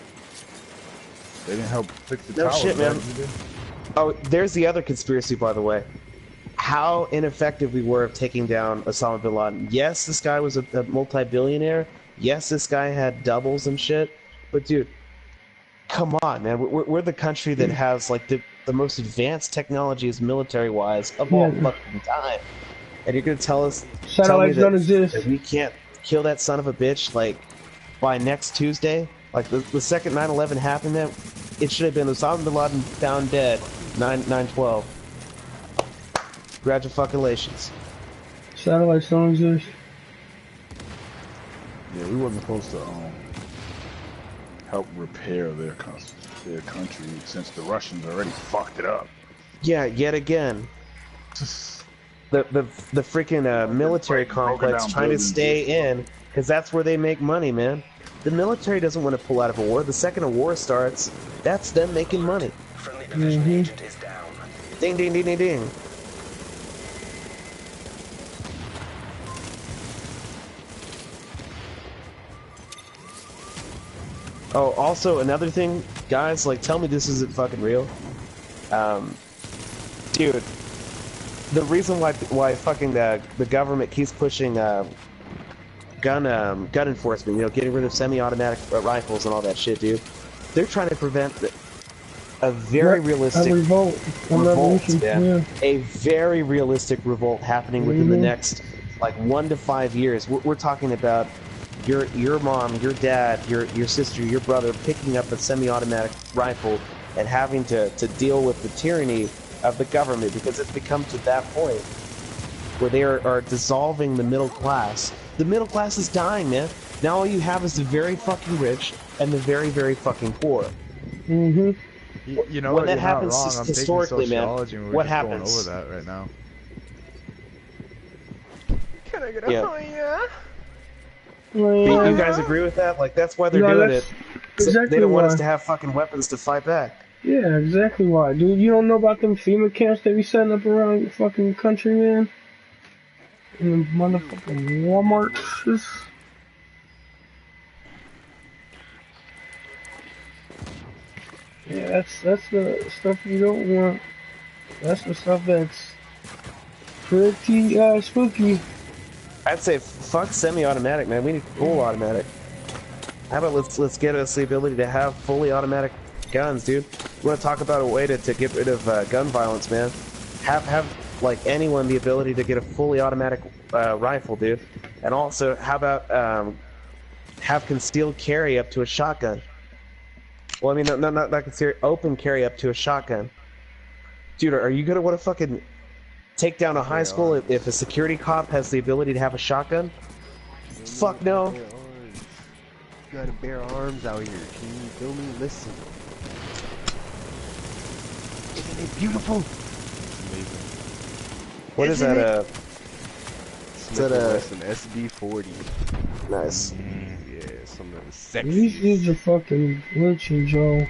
S2: They didn't help fix the
S7: No
S2: towers,
S7: shit, man.
S2: right?
S7: Oh, there's the other conspiracy, by the way. How ineffective we were of taking down Osama bin Laden. Yes, this guy was a multi-billionaire. Yes, this guy had doubles and shit. But dude, come on, man. We're the country that has like the most advanced technologies military-wise of all fucking time. And you're gonna tell me
S6: Satellites don't exist.
S7: that we can't kill that son of a bitch like by next Tuesday? Like the second 9/11 happened, man, it should have been Osama bin Laden found dead 9/12. Congratulations.
S6: Satellites don't exist.
S2: Yeah, we wasn't supposed to help repair their country since the Russians already fucked it up.
S7: Yeah, yet again. The freaking military complex trying to stay in, because that's where they make money, man. The military doesn't want to pull out of a war. The second a war starts, that's them making money. Ding, ding, ding, ding, ding. Oh, also another thing, guys, like, tell me this isn't fucking real. Dude, the reason why fucking the government keeps pushing gun enforcement, you know, getting rid of semi-automatic rifles and all that shit, dude. They're trying to prevent a very realistic
S6: revolt,
S7: man.
S6: yeah.
S7: A very realistic revolt happening within the next like 1 to 5 years. We're talking about your mom, your dad, your sister, your brother picking up a semi-automatic rifle and having to deal with the tyranny of the government, because it's become to that point where they are dissolving the middle class. The middle class is dying, man. Now all you have is the very fucking rich and the very, very fucking poor.
S9: You know
S7: when
S9: what,
S7: that
S9: you're
S7: happens
S9: not wrong. I'm
S7: historically,
S9: taking
S7: man,
S9: sociology and we're
S7: what
S9: just
S7: happens?
S9: going over that right now.
S11: Can I get a
S7: Yeah.
S11: oh yeah?
S7: You guys agree with that? Like, that's why they're doing it.
S6: Exactly
S7: They don't want us
S6: why.
S7: to have fucking weapons to fight back.
S6: Yeah, exactly why. Dude, you don't know about them FEMA camps they be setting up around the fucking country, man? In the motherfucking Walmarts. Yeah, that's the stuff you don't want. That's the stuff that's pretty spooky.
S7: I'd say fuck semi-automatic, man. We need full automatic. How about let's get us the ability to have fully automatic guns, dude. We want to talk about a way to get rid of gun violence, man. Have like anyone the ability to get a fully automatic rifle, dude. And also, how about have concealed carry up to a shotgun? Well, I mean, not concealed, open carry up to a shotgun. Dude, are you gonna want to fucking take down a high school if a security cop has the ability to have a shotgun? Fuck no.
S12: You gotta bear arms out here. Can you feel me? Listen. Isn't it beautiful?
S7: What is that?
S12: Is that an SD40?
S7: Nice.
S12: Yeah, some of the sexy.
S6: These dudes are fucking glitchy, Joe.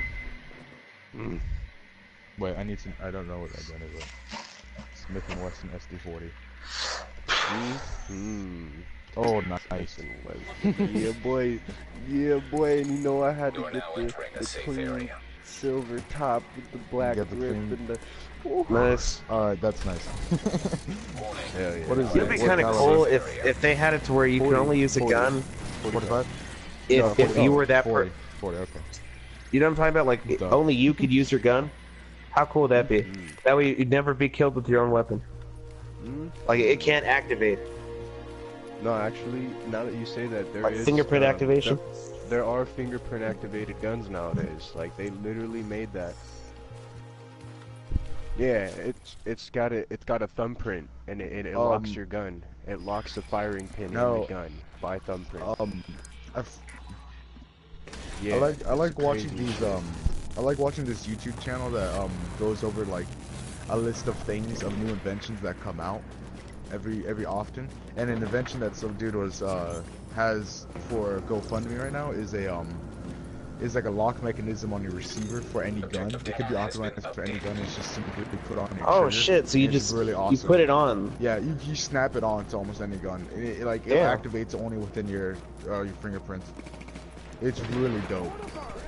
S9: Wait, I don't know what that gun is. Smith & Wesson SD40. Oh, nice.
S12: Yeah, boy. Yeah, boy. And you know I had to get the clean silver top with the black grip and the...
S7: Nice.
S9: Alright, that's nice.
S12: Hell yeah.
S9: What is
S7: It'd be kind of cool if they had it to where you could only use a gun
S9: 45?
S7: if you were that
S9: 40, 40, okay.
S7: You know what I'm talking about? Like, only you could use your gun? How cool would that be? That way you'd never be killed with your own weapon. Like, it can't activate.
S12: No, actually, now that you say that, there
S7: Like
S12: is
S7: fingerprint activation?
S12: There are fingerprint activated guns nowadays. Like, they literally made that. Yeah, it's got a thumbprint, and it locks your gun. It locks the firing pin in the gun by thumbprint.
S9: Yeah, I like watching these I like watching this YouTube channel that goes over like a list of things of new inventions that come out every often. And an invention that some dude has for GoFundMe right now is like a lock mechanism on your receiver for any gun. It could be authorized for any gun. It's just simply put on your trigger.
S7: Shit! So you just
S9: really awesome.
S7: you put it on.
S9: Yeah, you snap it on to almost any gun. It activates only within your fingerprints. It's really dope.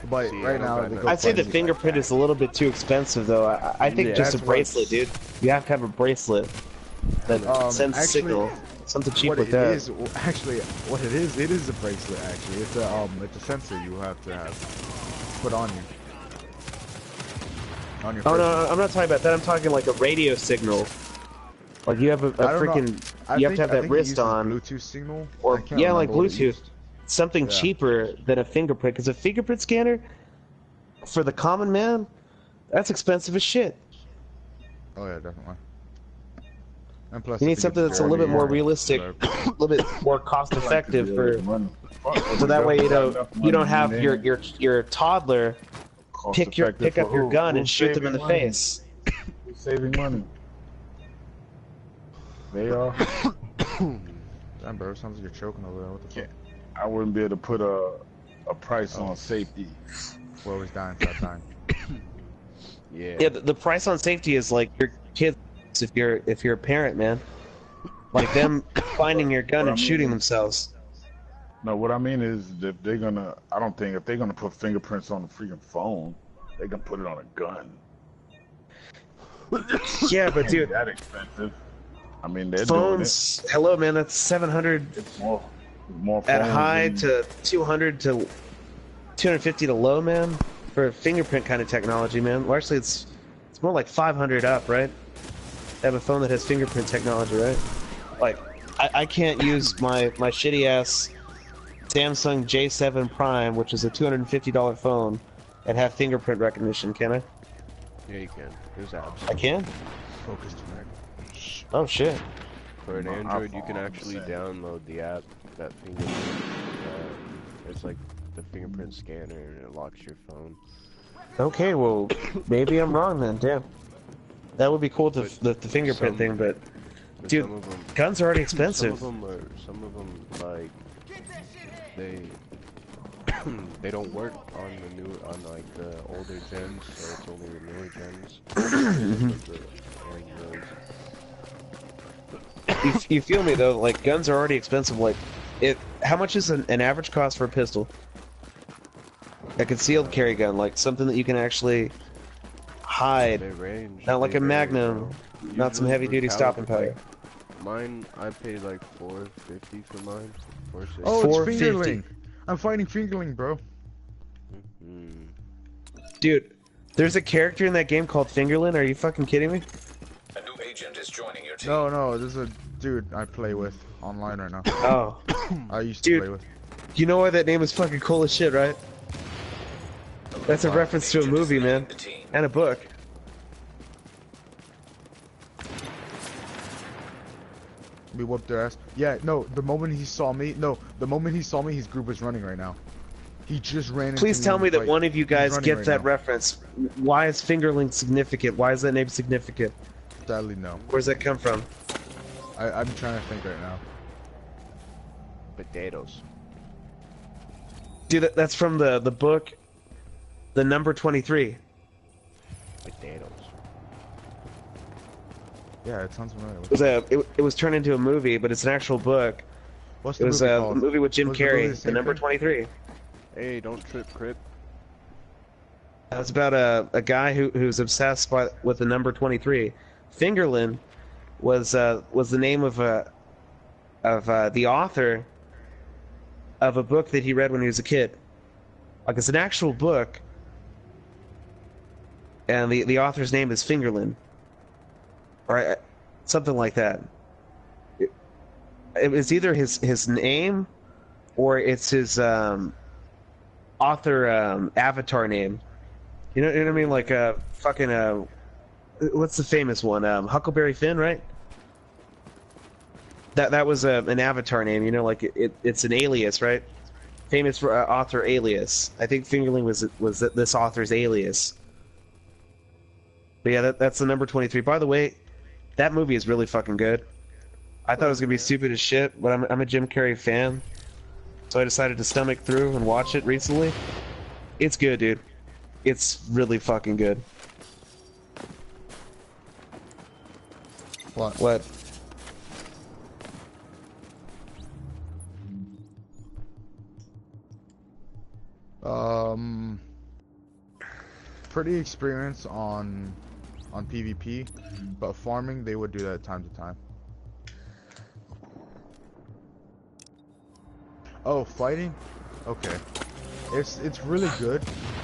S9: But right now,
S7: I'd say the fingerprint is a little bit too expensive, though. I think just a bracelet, dude. You have to have a bracelet that sends a signal. Something cheap with that.
S9: What it is a bracelet. Actually, it's a sensor you have to have put on you. On your person.
S7: No, I'm not talking about that. I'm talking like a radio signal. Like you have a freaking, you have to have that wrist on.
S9: Bluetooth signal.
S7: Or yeah, like Bluetooth. Something cheaper than a fingerprint, because a fingerprint scanner for the common man, that's expensive as shit.
S9: Oh yeah, definitely. And plus,
S7: you need something that's a little bit more realistic, a little bit more cost effective so that way you don't have your toddler pick up your gun and shoot them in the face.
S2: You're saving money. They are.
S9: Damn, bro, sounds like you're choking over there. What the fuck?
S2: I wouldn't be able to put a price on safety.
S9: Well, he's dying, stop dying.
S7: Yeah, the price on safety is like your kids if you're a parent, man. Like them finding your gun and shooting themselves.
S2: No, what I mean is if they're gonna, I don't think if they're gonna put fingerprints on the freaking phone, they can put it on a gun.
S7: Yeah, but dude,
S2: that expensive. I mean, they're
S7: phones.
S2: Doing it.
S7: Hello, man. That's 700.
S2: It's more
S7: at high to 200 to 250 to low, man. For fingerprint kind of technology, man. Largely, it's more like 500 up, right? I have a phone that has fingerprint technology, right? Like, I can't use my shitty ass Samsung J7 Prime, which is a $250 phone, and have fingerprint recognition, can I?
S12: Yeah, you can. There's apps.
S7: I can?
S9: Focus direct.
S7: Oh shit.
S12: For an Android, you can actually download the app that fingerprint. It's like the fingerprint scanner, and it locks your phone.
S7: Okay, well, maybe I'm wrong then. Damn. That would be cool, the fingerprint thing, but dude, guns are already expensive.
S12: Some of them like they don't work on the older gens, so it's only the newer gens.
S7: You feel me though? Like guns are already expensive. Like, how much is an average cost for a pistol? A concealed carry gun, like something that you can actually hide, not like a Magnum, not some heavy duty stopping powder.
S12: Mine, I paid like $450 for mine.
S9: Oh, it's fingerling. I'm fighting fingerling, bro.
S7: Dude, there's a character in that game called Fingerlin. Are you fucking kidding me?
S3: A new agent is joining your team.
S9: No, there's a dude I play with online right now.
S7: Oh,
S9: I used to play with.
S7: You know why that name is fucking cool as shit, right? That's a reference to a movie, man, and a book.
S9: We whooped their ass. Yeah, no, the moment he saw me, his group was running right now. He just ran into
S7: Please tell me that
S9: like,
S7: one of you guys gets
S9: right
S7: that
S9: now.
S7: reference. Why is Fingerling significant? Why is that name significant?
S9: Sadly, no.
S7: Where's that come from?
S9: I'm trying to think right now.
S12: Potatoes.
S7: Dude, that's from the book, The Number 23.
S12: Potatoes.
S9: Yeah, it sounds familiar.
S7: It was turned into a movie, but it's an actual book.
S9: What's the
S7: movie called? A movie with Jim Carrey, The Number 23.
S12: Hey, don't trip, Crip.
S7: It's about a guy who's obsessed with the number 23. Fingerlin was the name of the author of a book that he read when he was a kid. Like, it's an actual book, and the author's name is Fingerlin, or something like that. It was either his name, or it's his author avatar name. You know what I mean? Like a fucking what's the famous one? Huckleberry Finn, right? That was an avatar name, you know, like it's an alias, right? Famous author alias. I think Fingerling was this author's alias. But yeah, that's the number 23. By the way, that movie is really fucking good. I thought it was gonna be stupid as shit, but I'm a Jim Carrey fan, so I decided to stomach through and watch it recently. It's good, dude. It's really fucking good.
S9: What?
S7: What?
S9: Pretty experienced on PvP, but farming they would do that time to time. Oh, fighting? Okay. It's really good,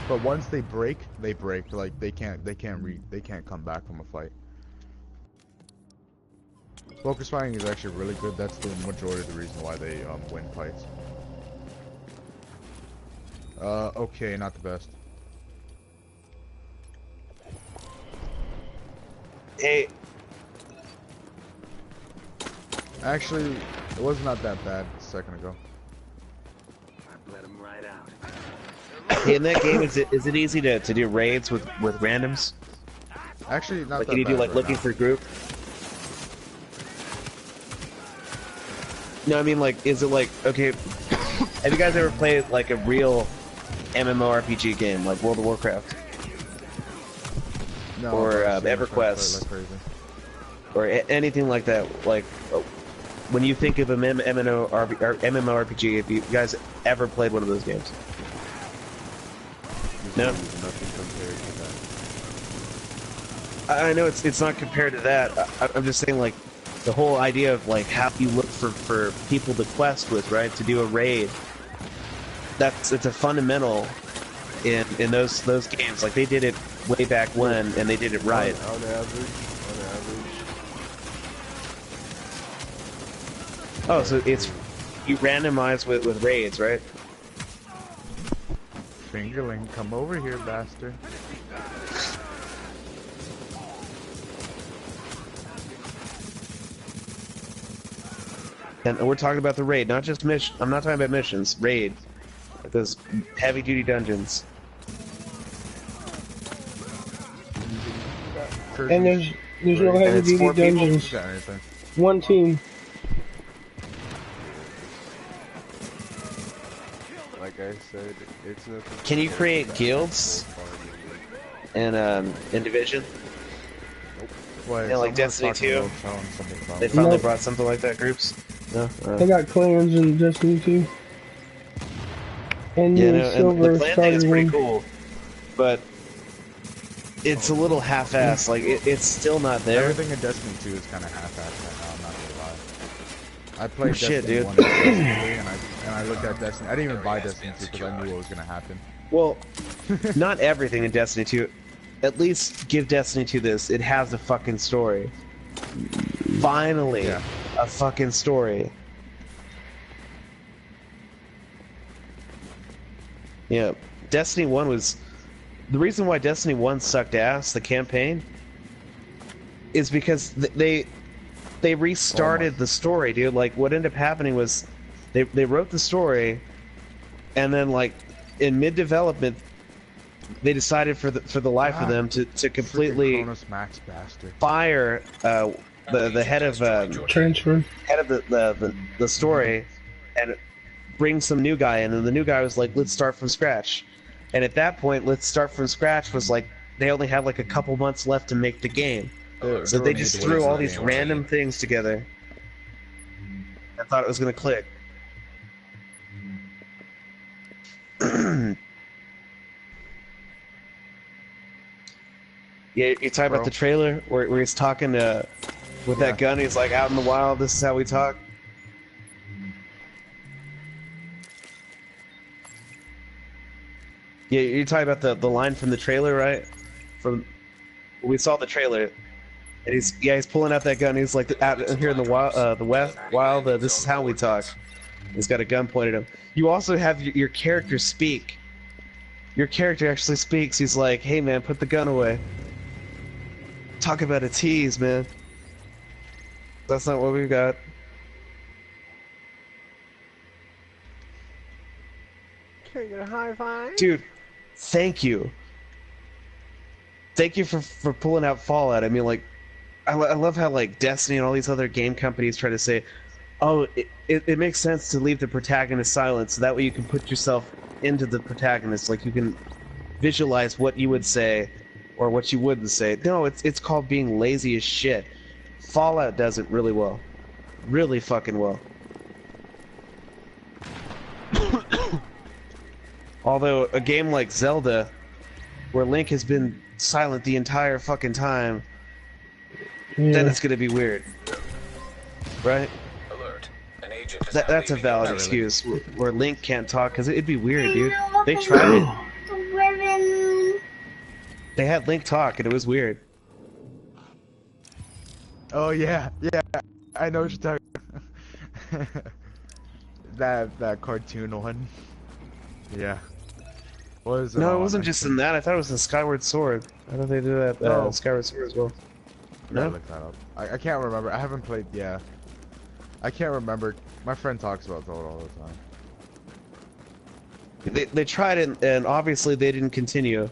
S9: but once they break, they break. Like they can't come back from a fight. Focus fighting is actually really good. That's the majority of the reason why they win fights. Okay, not the best.
S7: Hey.
S9: Actually, it was not that bad a second ago.
S11: Let him ride out.
S7: Hey, in that game, is it easy to do raids with randoms?
S9: Actually, not
S7: like,
S9: that
S7: can you do
S9: bad
S7: like
S9: right
S7: looking
S9: now.
S7: for a group? No, I mean like, is it like okay? Have you guys ever played like a real MMORPG game like World of Warcraft?
S9: No,
S7: or
S9: I've seen it
S7: EverQuest,
S9: like crazy.
S7: or anything like that. Like, when you think of a MMORPG, if you guys ever played one of those games? No. I know it's not compared to that. I'm just saying, like, the whole idea of like how you look for people to quest with, right? To do a raid. It's a fundamental in those games. Like, they did it way back when, and they did it right.
S12: On average.
S7: Oh, so it's you randomize with raids, right?
S9: Fingerling, come over here, bastard.
S7: And we're talking about the raid, not just mission. I'm not talking about missions. Raid, like those heavy-duty dungeons.
S6: And there's no heavy duty dungeons. One team.
S12: Like I said, it's nothing.
S7: Can you create guilds and division?
S9: Wait,
S7: Yeah, like Destiny 2. They
S6: No.
S7: finally brought something like that. Groups. No.
S6: They got clans in Destiny 2. And
S7: Yeah,
S6: the
S7: no, and
S6: silver
S7: the clan thing is pretty
S6: one.
S7: cool, but it's a little half-assed. Like it's still not there.
S9: Everything in Destiny 2 is kind of half-assed right now. I'm not gonna lie. I played
S7: Shit,
S9: Destiny
S7: dude.
S9: 1 and Destiny 3, and I looked at Destiny. I didn't even buy Destiny 2 because I knew what was gonna happen.
S7: Well, not everything in Destiny 2. At least give Destiny 2 this. It has a fucking story. Finally, a fucking story. Yeah, Destiny 1 was... The reason why Destiny 1 sucked ass, the campaign, is because they restarted the story, dude. Like, what ended up happening was they wrote the story, and then, like, in mid-development, they decided for the life of them to completely
S9: Max bastard.
S7: fire the head of
S6: transfer
S7: head of the story and bring some new guy in, and the new guy was like, let's start from scratch. And at that point, let's start from scratch was like they only had like a couple months left to make the game, so they just threw all these random things together. I thought it was gonna click. Yeah, you're talking about the trailer where he's talking with that gun. He's like, out in the wild, this is how we talk. Yeah, you're talking about the line from the trailer, right? From we saw the trailer, and he's pulling out that gun. He's like, out here in the wild, this is how we talk. He's got a gun pointed at him. You also have your character speak. Your character actually speaks. He's like, hey man, put the gun away. Talk about a tease, man. That's not what we've got.
S12: Can I get a high five?
S7: Dude, thank you. Thank you for pulling out Fallout. I mean, like, I love how, like, Destiny and all these other game companies try to say, oh, it makes sense to leave the protagonist silent, so that way you can put yourself into the protagonist. Like, you can visualize what you would say or what you wouldn't say. No, it's called being lazy as shit. Fallout does it really well. Really fucking well. Although, a game like Zelda, where Link has been silent the entire fucking time, then it's gonna be weird. Right?
S3: Alert. An agent is
S7: That's a valid excuse, where Link can't talk, because it'd be weird, dude. They tried it. They had Link talk, and it was weird.
S9: Oh yeah, yeah. I know what you're talking about. that cartoon one. Yeah. What is it?
S7: No, it wasn't just in that. I thought it was in Skyward Sword. I thought they did that in Skyward Sword as well.
S9: No? Look that up. I can't remember. I haven't played. Yeah. I can't remember. My friend talks about that all the time.
S7: They tried it, and obviously they didn't continue,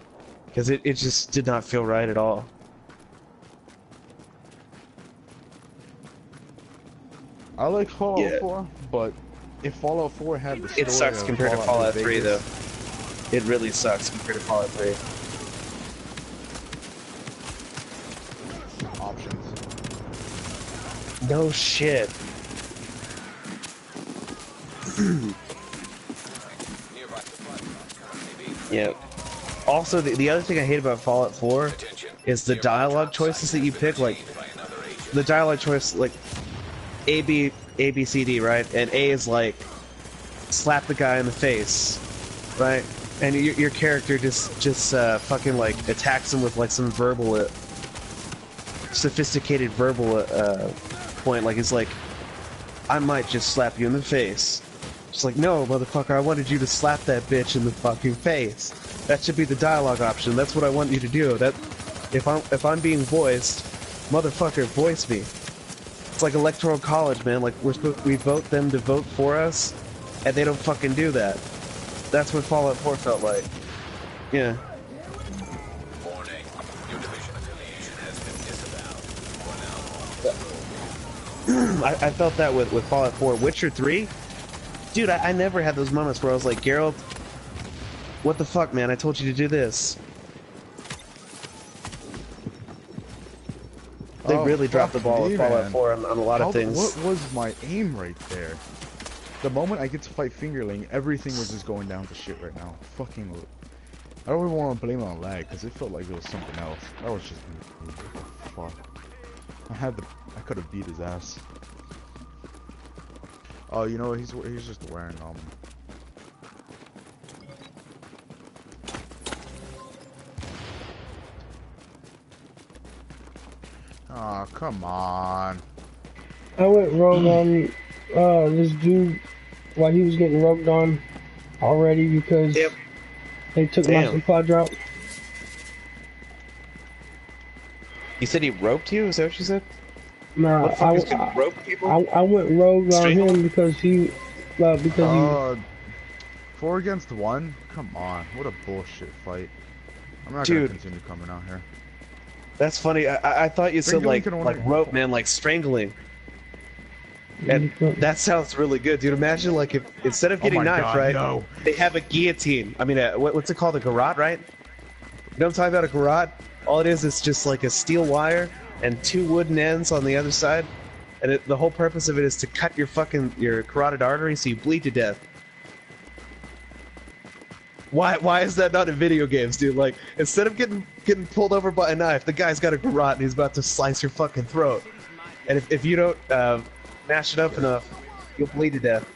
S7: because it just did not feel right at all.
S9: I like Fallout 4, but if Fallout 4 had the story
S7: it sucks compared to Fallout 3, though. It really sucks compared to Fallout 3.
S9: Options.
S7: No shit. Yeah. Also, the other thing I hate about Fallout 4 is the dialogue choices that you pick. Like, the dialogue choice, like, A, B, C, D, right? And A is like, slap the guy in the face, right? And your character just fucking, like, attacks him with, like, some verbal, sophisticated verbal, point. Like, it's like, I might just slap you in the face. It's like, no, motherfucker, I wanted you to slap that bitch in the fucking face. That should be the dialogue option. That's what I want you to do. That, if I'm being voiced, motherfucker, voice me. It's like electoral college, man. Like, we vote them to vote for us, and they don't fucking do that. That's what Fallout 4 felt like. Yeah.
S3: Warning. Your division affiliation has been disavowed.
S7: I felt that with Fallout 4. Witcher 3? Dude, I never had those moments where I was like, Geralt, what the fuck, man? I told you to do this. They really dropped the ball with Fallout 4 on a lot of things.
S9: What was my aim right there? The moment I get to fight Fingerling, everything was just going down to shit right now. Fucking... I don't even want to blame it on lag, because it felt like it was something else. That was just... What the fuck? I could have beat his ass. Oh, you know, he's just wearing, Aw, come on.
S6: I went rogue on this dude while he was getting rubbed on already because they took my supply drop.
S7: You said he roped you? Is that what you said?
S6: Nah, I went rogue on him because he
S9: 4 against 1? Come on, what a bullshit fight. I'm not gonna continue coming out here.
S7: That's funny. I thought you said like rope, man, like strangling. And that sounds really good, dude. Imagine like if instead of getting knifed, right, they have a guillotine. I mean, what's it called? A garrote, right? You know what I'm talking about? A garrote. All it is just like a steel wire and 2 wooden ends on the other side, and the whole purpose of it is to cut your carotid artery so you bleed to death. Why is that not in video games, dude? Like, instead of getting pulled over by a knife, the guy's got a garrote and he's about to slice your fucking throat. And if you don't mash it up enough, you'll bleed to death.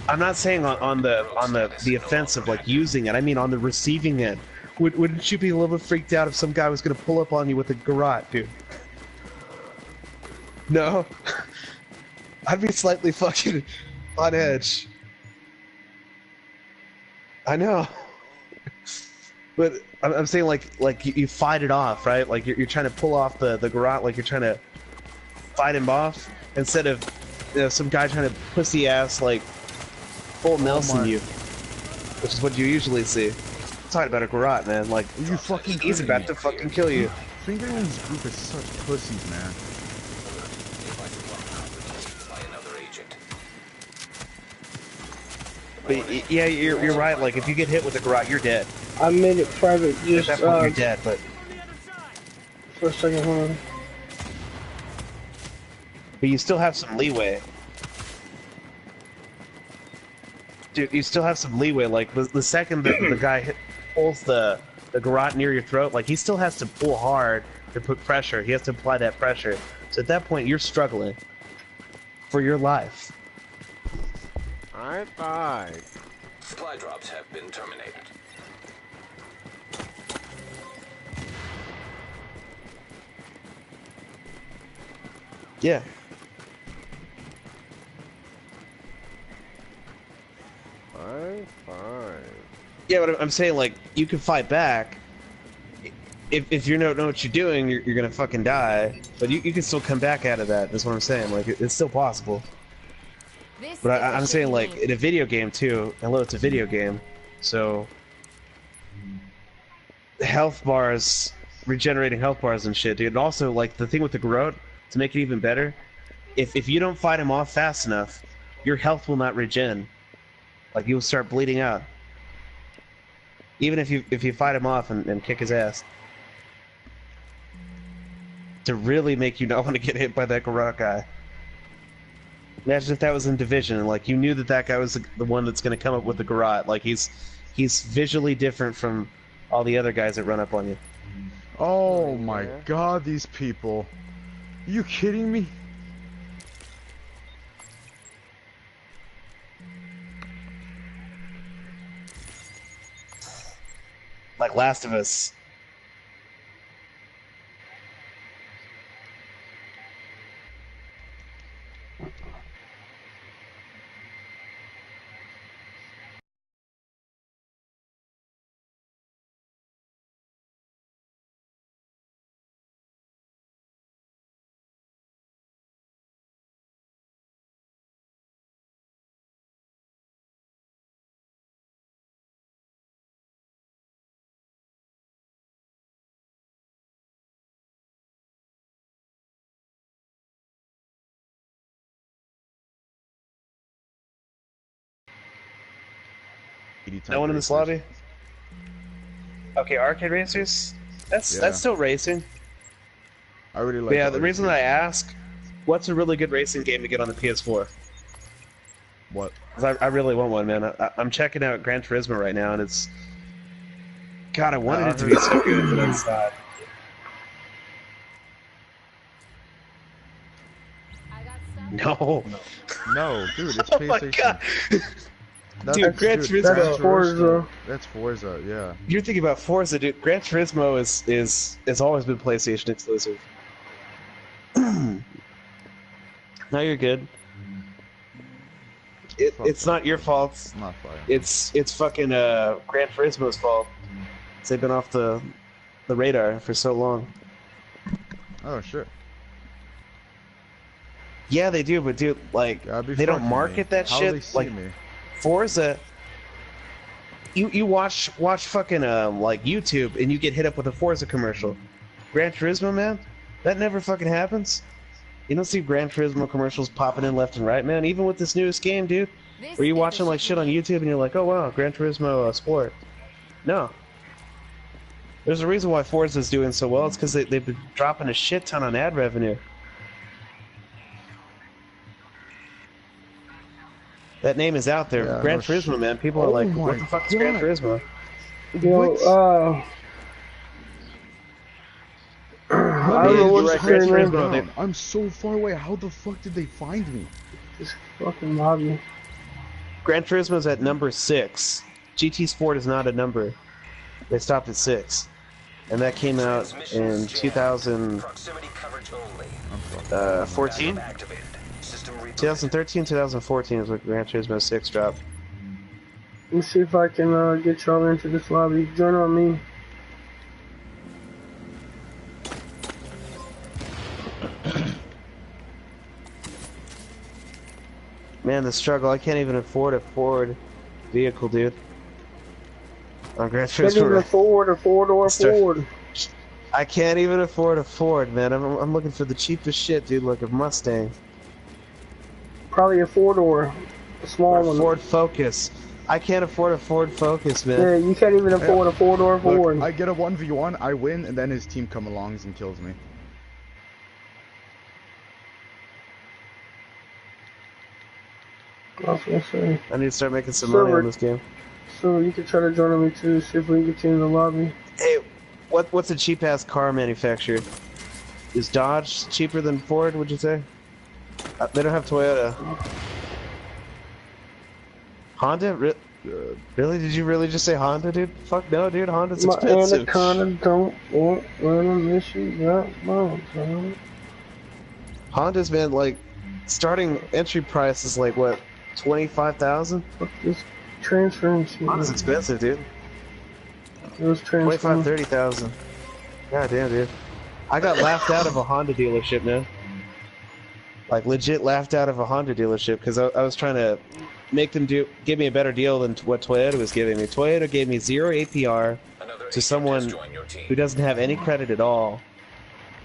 S7: I'm not saying on the offensive, like using it. I mean on the receiving end. Wouldn't you be a little bit freaked out if some guy was gonna pull up on you with a garrote, dude? No? I'd be slightly fucking on edge. I know. But I'm saying like you fight it off, right? Like you're trying to pull off the garrote, like you're trying to fight him off instead of some guy trying to pussy ass like full Nelson you, which is what you usually see. I'm talking about a garrote, man. Like
S9: you fucking
S7: he's about to fucking kill you.
S9: Fingerling's group is such pussies, man.
S7: But yeah, you're right. Like if you get hit with a garrote, you're dead.
S6: I made it private just
S7: at that point, you're dead. But
S6: for a second, hold on.
S7: But you still have some leeway. Dude, you still have some leeway. Like the second the guy pulls the garrote near your throat, like he still has to pull hard to put pressure. He has to apply that pressure. So at that point, you're struggling for your life.
S12: High five.
S3: Supply drops have been terminated.
S7: Yeah.
S12: High five.
S7: Yeah, but I'm saying, like, you can fight back. If you don't know what you're doing, you're gonna fucking die. But you can still come back out of that. That's what I'm saying. Like, it's still possible. But I'm saying, like, in a video game, too. Hello, it's a video game. So, health bars, regenerating health bars and shit, dude. And also, like, the thing with the garrote, to make it even better, if you don't fight him off fast enough, your health will not regen. Like, you'll start bleeding out. Even if you fight him off and kick his ass. To really make you not want to get hit by that garrote guy. Imagine if that was in Division, and like you knew that guy was the one that's going to come up with the garrote. Like he's visually different from all the other guys that run up on you.
S9: Oh my god, these people. Are you kidding me?
S7: Like Last of Us. No one in this lobby? Okay, arcade racers? That's still racing.
S9: I really like.
S7: But yeah, the reason that I ask, what's a really good racing game to get on the PS4?
S9: What?
S7: 'Cause I really want one, man. I'm checking out Gran Turismo right now, and it's... God, I wanted it to be so good, but it's not. No.
S9: No, dude, it's
S7: Oh
S9: PlayStation.
S7: my god!
S9: Dude,
S7: Gran Turismo.
S6: That's Forza.
S9: That's Forza, yeah.
S7: You're thinking about Forza, dude. Gran Turismo is always been PlayStation exclusive. No, you're good. It's not your fault.
S9: It's not fire.
S7: It's fucking Gran Turismo's fault. They've been off the radar for so long.
S9: Oh shit.
S7: Yeah, they do, but dude, like they don't market that
S9: How
S7: shit.
S9: they see
S7: Like
S9: me?
S7: Forza, you watch fucking like YouTube and you get hit up with a Forza commercial. Gran Turismo, man, that never fucking happens. You don't see Gran Turismo commercials popping in left and right, man. Even with this newest game, dude, where you watching like shit on YouTube and you're like, oh wow, Gran Turismo Sport. No. There's a reason why Forza's doing so well. It's because they've been dropping a shit ton on ad revenue. That name is out there.
S9: Yeah,
S7: Gran
S9: no
S7: Turismo,
S9: shit.
S7: man. People are
S9: Oh
S7: like,
S9: my
S7: what the fuck is Gran
S9: God.
S7: Turismo?
S6: Yo, I don't know what's
S7: Gran
S6: going
S7: Turismo,
S6: on.
S7: they-
S9: I'm so far away. How the fuck did they find me?
S6: This fucking lobby.
S7: Gran Turismo's at number 6. GT Sport is not a number. They stopped at 6. And that came out in 2014? 2013, 2014 is what Gran Turismo 6 dropped.
S6: Let me see if I can get y'all into this lobby. Join on me.
S7: Man, the struggle. I can't even afford a Ford vehicle, dude. On Gran Turismo.
S6: Can't even afford a four-door Ford.
S7: I can't even afford a Ford, man. I'm looking for the cheapest shit, dude, like a Mustang.
S6: Probably a four-door. A small one.
S7: Ford Focus. I can't afford a Ford Focus, man.
S6: Yeah, you can't even afford a four-door Ford.
S9: I get a 1v1, I win, and then his team comes along and kills me.
S6: I was gonna say.
S7: I need to start making some money on this game.
S6: So you can try to join me too, see if we can get you in the lobby.
S7: Hey, what's a cheap-ass car manufacturer? Is Dodge cheaper than Ford, would you say? They don't have Toyota. Honda? Really? Did you really just say Honda, dude? Fuck no, dude. Honda's expensive.
S6: My Anaconda don't want running issue that much, man.
S7: Honda's been like, starting entry price is like what, 25,000?
S6: Fuck this transference.
S7: Honda's expensive, dude.
S6: Those
S7: 25, 30,000. God damn, dude. I got laughed out of a Honda dealership, man. Like legit laughed out of a Honda dealership because I was trying to make them give me a better deal than what Toyota was giving me. Toyota gave me 0 APR to someone who doesn't have any credit at all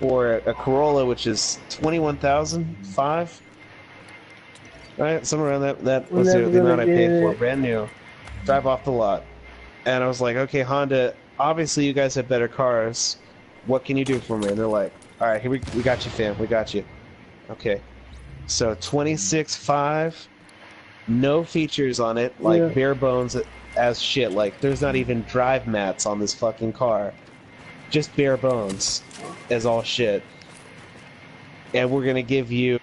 S7: for a Corolla, which is 21,500, right? Somewhere around that was the amount I paid for, brand new, drive off the lot. And I was like, okay, Honda, obviously you guys have better cars. What can you do for me? And they're like, all right, here we got you, fam. We got you. Okay. So 26.5, no features on it, like bare bones as shit. Like there's not even drive mats on this fucking car. Just bare bones as all shit. And we're gonna give you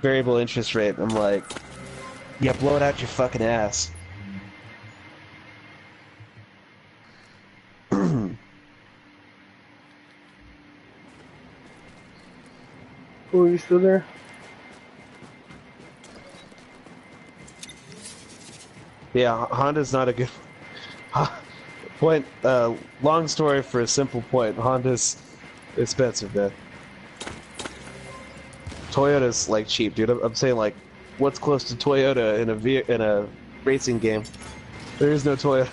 S7: variable interest rate. I'm like, yeah, blow it out your fucking ass.
S6: Oh, are you still there?
S7: Yeah, Honda's not a good point. Long story for a simple point. Honda's expensive, man. Toyota's like cheap, dude. I'm saying like, what's close to Toyota in a racing game? There is no Toyota.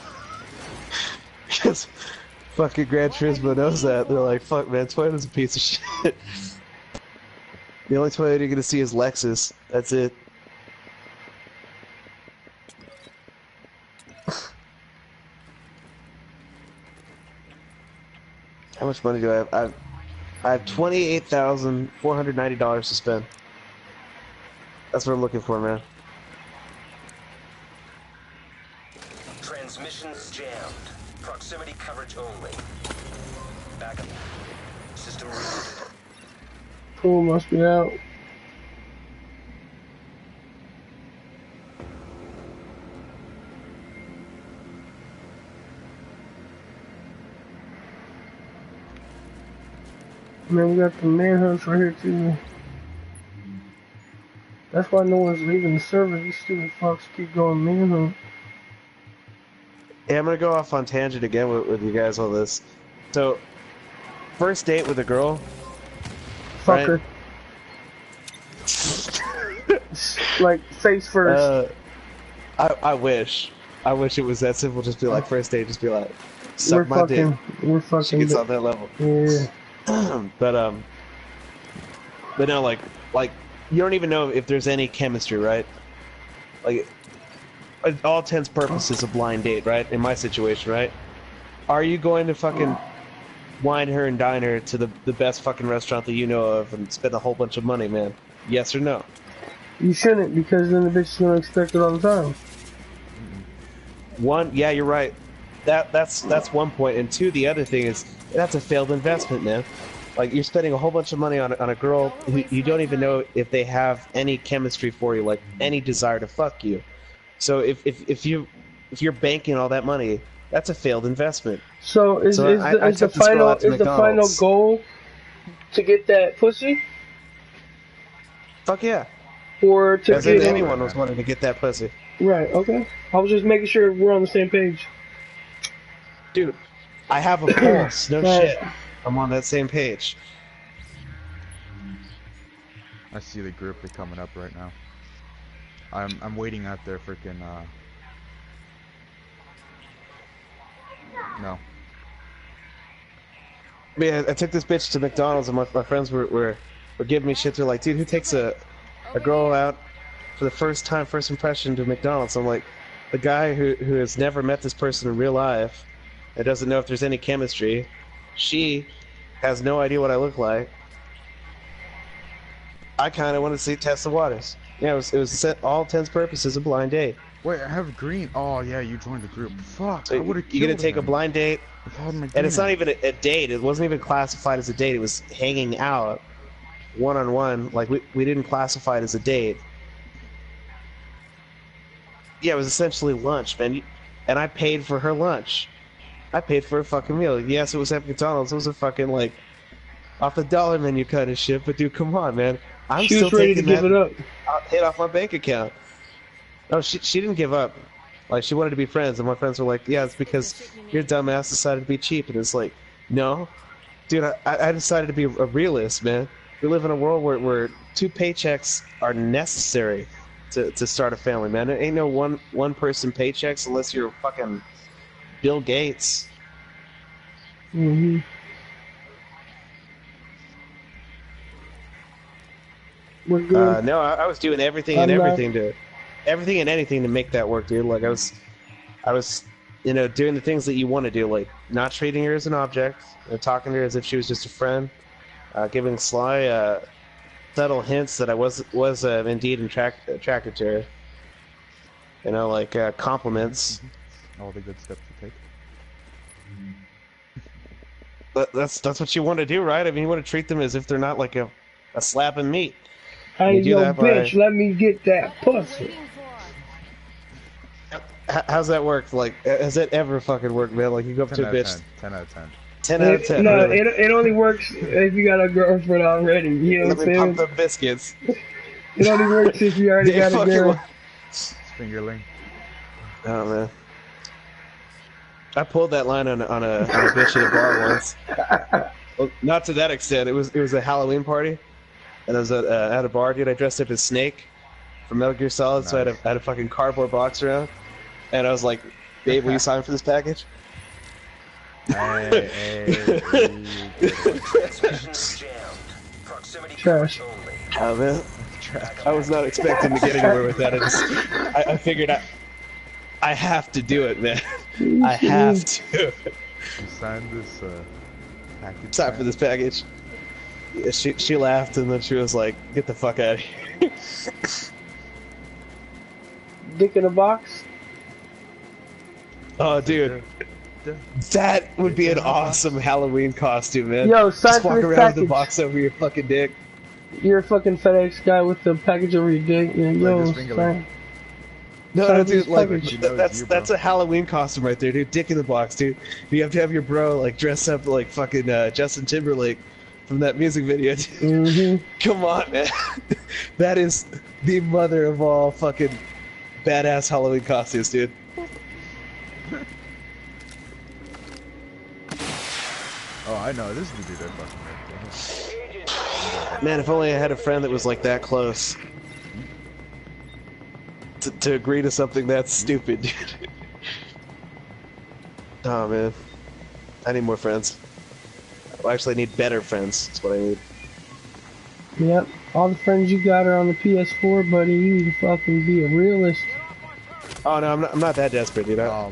S7: Because fucking Gran Turismo knows that. They're like, fuck, man, Toyota's a piece of shit. The only Toyota you're gonna see is Lexus. That's it. How much money do I have? I have $28,490 to spend. That's what I'm looking for, man.
S3: Transmissions jammed. Proximity coverage only. Backup. System rebooted.
S6: Pool must be out. Man, we got the manhunts right here too. That's why no one's leaving the server. These stupid fucks keep going manhunt.
S7: Yeah, I'm gonna go off on tangent again with you guys on this. So, first date with a girl.
S6: Fuck her. Like, face first.
S7: I wish. I wish it was that simple. Just be like, first date, just be like, suck my dick.
S6: We're fucking.
S7: She gets on that level.
S6: Yeah.
S7: But no, like you don't even know if there's any chemistry, right? Like, all intents purposes a blind date, right? In my situation, right? Are you going to fucking wine her and dine her to the best fucking restaurant that you know of and spend a whole bunch of money, man? Yes or no?
S6: You shouldn't, because then the bitch is gonna expect it all the time.
S7: One, yeah, you're right. That's one point, and two, the other thing is that's a failed investment, man. Like, you're spending a whole bunch of money on a girl who you don't even know if they have any chemistry for you, like any desire to fuck you. So if you if you're banking all that money, that's a failed investment.
S6: So is the final goal to get that pussy?
S7: Fuck yeah.
S6: Or to
S7: as
S6: get
S7: if anyone was wanting to get that pussy.
S6: Right. Okay. I was just making sure we're on the same page.
S7: Dude, I have a pulse. No
S6: Right.
S7: shit. I'm on that same page.
S9: I see the group are coming up right now. I'm waiting at their freaking no.
S7: Man, I took this bitch to McDonald's and my friends were giving me shit. They're like, dude, who takes a girl out for the first time, first impression to McDonald's? I'm like, the guy who has never met this person in real life and doesn't know if there's any chemistry. She has no idea what I look like. I kind of wanted to see test the waters. Yeah, it was set all intents purposes a blind date.
S9: Wait, I have green. Oh yeah, you joined the group. Fuck,
S7: So
S9: I would have killed
S7: you're gonna take
S9: him.
S7: a blind date, and it's not even a date. It wasn't even classified as a date. It was hanging out, one-on-one. Like we didn't classify it as a date. Yeah, it was essentially lunch, man. And I paid for her lunch. I paid for a fucking meal. Yes, it was at McDonald's. It was a fucking like off the dollar menu kind of shit. But dude, come on, man. I'm
S6: She
S7: still
S6: was ready to
S7: taking
S6: give it up.
S7: hit off my bank account. No, she didn't give up. Like, she wanted to be friends, and my friends were like, yeah, it's because your dumbass decided to be cheap. And it's like, no. Dude, I decided to be a realist, man. We live in a world where 2 paychecks are necessary to start a family, man. There ain't no one person paychecks unless you're fucking Bill Gates.
S6: Mm-hmm. We're good.
S7: No, I was doing everything and anything to make that work, dude. Like I was, you know, doing the things that you want to do, like not treating her as an object, talking to her as if she was just a friend, giving sly, subtle hints that I was indeed attracted to her. You know, like compliments.
S9: All the good steps to take.
S7: But that's what you want to do, right? I mean, you want to treat them as if they're not like a slab of meat.
S6: Hey,
S7: You do
S6: yo,
S7: that by-
S6: bitch, let me get that pussy.
S7: How's that work? Like, has that ever fucking worked, man? Like, you go up to a bitch.
S9: 10 out of 10.
S7: 10 out of 10.
S6: No,
S7: really.
S6: it only works if you got a girlfriend already. You know
S7: Let
S6: what
S7: me
S6: I'm
S7: pump
S6: saying?
S7: the biscuits.
S6: It only works if you already
S7: They
S6: got a
S7: fucking
S6: girl.
S9: Fingerling.
S7: Oh man, I pulled that line on a bitch at a bar once. Well, not to that extent. It was a Halloween party, and I was at a bar, dude. I dressed up as Snake from Metal Gear Solid, so I had a fucking cardboard box around, and I was like, "Babe, will you sign for this package?"
S6: Trash.
S7: Oh man, I was not expecting to get anywhere with that. I figured I have to do it, man. I have to.
S9: Sign this package.
S7: Sign for this package. Yeah, she laughed and then she was like, "Get the fuck out of here."
S6: Dick in a box?
S7: Oh, dude. That would be an awesome Halloween costume, man.
S6: Yo, sign
S7: just
S6: for
S7: walk
S6: this
S7: around
S6: package.
S7: with the box over your fucking dick.
S6: You're a fucking FedEx guy with the package over your dick. Yeah, yo, sign.
S7: No,
S6: Sign
S7: no,
S6: this
S7: dude, like
S6: package.
S7: that's a Halloween costume right there, dude. Dick in the box, dude. You have to have your bro like dress up like fucking Justin Timberlake from that music video. Dude.
S6: Mm-hmm.
S7: Come on, man. That is the mother of all fucking badass Halloween costumes, dude.
S9: Oh, I know. This is the dude I fucking like.
S7: Man, if only I had a friend that was like that close to agree to something that stupid, dude. Oh man, I need more friends. Well, actually, I need better friends. That's what I need.
S6: Yep. All the friends you got are on the PS4, buddy. You need to fucking be a realist.
S7: Oh no, I'm not that desperate, dude. I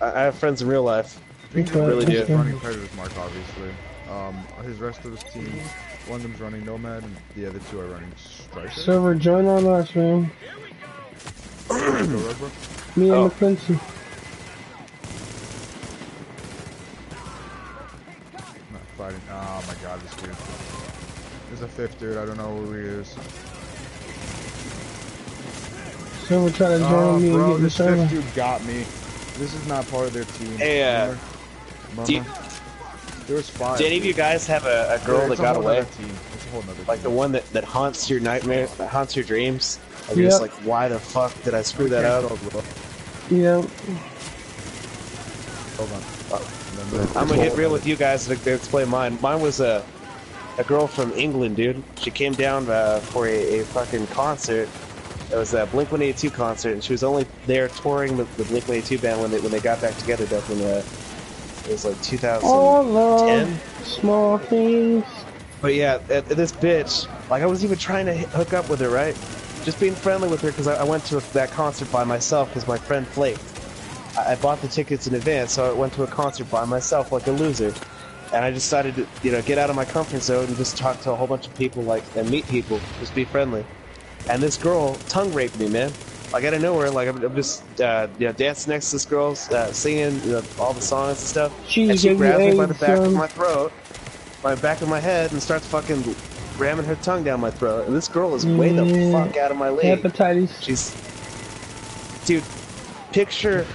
S7: have friends in real life.
S9: Okay,
S7: Really do.
S9: He's running Predator's Mark, obviously. His rest of his team, one of them's running Nomad, and the other 2 are running Striker.
S6: Server, join on us, man. Me and McClincy.
S9: Not fighting. Oh my god, this dude. There's a 5th dude, I don't know who he is.
S6: Someone try to join me and
S9: bro,
S6: get the
S9: this
S6: server.
S9: fifth dude got me. This is not part of their team.
S7: Hey,
S9: Remember? There was 5.
S7: Did any of you guys have a girl that got away?
S9: Team. It's a whole nother
S7: like
S9: team.
S7: the one that haunts your nightmare, that haunts your dreams? And you're
S6: Yep.
S7: just like, why the fuck did I screw that up?
S6: Yeah.
S9: Hold on.
S7: I'm gonna get real with you guys to explain mine. Mine was a girl from England, dude. She came down for a fucking concert. It was a Blink-182 concert, and she was only there touring with the Blink-182 band when they got back together back in it was like 2010.
S6: All love, small things.
S7: But yeah, this bitch, like I was even trying to hook up with her, right? Just being friendly with her because I went to that concert by myself because my friend flaked. I bought the tickets in advance, so I went to a concert by myself like a loser. And I decided to, get out of my comfort zone and just talk to a whole bunch of people, and meet people, just be friendly. And this girl tongue raped me, man. Like out of nowhere, like I'm just, dancing next to this girl, singing all the songs and stuff. And she grabs me by the back of my throat, by the back of my head, and starts fucking ramming her tongue down my throat. And this girl is way the fuck out of my league.
S6: Hepatitis.
S7: Dude, picture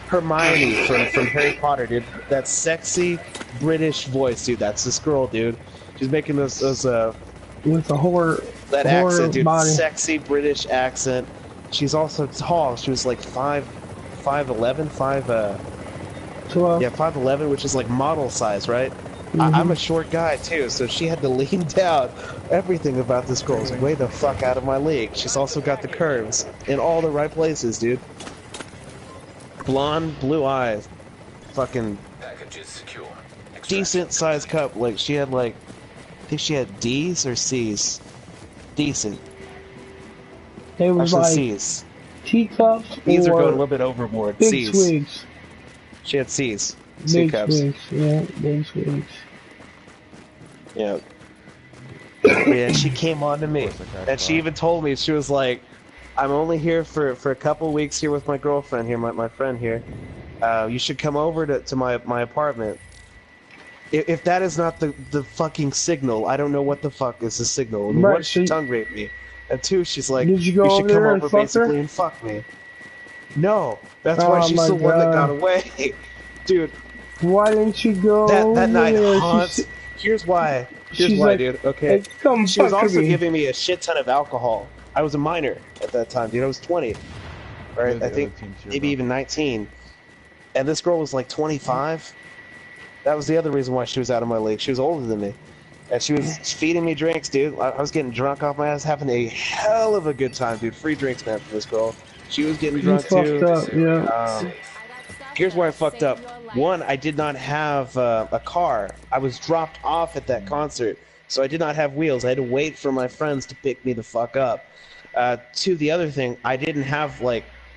S7: Hermione from Harry Potter, dude. That sexy British voice, dude. That's this girl, dude. She's making those
S6: with a horror.
S7: That
S6: horror
S7: accent, dude.
S6: body.
S7: Sexy British accent. She's also tall. She was like 5'11",
S6: 12.
S7: Yeah, 5'11", which is like model size, right? I'm a short guy too, so she had to lean down. Everything about this girl is way the fuck out of my league. She's also got the curves in all the right places, dude. Blonde, blue eyes, fucking
S3: Packages secure.
S7: decent sized cup. Like she had I think she had D's or C's. Decent.
S6: They was
S7: Actually,
S6: like
S7: C's.
S6: teacups.
S7: These are
S6: or
S7: going a little bit overboard.
S6: big
S7: C's.
S6: swigs.
S7: She had C's. C
S6: Big
S7: cups.
S6: swigs. Yeah, big swigs.
S7: Yeah. Yeah, she came on to me. And she even told me, she was like, I'm only here for a couple weeks here with my girlfriend here, my friend here. You should come over to my apartment. If that is not the fucking signal, I don't know what the fuck is the signal. And
S6: Right,
S7: one, she tongue raped me. And two, she's like,
S6: Did you go
S7: should
S6: over
S7: come
S6: there and
S7: over
S6: fuck
S7: basically
S6: her?
S7: and fuck me. No, that's why
S6: Oh
S7: she's
S6: my
S7: the one that got
S6: God.
S7: away. Dude,
S6: Why didn't you go
S7: that night
S6: there?
S7: haunts. Here's why. Here's
S6: she's
S7: why,
S6: like,
S7: dude. Okay.
S6: hey, come
S7: She was
S6: fuck
S7: also
S6: me.
S7: giving me a shit ton of alcohol. I was a minor at that time, dude. I was 20. Right? I think maybe even 19. And this girl was like 25. That was the other reason why she was out of my league. She was older than me. And she was feeding me drinks, dude. I was getting drunk off my ass, having a hell of a good time, dude. Free drinks, man, for this girl. She was getting drunk, too.
S6: Fucked up, yeah.
S7: Here's where I fucked up. One, I did not have a car. I was dropped off at that concert, so I did not have wheels. I had to wait for my friends to pick me the fuck up. Two, the other thing, I didn't have,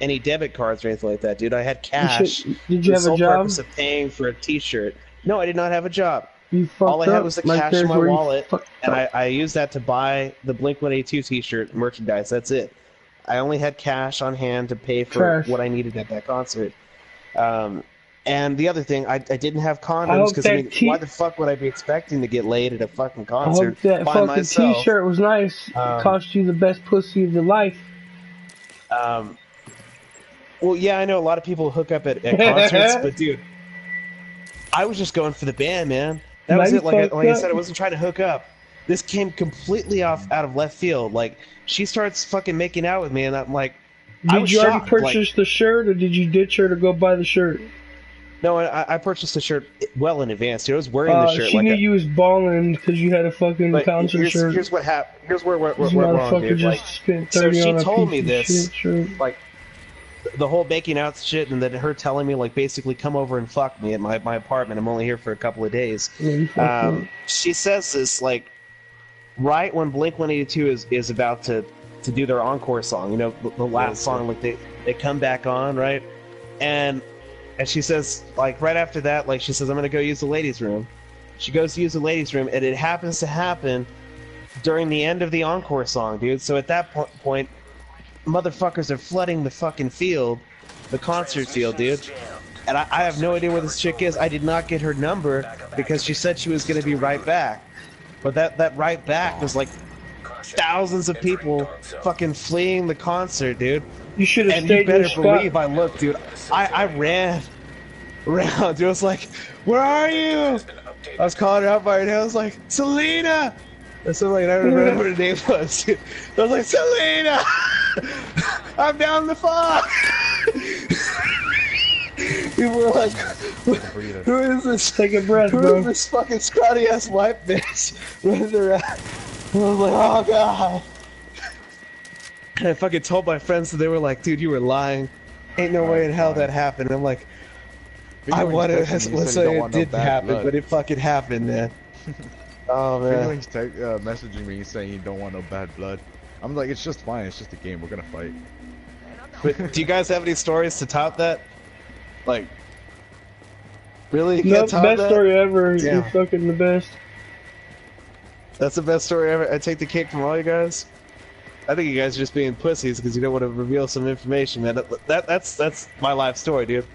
S7: any debit cards or anything like that, dude. I had cash.
S6: Did you have a
S7: for the sole
S6: job?
S7: purpose of paying for a t-shirt. No, I did not have a job.
S6: You fucked
S7: All I had
S6: up.
S7: was the
S6: Like,
S7: cash in
S6: there's
S7: my
S6: where you
S7: wallet,
S6: fucked
S7: and
S6: up.
S7: I used that to buy the Blink-182 t-shirt merchandise. That's it. I only had cash on hand to pay for
S6: Trash.
S7: what I needed at that concert. And the other thing, I didn't have
S6: I
S7: condoms
S6: hope
S7: because
S6: that
S7: why the fuck would I be expecting to get laid at a fucking
S6: I
S7: concert
S6: hope that
S7: by
S6: fucking
S7: myself?
S6: t-shirt was nice. Cost you the best pussy of your life.
S7: Well, yeah, I know a lot of people hook up at concerts, but dude, I was just going for the band, man. That was it. Like I said, I wasn't trying to hook up. This came completely out of left field. Like, she starts fucking making out with me, and I'm like, I
S6: Did
S7: was
S6: you already
S7: shocked.
S6: purchase the shirt, or did you ditch her to go buy the shirt?
S7: No, I purchased the shirt well in advance. Dude. I was wearing the shirt.
S6: She knew you was balling because you had a fucking
S7: But
S6: concert shirt.
S7: here's what happened. Here's where we're
S6: This
S7: wrong,
S6: motherfucker
S7: dude.
S6: just
S7: Like,
S6: spent
S7: so
S6: 30
S7: she
S6: on a
S7: told me
S6: piece of
S7: this,
S6: shit shirt.
S7: like, the whole making out shit, and then her telling me, like, basically come over and fuck me at my apartment. I'm only here for a couple of days.
S6: Yeah, you fucked up.
S7: She says this, like, right when Blink-182 is about to do their encore song, the last song, like, they come back on, right? And she says, like, right after that, like, she says, I'm gonna go use the ladies' room. She goes to use the ladies' room, and it happens to happen during the end of the encore song, dude. So at that point, motherfuckers are flooding the fucking field, the concert field, dude. And I have no idea where this chick is. I did not get her number because she said she was gonna be right back. But that right back was like thousands of people fucking fleeing the concert, dude.
S6: You should have
S7: And
S6: stayed
S7: you better
S6: in your
S7: believe
S6: spot.
S7: I looked, dude. I ran around, dude. I was like, where are you? I was calling her out by her name. I was like, Selena! And so, like, I don't remember what her name was, dude. I was like, Selena! I'm down the fog! People were like, who is this?
S6: Take a breath,
S7: Who
S6: bro.
S7: is this fucking scrawny ass white bitch running around? And I was like, oh god. And I fucking told my friends, and they were like, dude, you were lying. Ain't no way in hell that happened. And I'm like, I want to, let's say it didn't happen, but it fucking happened, man. Oh man.
S9: He's messaging me saying you don't want no bad blood. I'm like, it's just fine. It's just a game. We're gonna fight.
S7: But do you guys have any stories to top that? Like, really? You
S6: No,
S7: can't top
S6: best
S7: that?
S6: story ever.
S7: Yeah.
S6: You're fucking the best.
S7: That's the best story ever. I take the cake from all you guys. I think you guys are just being pussies because you don't want to reveal some information, man. That's my life story, dude.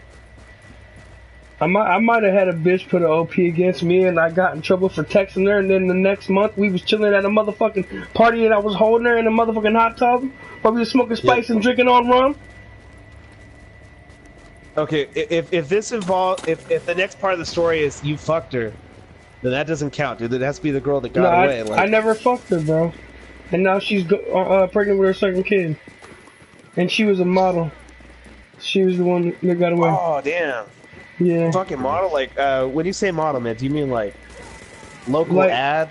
S6: I might have had a bitch put an OP against me, and I got in trouble for texting her. And then the next month, we was chilling at a motherfucking party, and I was holding her in a motherfucking hot tub while we was smoking spice and drinking on rum.
S7: Okay, if this involves if the next part of the story is you fucked her, then that doesn't count, dude. It has to be the girl that got away.
S6: I never fucked her, bro. And now she's pregnant with her second kid. And she was a model. She was the one that got away.
S7: Oh damn.
S6: Yeah.
S7: Fucking model, like when you say model, man, do you mean like local ad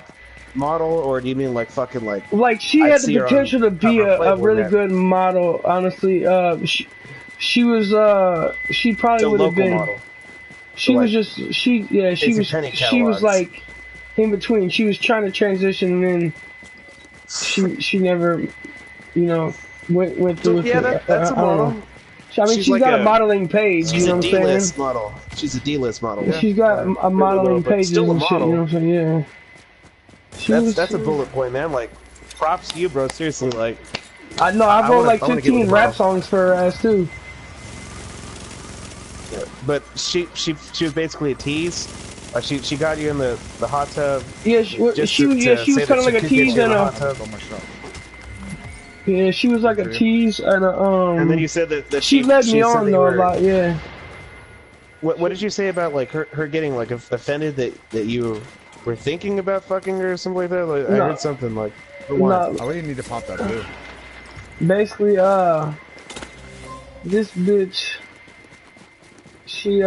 S7: model, or do you mean like fucking like?
S6: Like she had the potential to be a really good model. Honestly, she probably would have been.
S7: Model.
S6: She was just she was like in between. She was trying to transition, and then she never, you know, went through.
S7: Yeah, that's a model.
S6: I mean, she's got a modeling page.
S7: She's
S6: you know
S7: a
S6: what I'm saying?
S7: D-list model. She's a D-list model.
S6: Yeah. She's got a modeling page and shit. You know what I'm saying? Yeah.
S7: That's a bullet point, man. Like, props to you, bro. Seriously, like.
S6: I know. I wrote like 15 rap songs for her ass too.
S7: Yeah, but she was basically a tease. She got you in the hot tub.
S6: Yeah, she was kind of like a tease and a. Yeah, she was like a tease and a
S7: And then you said that
S6: she led me on though a lot. Yeah.
S7: What did you say about like her getting like offended that you were thinking about fucking her or something like that? Like, I heard something like.
S6: No.
S9: I really need to pop that too.
S6: Basically, this bitch, she